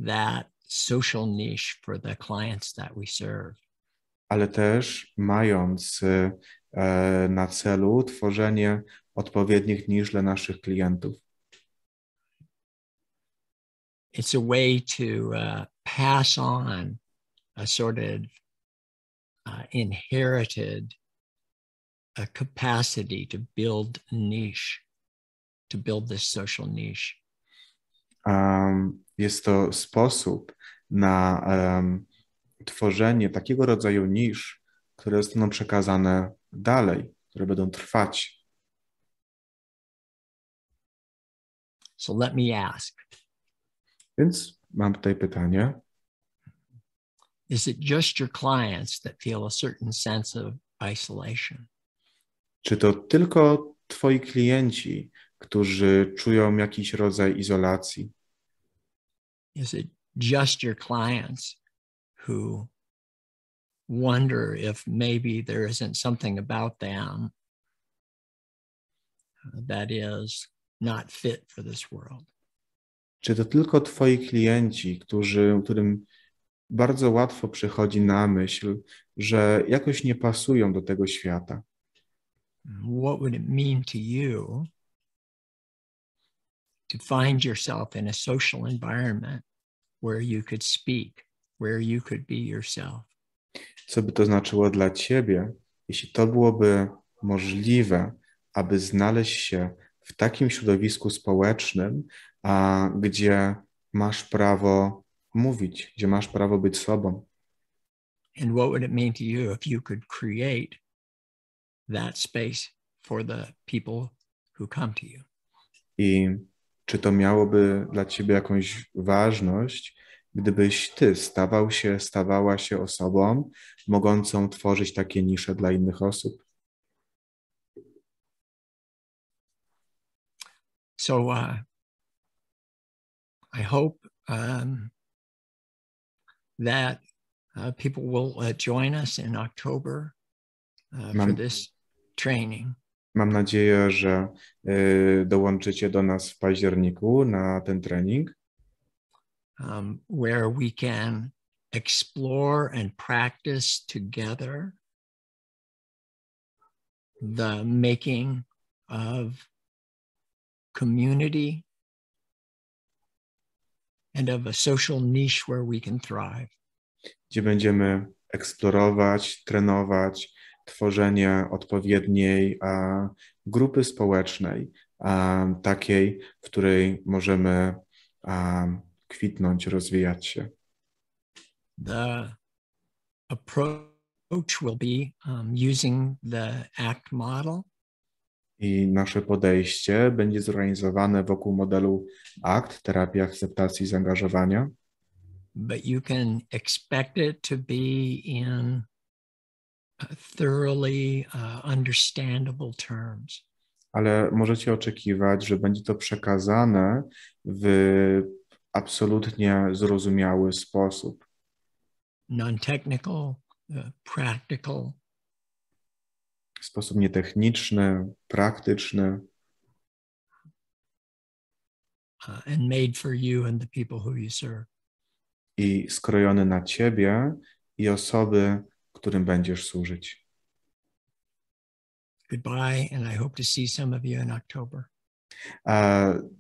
S2: that social niche for the clients that we serve.
S1: Ale też mając na celu tworzenie odpowiednich nisz dla naszych klientów.
S2: It's a way to pass on a sort of inherited capacity to build niche, to build this social niche.
S1: Jest to sposób na tworzenie takiego rodzaju nisz, które zostaną przekazane dalej, które będą trwać.
S2: So let me ask.
S1: Więc mam tutaj pytanie.
S2: Is it just your clients that feel a certain sense of isolation?
S1: Czy to tylko twoi klienci, którzy czują jakiś rodzaj izolacji?
S2: Is it just your clients who wonder if maybe there isn't something about them that is not fit for this world?
S1: Czy to tylko twoi klienci, którym bardzo łatwo przychodzi na myśl, że jakoś nie pasują do tego świata?
S2: What would it mean to you to find yourself in a social environment where you could speak, where you could be yourself?
S1: Co by to znaczyło dla ciebie, jeśli to byłoby możliwe, aby znaleźć się w takim środowisku społecznym, gdzie masz prawo mówić, gdzie masz prawo być sobą?
S2: And what would it mean to you if you could create that space for the people who come to you?
S1: I czy to miałoby dla ciebie jakąś ważność, gdybyś ty stawała się osobą mogącą tworzyć takie nisze dla innych osób?
S2: So I hope that people will join us in October for this training.
S1: Mam nadzieję, że dołączycie do nas w październiku na ten trening,
S2: where we can explore and practice together the making of community and of a social niche where we can thrive.
S1: Gdzie będziemy eksplorować, trenować tworzenie odpowiedniej grupy społecznej, takiej, w której możemy kwitnąć, rozwijać się.
S2: The approach will be using the ACT model.
S1: I nasze podejście będzie zorganizowane wokół modelu ACT, terapii akceptacji i zaangażowania.
S2: But you can expect it to be in thoroughly understandable terms.
S1: Ale możecie oczekiwać, że będzie to przekazane w absolutnie zrozumiały sposób.
S2: Non-technical, practical.
S1: W sposób nietechniczny, praktyczny.
S2: And made for you and the people who you serve.
S1: I skrojony na ciebie i osoby, którym będziesz służyć.
S2: Goodbye, and I hope to see some of you in October.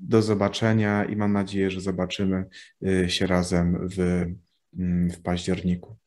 S1: Do zobaczenia i mam nadzieję, że zobaczymy się razem w październiku.